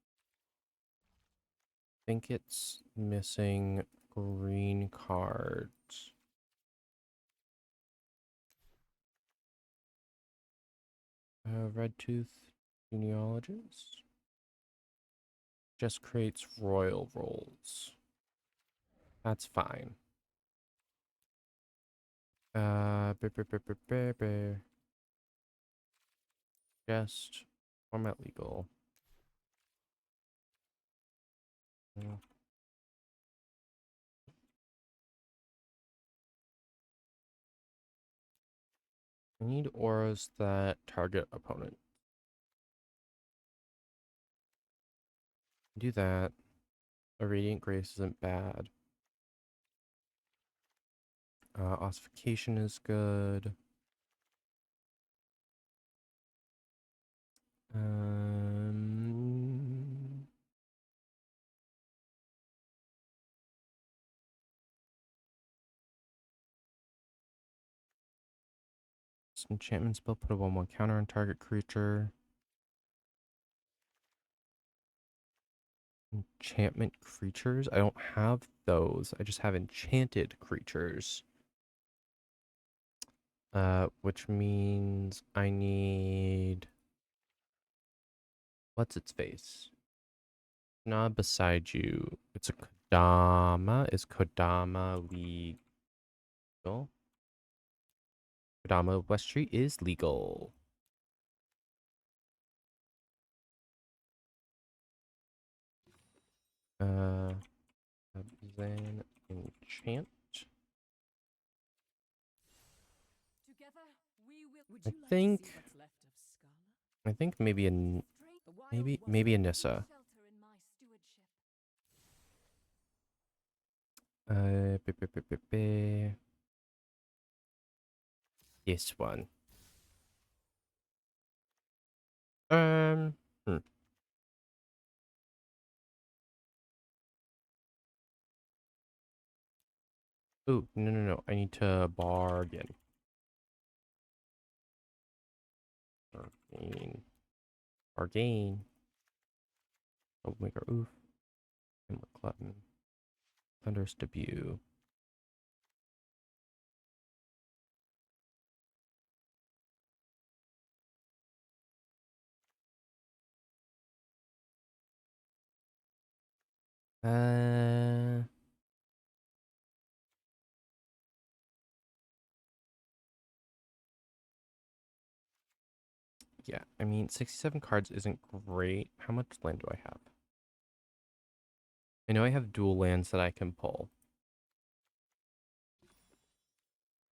think it's missing green cards. Red Tooth Genealogist just creates royal rolls. That's fine. Just format legal. Yeah. I need auras that target opponent. Do that. A Radiant Grace isn't bad. Ossification is good. Um, this enchantment spell put a 1/1 counter on target creature. Enchantment creatures? I don't have those. I just have enchanted creatures. Which means I need... What's its face? Not beside you. It's a Kodama. Is Kodama legal? Kodama West Street is legal. Then enchant. I think maybe maybe Anissa. This one. Hmm. Ooh, no. I need to bargain. Bargain. Troublemaker, oof. Hamlet Clutton. Thunderous Debut. Yeah, I mean, 67 cards isn't great. How much land do I have? I know I have dual lands that I can pull.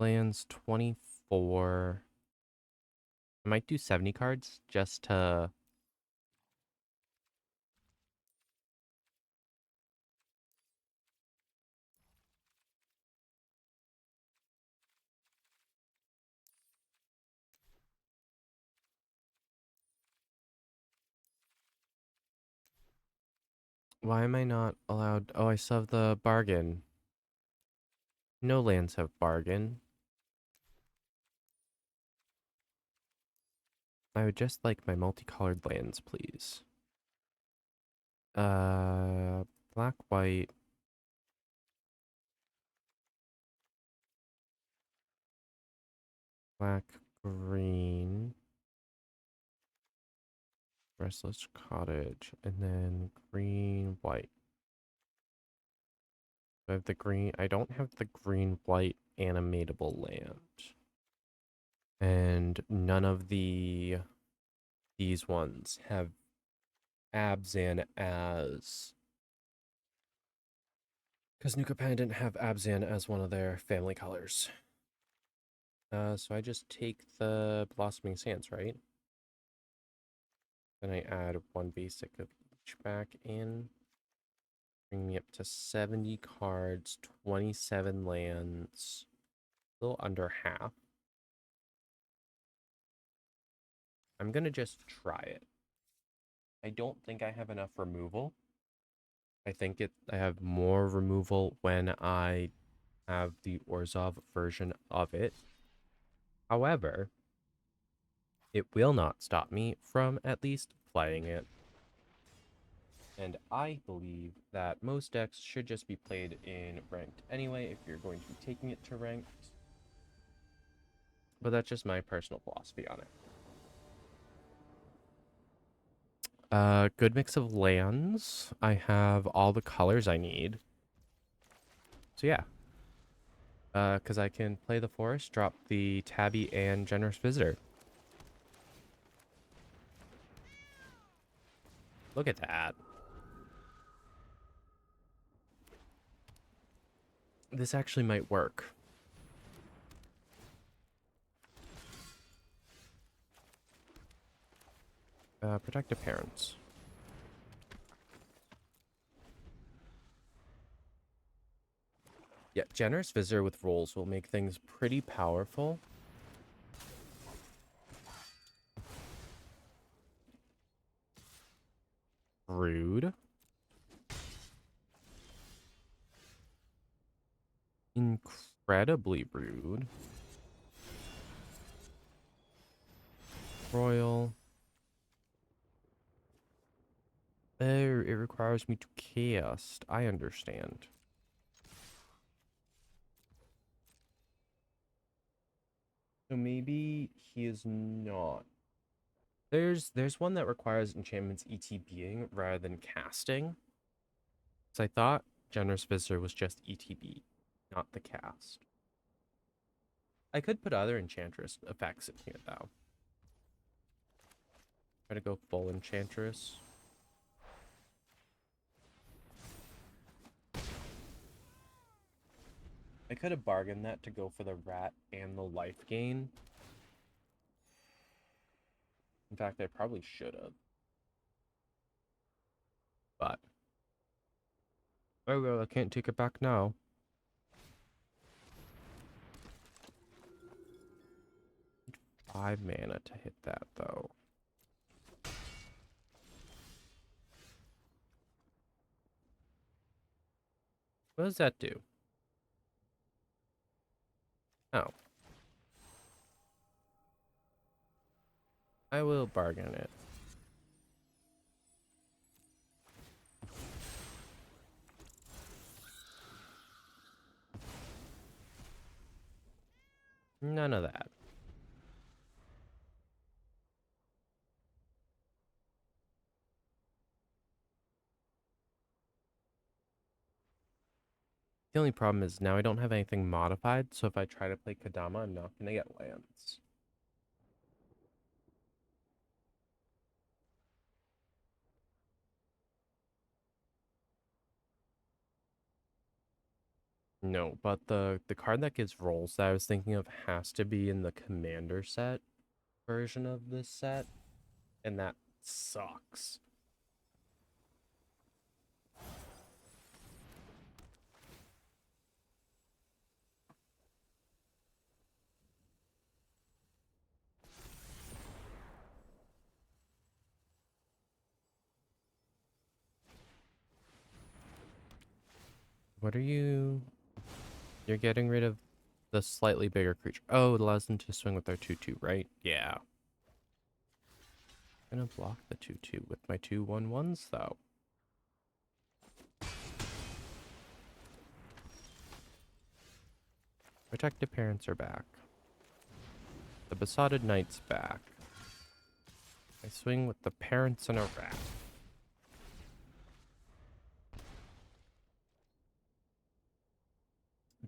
Lands 24. I might do 70 cards just to... Why am I not allowed? Oh, I still have the bargain. No lands have bargain. I would just like my multicolored lands, please. Black, white. Black, green. Restless Cottage. And then green, white. I have the green. I don't have the green, white animatable land. And none of these ones have Abzan as... Because New Japan didn't have Abzan as one of their family colors. So I just take the Blossoming Sands, right? Then I add one basic of each back in. Bring me up to 70 cards, 27 lands. A little under half. I'm gonna just try it. I don't think I have enough removal. I think I have more removal when I have the Orzhov version of it. However, it will not stop me from at least playing it. And I believe that most decks should just be played in ranked anyway if you're going to be taking it to ranked. But that's just my personal philosophy on it. Good mix of lands. I have all the colors I need. So yeah. Because I can play the forest, drop the Tabby and Generous Visitor. Look at that. This actually might work. Protective Parents. Yeah, Generous Visitor with rolls will make things pretty powerful. Rude. Incredibly rude. Royal. Oh, it requires me to cast. I understand. So maybe he is not. There's one that requires enchantments ETBing rather than casting. So I thought Generous Visitor was just ETB, not the cast. I could put other Enchantress effects in here though. Try to go full Enchantress. I could have bargained that to go for the rat and the life gain. In fact, I probably should have. But oh well, I can't take it back now. Need 5 mana to hit that though. What does that do? Oh. I will bargain it. None of that. The only problem is now I don't have anything modified, so if I try to play Kadama, I'm not going to get lands. No, but the card that gives rolls that I was thinking of has to be in the commander set version of this set, and that sucks. What are you? You're getting rid of the slightly bigger creature. Oh, it allows them to swing with their 2/2, right? Yeah. I'm gonna block the 2/2 with my 2/1/1s though. Protective Parents are back. The Besotted Knight's back. I swing with the parents and a rat.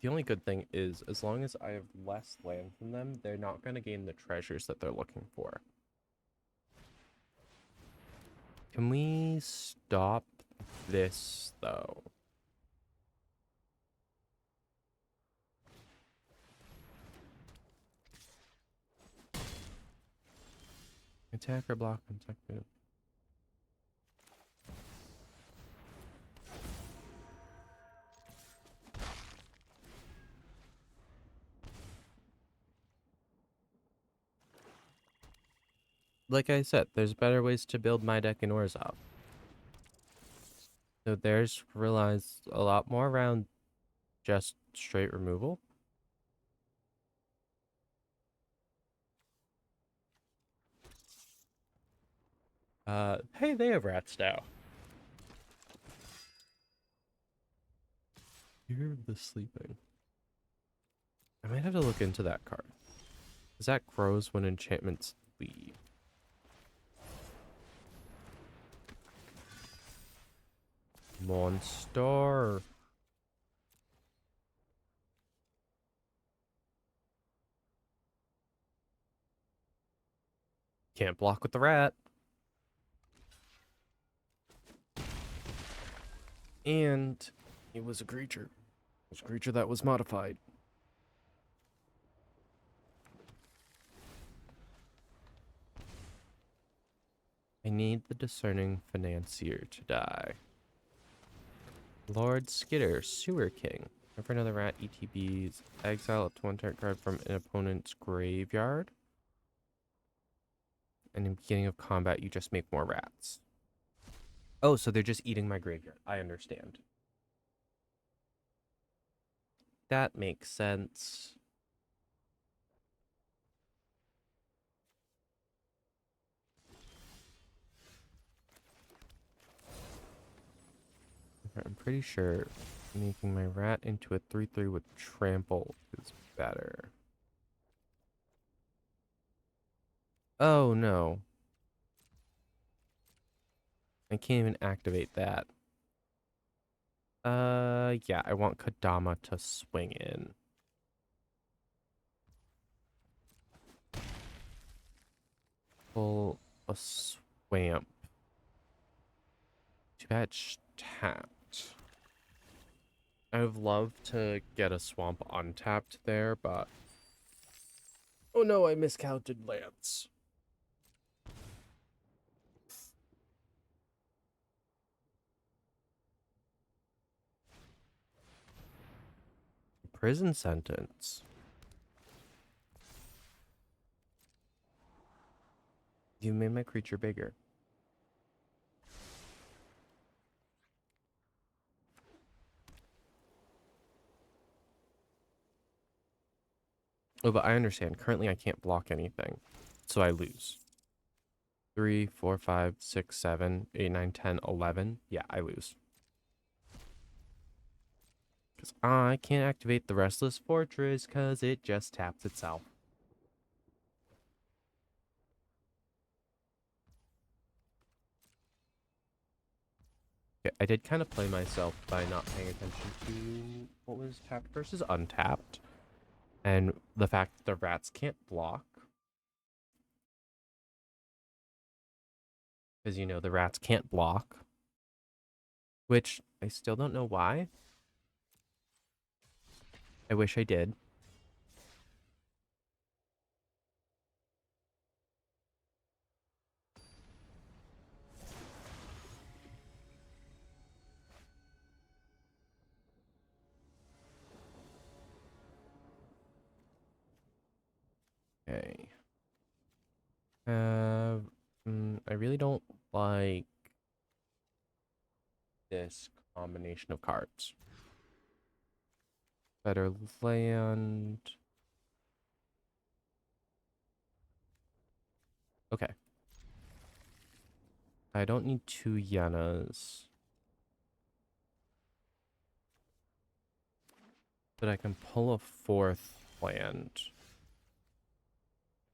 The only good thing is, as long as I have less land from them, they're not going to gain the treasures that they're looking for. Can we stop this, though? Attack or block, attack move. Like I said, there's better ways to build my deck in Orzhov. So theirs relies a lot more around just straight removal. Hey, they have rats now. Fear of the Sleeping. I might have to look into that card. Because that grows when enchantments leave. Monster. Can't block with the rat. And it was a creature. It was a creature that was modified. I need the Discerning Financier to die. Lord Skitter, Sewer King. For another rat, ETBs. Exile up to one target card from an opponent's graveyard. And in the beginning of combat, you just make more rats. Oh, so they're just eating my graveyard. I understand. That makes sense. I'm pretty sure making my rat into a 3/3 with trample is better. Oh no. I can't even activate that. Yeah, I want Kodama to swing in. Pull a swamp. Too bad it's tapped. I would love to get a swamp untapped there, but... Oh no, I miscounted Lance. Prison sentence. You made my creature bigger. Oh, but I understand. Currently, I can't block anything, so I lose. 3, 4, 5, 6, 7, 8, 9, 10, 11. Yeah, I lose. Because I can't activate the Restless Fortress because it just taps itself. Okay, I did kind of play myself by not paying attention to what was tapped versus untapped. And the fact that the rats can't block. Because, you know, the rats can't block. Which I still don't know why. I wish I did. Okay. I really don't like this combination of cards. Better land. Okay. I don't need 2 Yenas. But I can pull a 4th land.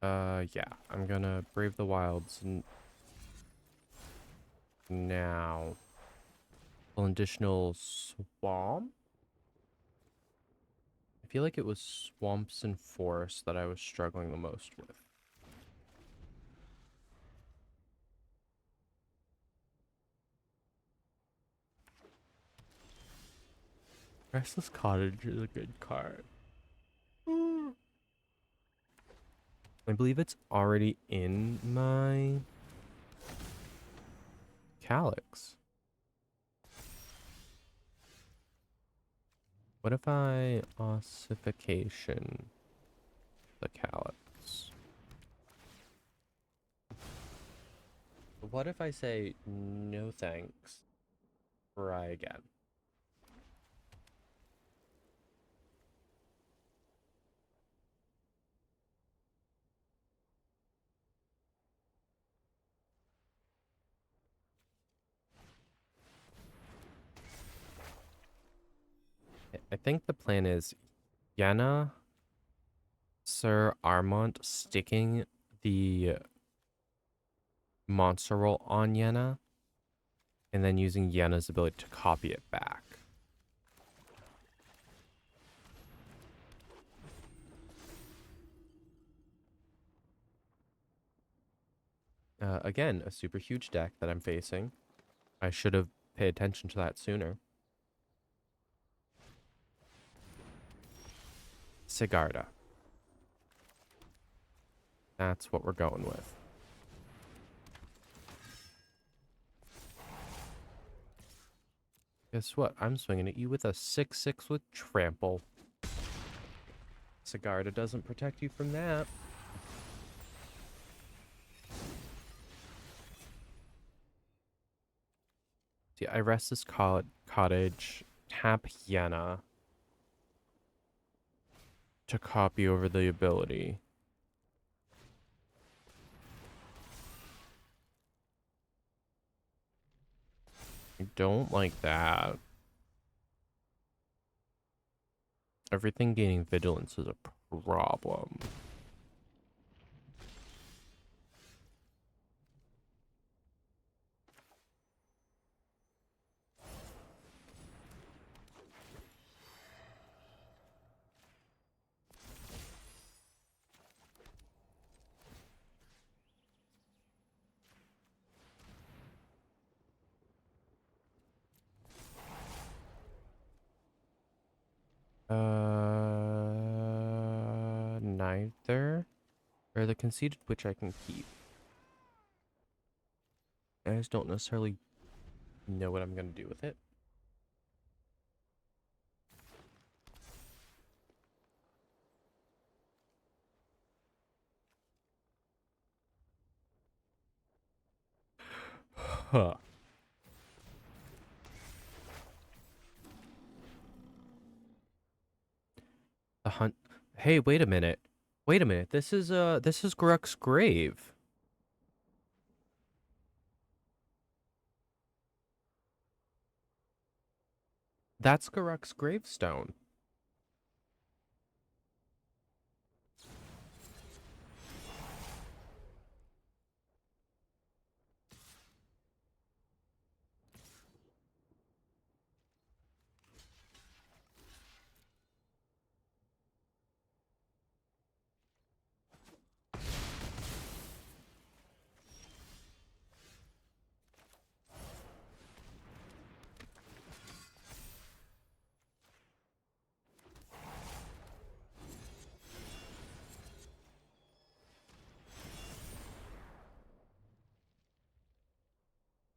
Yeah. I'm gonna Brave the Wilds now. Pull an additional swamp? I feel like it was swamps and forests that I was struggling the most with. Restless Cottage is a good card. I believe it's already in my Calyx. What if I ossification the Calyx? What if I say no thanks? Try again. I think the plan is Yenna, Sir Armont sticking the monster roll on Yenna, and then using Yenna's ability to copy it back. Again, a super huge deck that I'm facing. I should have paid attention to that sooner. Sigarda. That's what we're going with. Guess what? I'm swinging at you with a 6/6 with trample. Sigarda doesn't protect you from that. See, I rest this cottage, tap Yenna to copy over the ability. I don't like that. Everything gaining vigilance is a problem. Neither. Or the conceited which I can keep. I just don't necessarily know what I'm gonna do with it. Huh. The hunt. Hey, wait a minute. Wait a minute. This is Gruk's grave. That's Garuk's gravestone.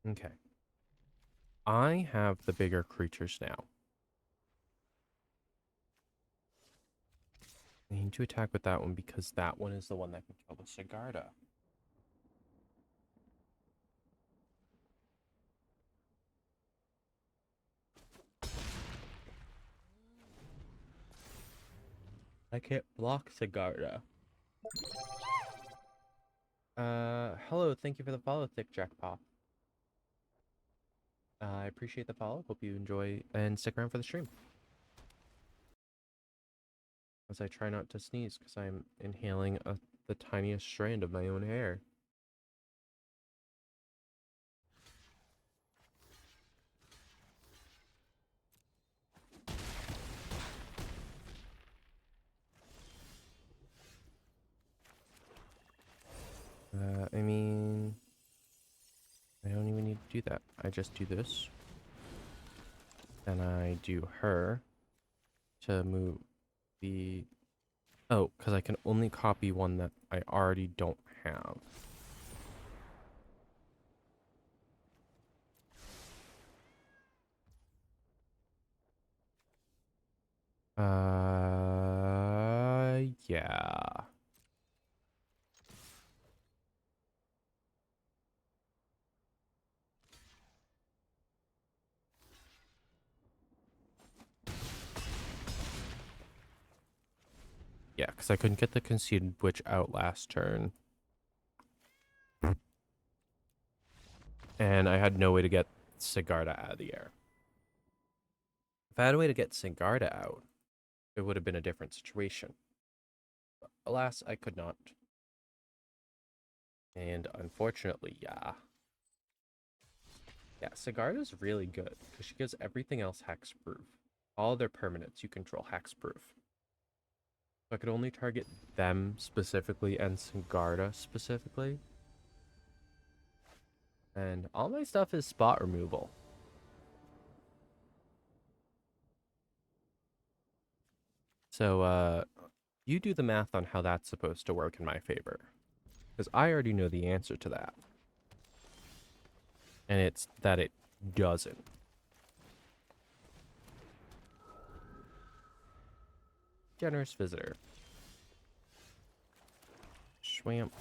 Okay. I have the bigger creatures now. I need to attack with that one because that one is the one that can kill the Sigarda. I can't block Sigarda. Hello, thank you for the follow, Thick Jackpot. I appreciate the follow. Hope you enjoy and stick around for the stream. As I try not to sneeze because I'm inhaling the tiniest strand of my own hair. I mean, I don't even need to do that. I just do this. And I do her to move the... Oh, because I can only copy one that I already don't have. Yeah. Yeah, because I couldn't get the Conceited Witch out last turn. And I had no way to get Sigarda out of the air. If I had a way to get Sigarda out, it would have been a different situation. But alas, I could not. And unfortunately, yeah. Yeah, Sigarda's really good, because she gives everything else hexproof. All their permanents you control hexproof. So I could only target them specifically and Sigarda specifically. And all my stuff is spot removal. So, you do the math on how that's supposed to work in my favor. Because I already know the answer to that. And it's that it doesn't. Generous visitor. Schwamp.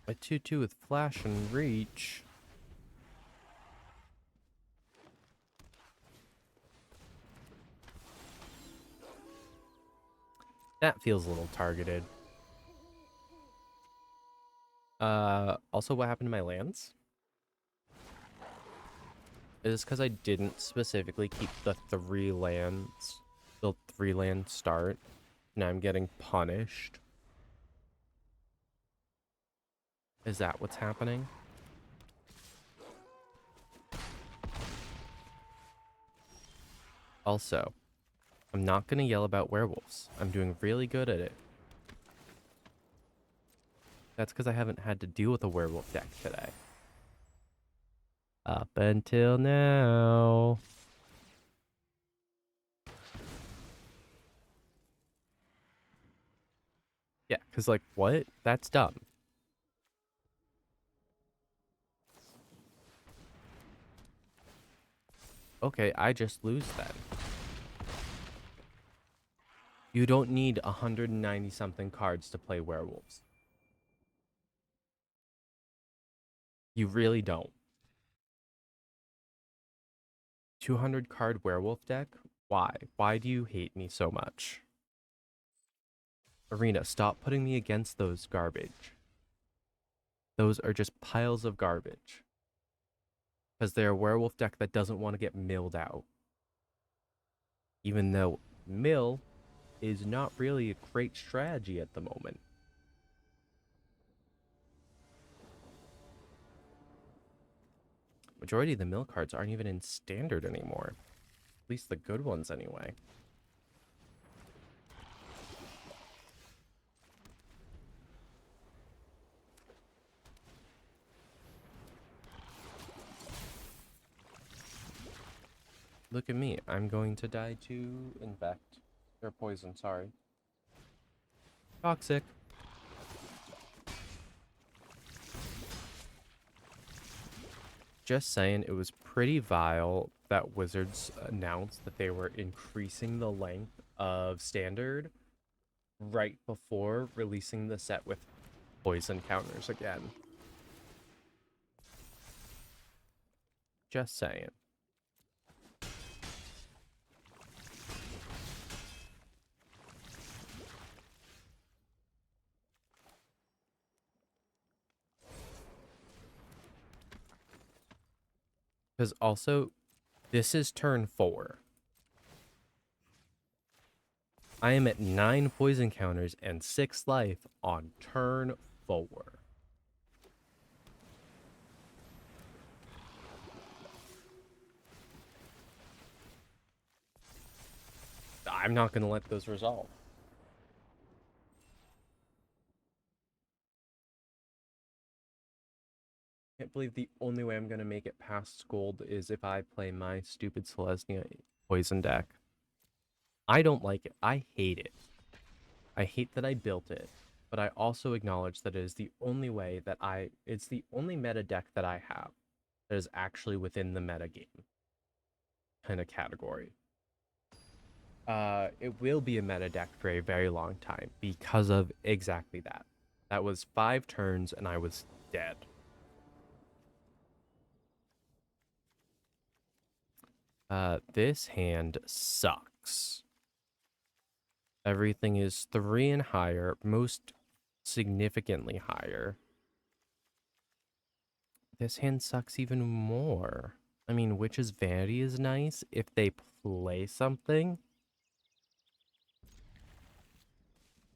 A 2/2 with flash and reach. That feels a little targeted. Also, what happened to my lands? Is this because I didn't specifically keep the 3 lands, the 3-land start? Now I'm getting punished. Is that what's happening? Also, I'm not going to yell about werewolves. I'm doing really good at it. That's because I haven't had to deal with a werewolf deck today. Up until now. Yeah, because, like, what? That's dumb. Okay, I just lose then. You don't need 190-something cards to play werewolves. You really don't. 200 card werewolf deck? Why? Why do you hate me so much? Arena, stop putting me against those garbage. Those are just piles of garbage. Because they're a werewolf deck that doesn't want to get milled out. Even though mill is not really a great strategy at the moment. Majority of the mill cards aren't even in standard anymore. At least the good ones anyway. Look at me. I'm going to die to infect. Or poison, sorry. Toxic. Just saying, it was pretty vile that Wizards announced that they were increasing the length of standard right before releasing the set with poison counters again. Just saying. Because also, this is turn 4. I am at 9 poison counters and 6 life on turn 4. I'm not going to let those resolve. I can't believe the only way I'm going to make it past Gold is if I play my stupid Selesnya poison deck. I don't like it. I hate it. I hate that I built it, but I also acknowledge that it is the only way that it's the only meta deck that I have that is actually within the meta game kind of category. It will be a meta deck for a very long time because of exactly that. That was 5 turns and I was dead. This hand sucks. Everything is 3 and higher, most significantly higher. This hand sucks even more. I mean, Witch's Vanity is nice if they play something.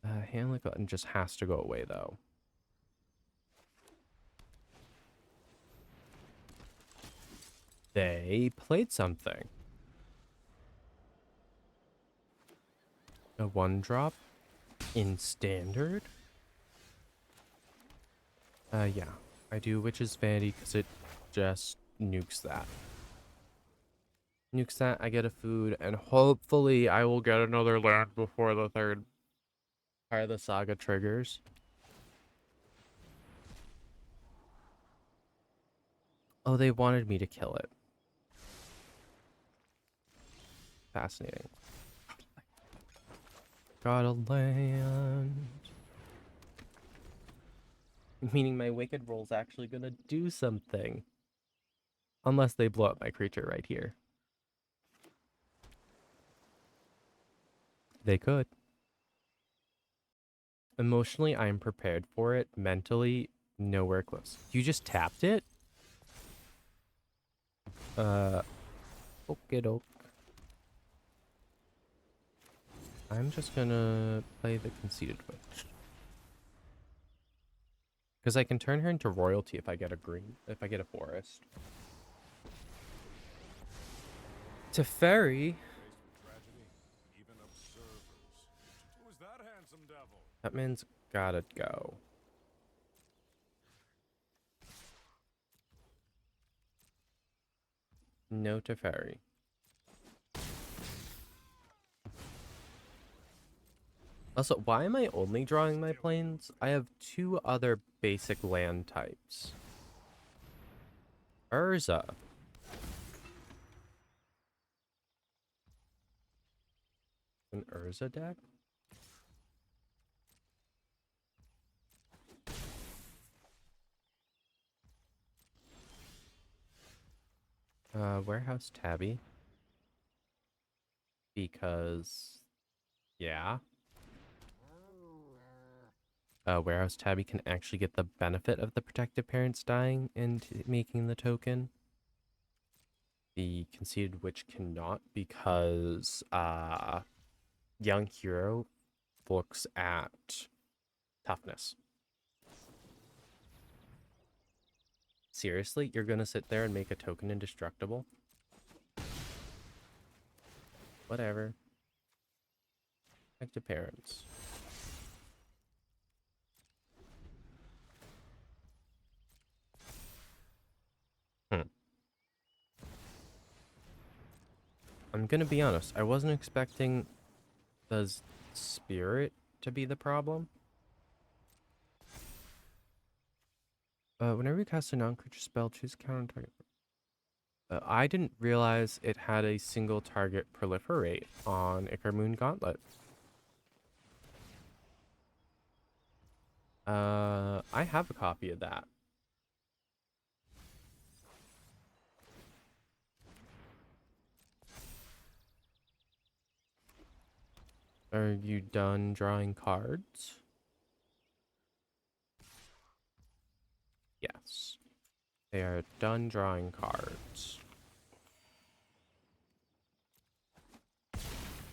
Hand Button just has to go away, though. They played something. A 1-drop in standard? Yeah. I do Witch's Vanity because it just nukes that. Nukes that, I get a food, and hopefully I will get another land before the third part of the saga triggers. Oh, they wanted me to kill it. Fascinating. Got a land. Meaning my wicked roll's actually gonna do something. Unless they blow up my creature right here. They could. Emotionally, I am prepared for it. Mentally, nowhere close. You just tapped it? Okie doke. I'm just gonna play the Conceited Witch. Because I can turn her into royalty if I get a forest. Teferi. That man's gotta go. No Teferi. Also, why am I only drawing my planes? I have 2 other basic land types. Urza. An Urza deck? Warehouse Tabby. Because, yeah. Warehouse Tabby can actually get the benefit of the protected parents dying and making the token. The Conceited Witch cannot because Young Hero looks at toughness. Seriously? You're gonna sit there and make a token indestructible? Whatever. Protected parents. I'm gonna be honest, I wasn't expecting the spirit to be the problem. Whenever you cast a non-creature spell, choose counter target. I didn't realize it had a single target proliferate on Icar Moon Gauntlet. I have a copy of that. Are you done drawing cards? Yes. They are done drawing cards.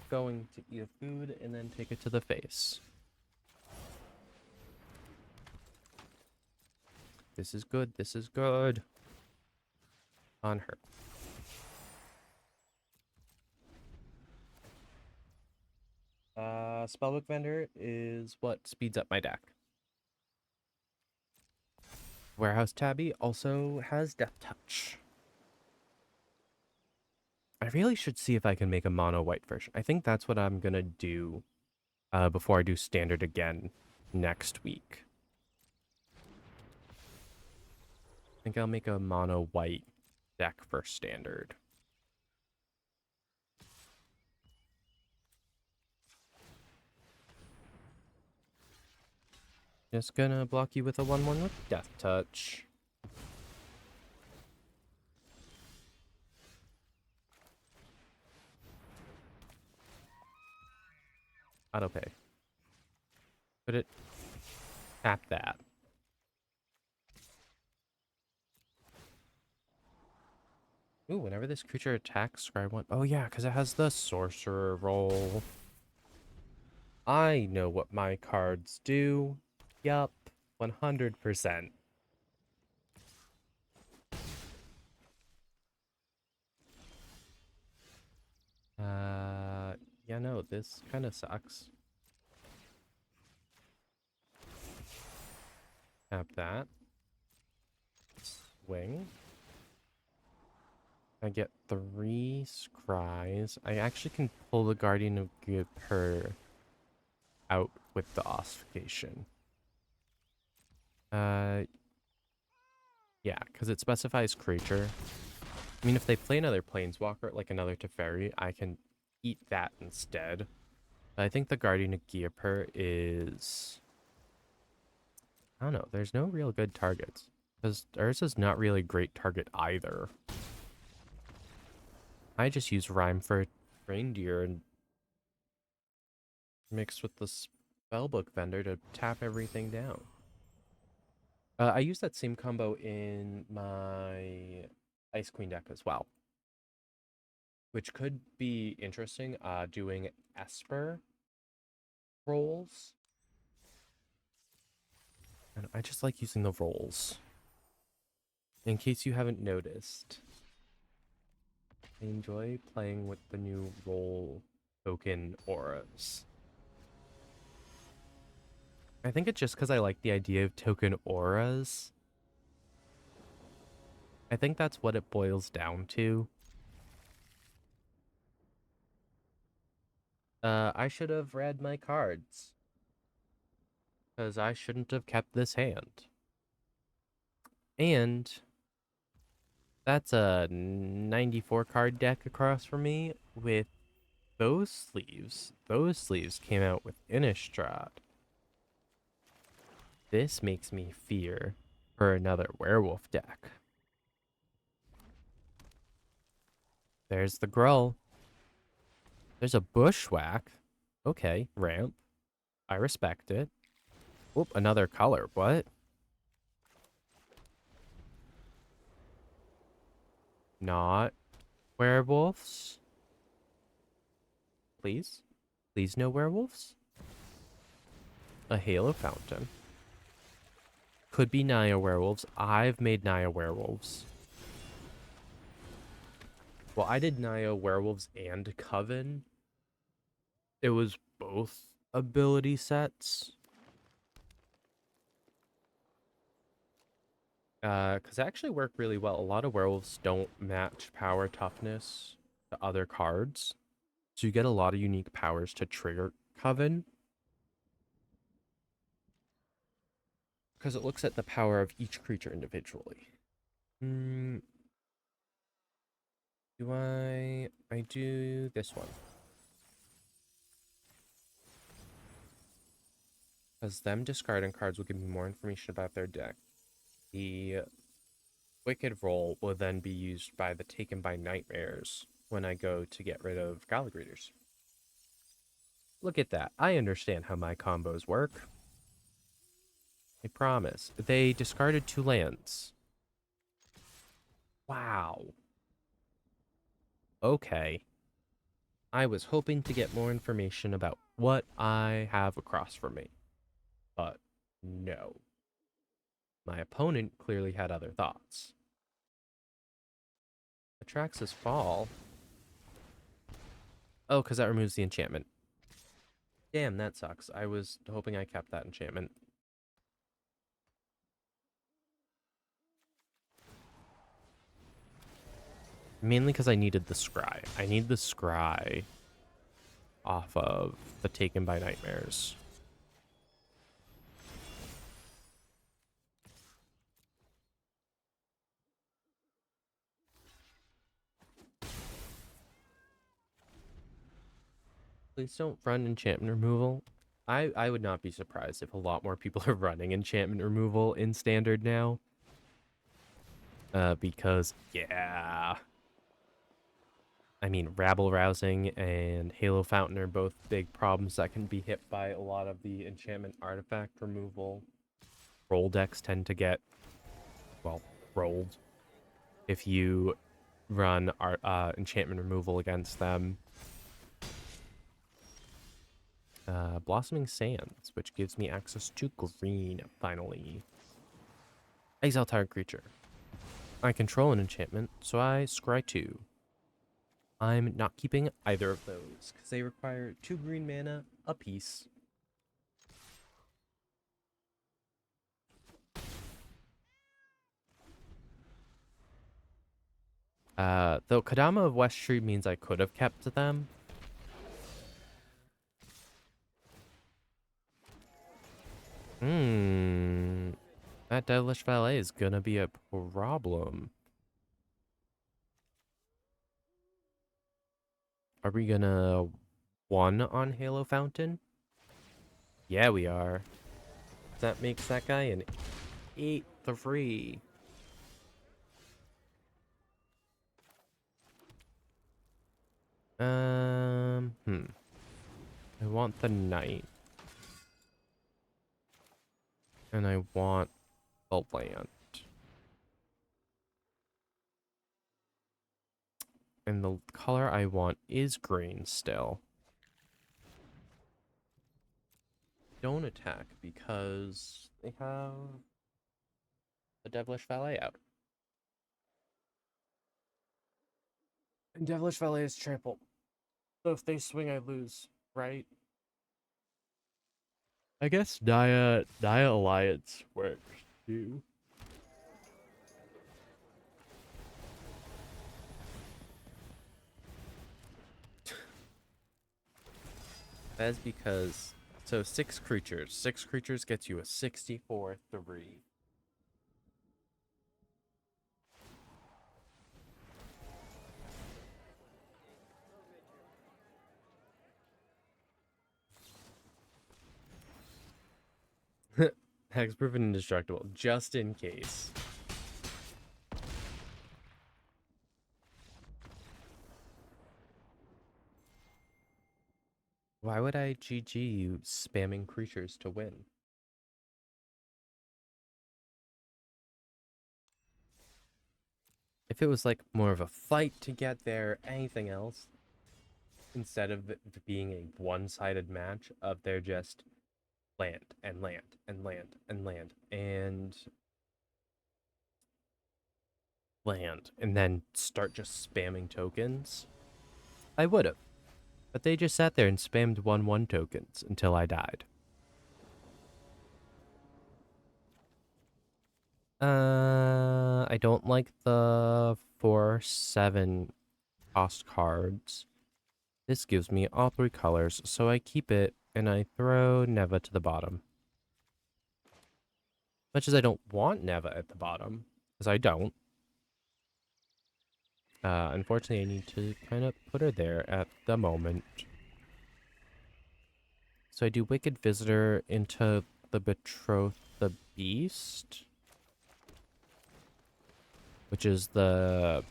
Going to eat a food and then take it to the face. This is good. This is good. On her. Spellbook Vendor is what speeds up my deck. Warehouse Tabby also has Death Touch. I really should see if I can make a mono white version. I think that's what I'm gonna do before I do standard again next week. I think I'll make a mono white deck for standard. Just gonna block you with a 1/1 with Death Touch. Autopay. Put it. Tap that. Ooh, whenever this creature attacks, scribe 1. Oh yeah, because it has the sorcerer roll. I know what my cards do. Yup, 100%. Yeah, no, this kind of sucks. Tap that. Swing. I get 3 scries. I actually can pull the Guardian of Gipur out with the ossification. Yeah, because it specifies creature. I mean, if they play another Planeswalker, like another Teferi, I can eat that instead. But I think the Guardian of Gipur is... I don't know, there's no real good targets. Because Urza's not really a great target either. I just use Rhyme for Reindeer and mixed with the Spellbook Vendor to tap everything down. I use that same combo in my Ice Queen deck as well, which could be interesting, doing Esper rolls. And I just like using the rolls. In case you haven't noticed, I enjoy playing with the new roll token auras. I think it's just because I like the idea of token auras. I think that's what it boils down to. I should have read my cards. Because I shouldn't have kept this hand. And that's a 94 card deck across from me with those sleeves. Those sleeves came out with Innistrad. This makes me fear for another werewolf deck. There's the Grull. There's a Bushwhack. Okay, ramp. I respect it. Oop, another color. What? Not werewolves? Please? Please no werewolves? A Halo Fountain. Could be Naya werewolves. I've made Naya werewolves. Well, I did Naya werewolves and Coven. It was both ability sets. Because they actually work really well. A lot of werewolves don't match power toughness to other cards. So you get a lot of unique powers to trigger Coven. Because it looks at the power of each creature individually. Do I do this one. Because them discarding cards will give me more information about their deck. The Wicked roll will then be used by the Taken by Nightmares when I go to get rid of Gallic Readers. Look at that. I understand how my combos work. I promise. They discarded 2 lands. Wow. Okay. I was hoping to get more information about what I have across from me. But no. My opponent clearly had other thoughts. Atrax's Fall. Oh, because that removes the enchantment. Damn, that sucks. I was hoping I kept that enchantment. Mainly because I needed the scry. I need the scry off of the Taken by Nightmares. Please don't run enchantment removal. I would not be surprised if a lot more people are running enchantment removal in standard now. Because, yeah. I mean, Rabble Rousing and Halo Fountain are both big problems that can be hit by a lot of the enchantment artifact removal. Roll decks tend to get, well, rolled if you run enchantment removal against them. Blossoming Sands, which gives me access to green, finally. Exile target creature. I control an enchantment, so I scry 2. I'm not keeping either of those, because they require 2 green mana apiece. Though Kadama of West Tree means I could have kept them. That Devilish Valet is gonna be a problem. Are we gonna 1 on Halo Fountain? Yeah, we are. That makes that guy an 8-3. I want the knight. And I want the land. And the color I want is green still. Don't attack because they have the Devilish Valet out. And Devilish Valet is trample. So if they swing, I lose, right? I guess Naya Alliance works too. That's because, so 6 creatures. 6 creatures gets you a 64-3. Hexproof and indestructible, just in case. Why would I GG you spamming creatures to win? If it was like more of a fight to get there, anything else, instead of it being a one-sided match of they're just land and land and land and land and land and then start just spamming tokens, I would have. But they just sat there and spammed 1/1 tokens until I died. I don't like the 4/7 cost cards. This gives me all 3 colors, so I keep it and I throw Neva to the bottom. Much as I don't want Neva at the bottom, because I don't. Unfortunately, I need to kind of put her there at the moment. So I do Wicked Visitor into the Betrothed the Beast, which is the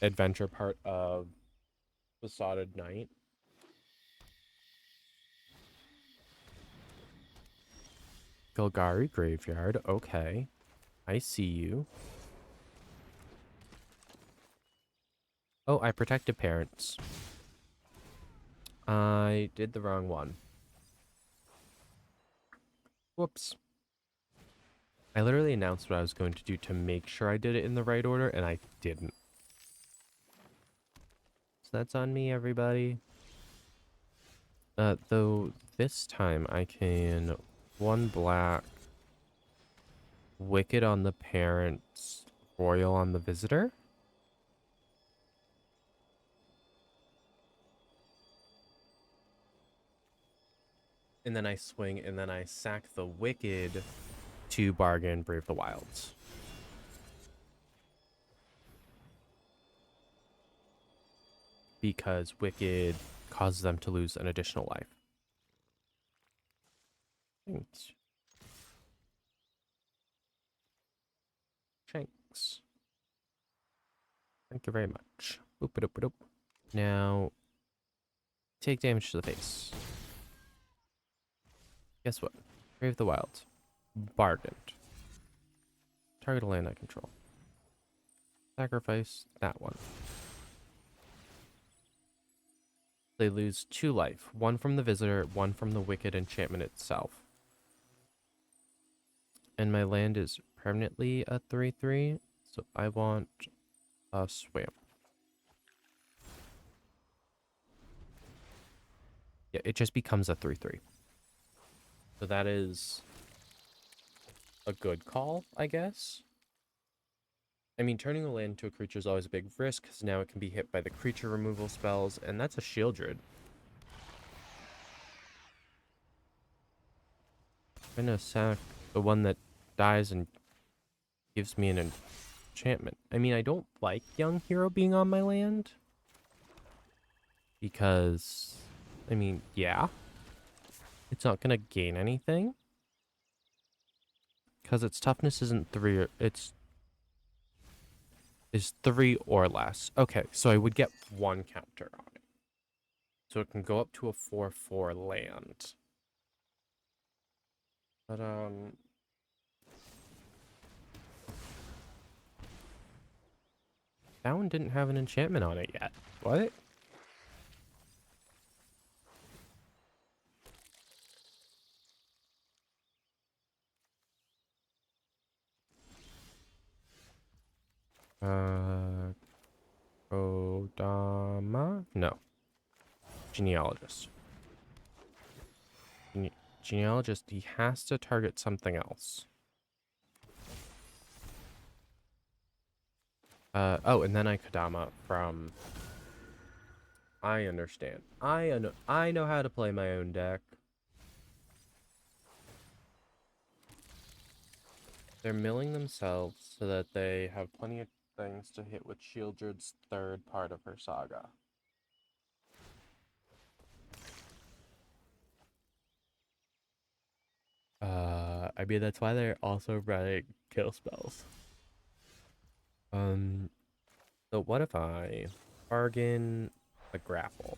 adventure part of Besotted Knight. Golgari Graveyard, okay. I see you. Oh, I protected parents. I did the wrong one. Whoops. I literally announced what I was going to do to make sure I did it in the right order, and I didn't. So that's on me, everybody. Though this time I can 1 black, Wicked on the parents, Royal on the visitor. And then I swing, and then I sack the Wicked to bargain Brave the Wilds. Because Wicked causes them to lose an additional life. Thanks. Thanks. Thank you very much. Boop-a-doop-a-doop. Now, take damage to the face. Guess what? Brave the Wild. Bargained. Target a land I control. Sacrifice that one. They lose 2 life. 1 from the visitor, 1 from the Wicked enchantment itself. And my land is permanently a 3/3, so I want a swamp. Yeah, it just becomes a 3/3. So that is a good call, I guess. I mean, turning a land into a creature is always a big risk, because now it can be hit by the creature removal spells, and that's a Shieldred. I'm gonna sack the one that dies and gives me an enchantment. I mean, I don't like Young Hero being on my land. Because, I mean, yeah. It's not gonna gain anything. Because its toughness isn't 3, or is 3 or less. Okay, so I would get 1 counter on it. So it can go up to a 4/4 land. But, that one didn't have an enchantment on it yet. What? Kodama? No. Genealogist. Genealogist, he has to target something else. Oh, and then I Kodama from... I understand. I know how to play my own deck. They're milling themselves so that they have plenty of things to hit with Shieldred's 3rd part of her saga. I mean, that's why they're also running kill spells. So what if I bargain a grapple?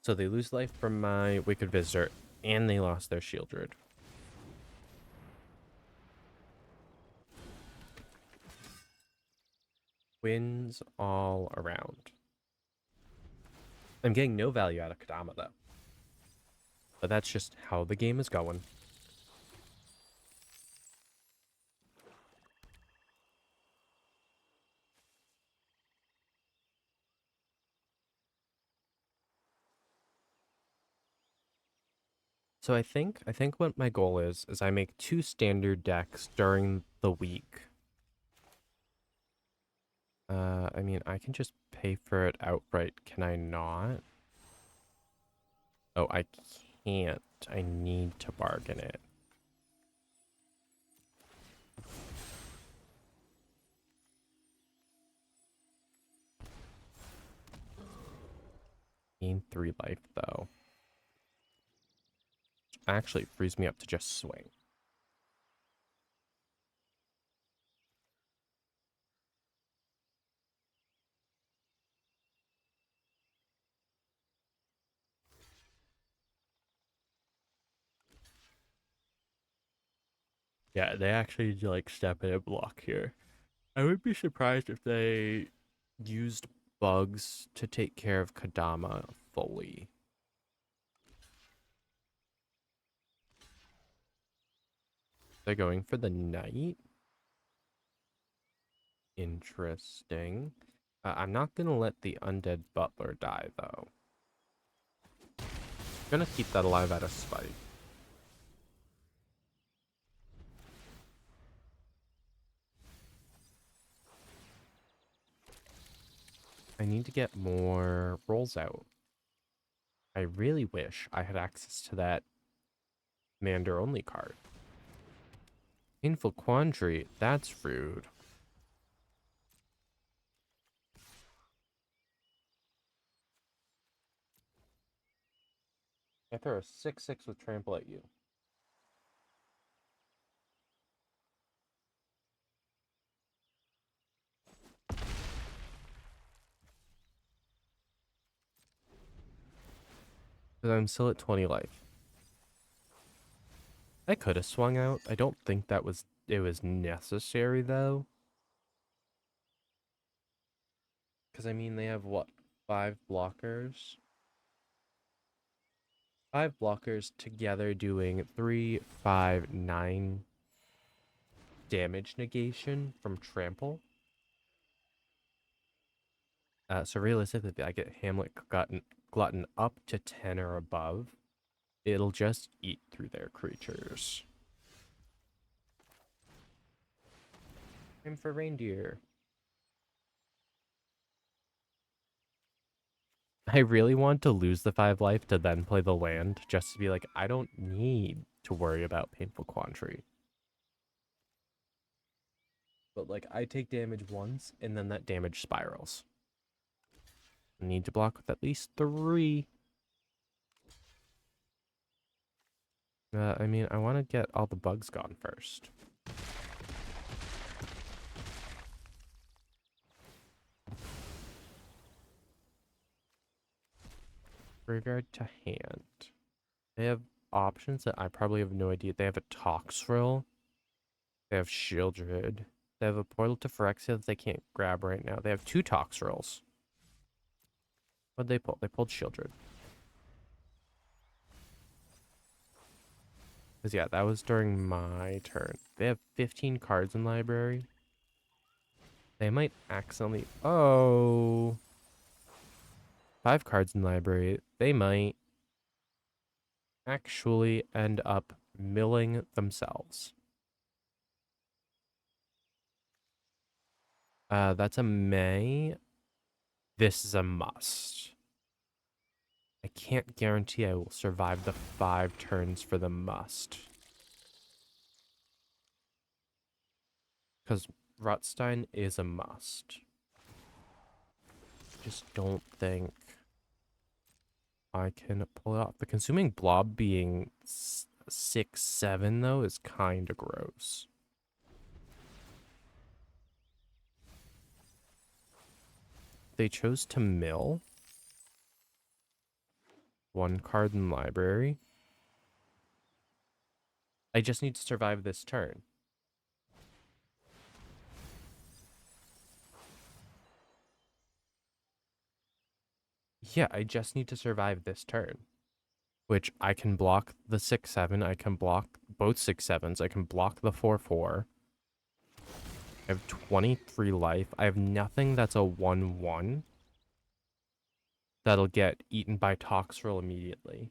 So they lose life from my Wicked Visitor, and they lost their Shieldred. Wins all around. I'm getting no value out of Kodama, though. But that's just how the game is going. So I think what my goal is I make 2 standard decks during the week. I mean, I can just pay for it outright, can I not? Oh, I can't. I need to bargain it. Gain 3 life, though. Actually, it frees me up to just swing. Yeah, they actually like step in and block here. I would be surprised if they used bugs to take care of Kodama fully. They're going for the knight. Interesting. I'm not gonna let the undead butler die, though. Gonna keep that alive out of spite. I need to get more rolls out. I really wish I had access to that Commander only card. Painful Quandary, that's rude. I throw a 6/6 with trample at you. Because I'm still at 20 life. I could have swung out. I don't think it was necessary, though. Because, I mean, they have, what, 5 blockers? 5 blockers together doing 3, 5, 9 damage negation from trample. So realistically, I get Hamlet glutton up to 10 or above, it'll just eat through their creatures. Time for reindeer. I really want to lose the 5 life to then play the land, just to be like, I don't need to worry about Painful Quandary. But like, I take damage once, and then that damage spirals. I need to block with at least 3. I mean, I want to get all the bugs gone first. Graveyard to hand. They have options that I probably have no idea. They have a Toxrill. They have Shieldred. They have a Portal to Phyrexia that they can't grab right now. They have 2 Toxrills. What'd they pull? They pulled Shieldred. Because, yeah, that was during my turn. They have 15 cards in library. They might accidentally... Oh... 5 cards in library. They might actually end up milling themselves. That's a May. This is a must. I can't guarantee I will survive the 5 turns for the must. Because Rutstein is a must. Just don't think I can pull it off. The Consuming Blob being 6/7 though is kind of gross. They chose to mill 1 card in library. I just need to survive this turn. Yeah, I just need to survive this turn. Which I can block the 6/7. I can block both 6/7s. I can block the 4/4. I have 23 life. I have nothing that's a 1/1 that'll get eaten by Toxrill immediately.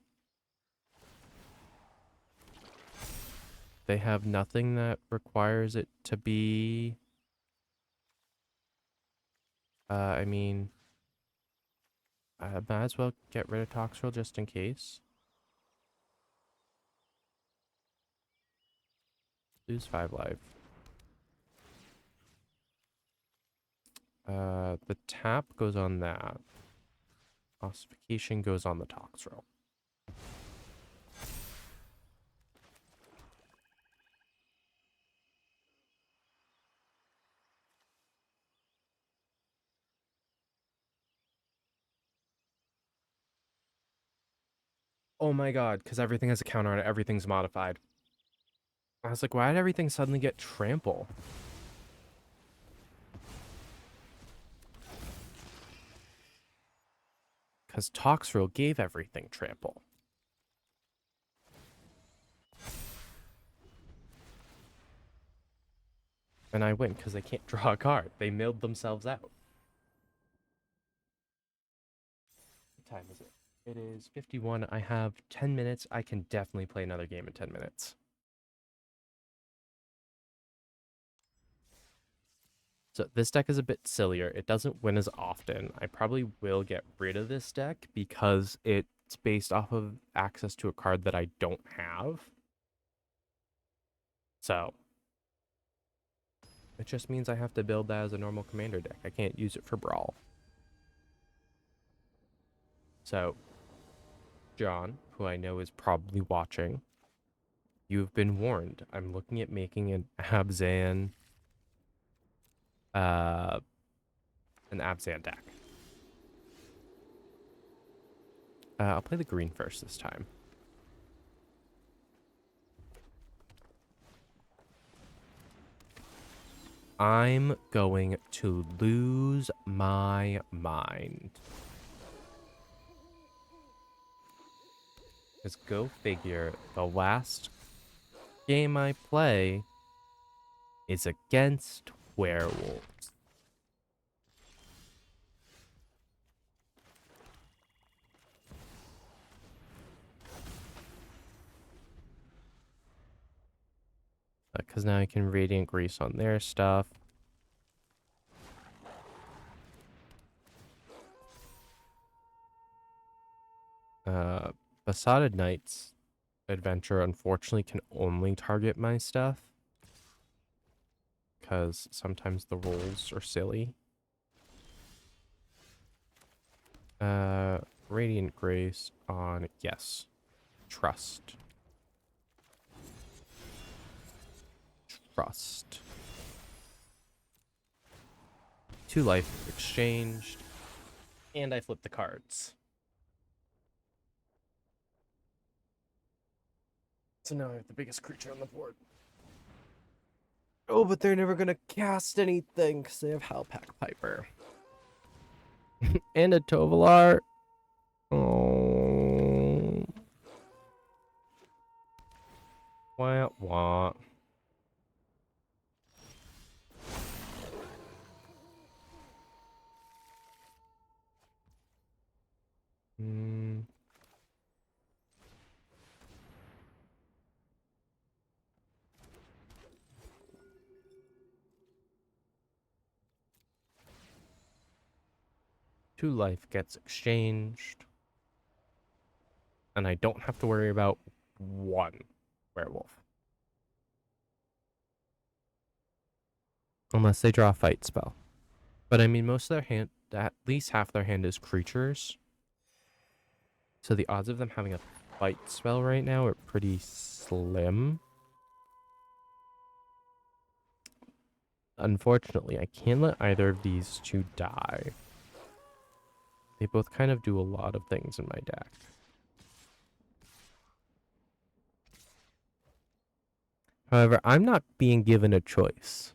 They have nothing that requires it to be... I mean... I might as well get rid of Toxrill just in case. Lose 5 life. The tap goes on that. Ossification goes on the Toxrill. Oh my god, because everything has a counter on it, everything's modified. I was like, why did everything suddenly get trample? Because Toxrill gave everything trample. And I win because they can't draw a card. They milled themselves out. What time is it? It is 51. I have 10 minutes. I can definitely play another game in 10 minutes. So this deck is a bit sillier. It doesn't win as often. I probably will get rid of this deck because it's based off of access to a card that I don't have. So it just means I have to build that as a normal commander deck. I can't use it for Brawl. So John, who I know is probably watching, you've been warned. I'm looking at making an Abzan deck. I'll play the green first this time. I'm going to lose my mind. Because go figure, the last game I play is against werewolves. Because now I can Radiant Grease on their stuff. Besotted Knight's adventure unfortunately can only target my stuff. Because sometimes the rolls are silly. Radiant Grace on, yes. Trust. Trust. 2 life exchanged. And I flipped the cards. So now I have the biggest creature on the board. Oh, but they're never gonna cast anything because they have Halpack Piper. And a Tovolar. Oh. Wah, wah. Hmm. Two life gets exchanged. And I don't have to worry about 1 werewolf. Unless they draw a fight spell. But I mean, most of their hand, at least half their hand is creatures. So the odds of them having a fight spell right now are pretty slim. Unfortunately, I can't let either of these 2 die. They both kind of do a lot of things in my deck. However, I'm not being given a choice.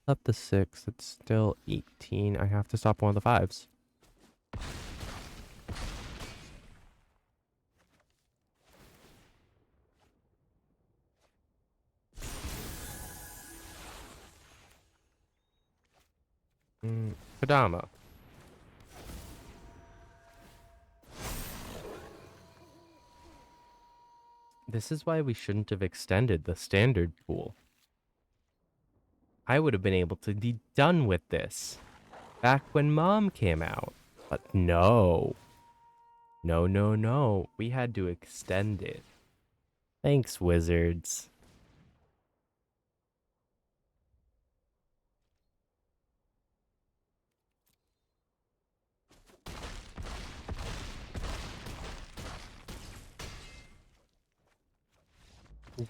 Up to 6. It's still 18. I have to stop one of the 5s. Kodama. This is why we shouldn't have extended the standard pool. I would have been able to be done with this back when Mom came out. But no. No, no, no. We had to extend it. Thanks, Wizards.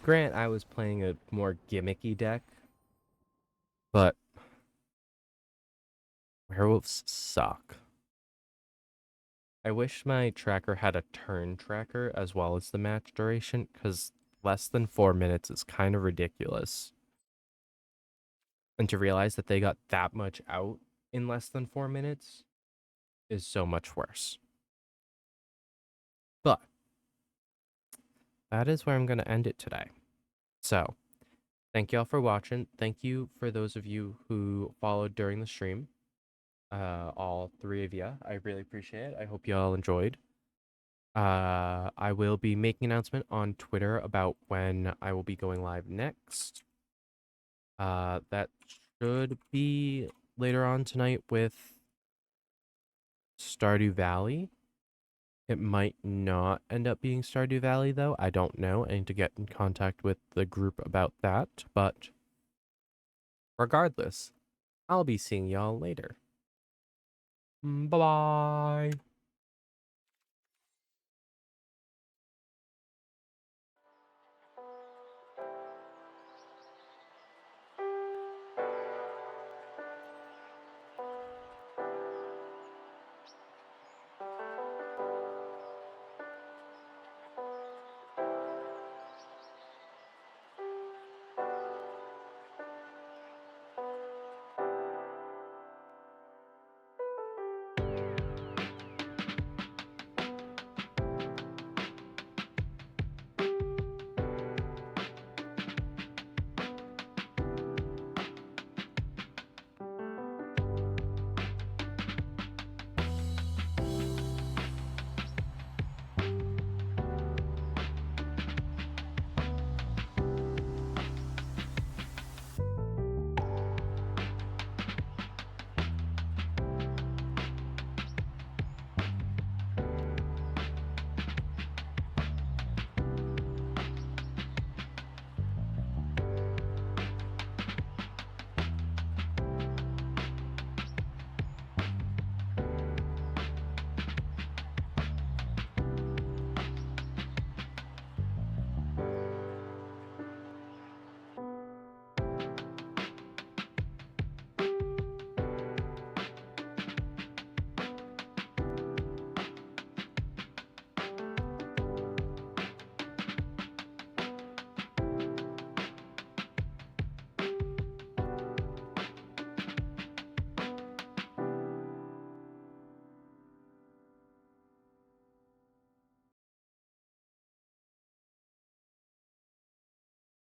Grant, I was playing a more gimmicky deck, but werewolves suck. I wish my tracker had a turn tracker as well as the match duration, because less than 4 minutes is kind of ridiculous. And to realize that they got that much out in less than 4 minutes is so much worse. But that is where I'm going to end it today. So, thank y'all for watching. Thank you for those of you who followed during the stream. All 3 of you. I really appreciate it. I hope y'all enjoyed. I will be making an announcement on Twitter about when I will be going live next. That should be later on tonight with Stardew Valley. It might not end up being Stardew Valley, though. I don't know. I need to get in contact with the group about that. But regardless, I'll be seeing y'all later. Bye-bye.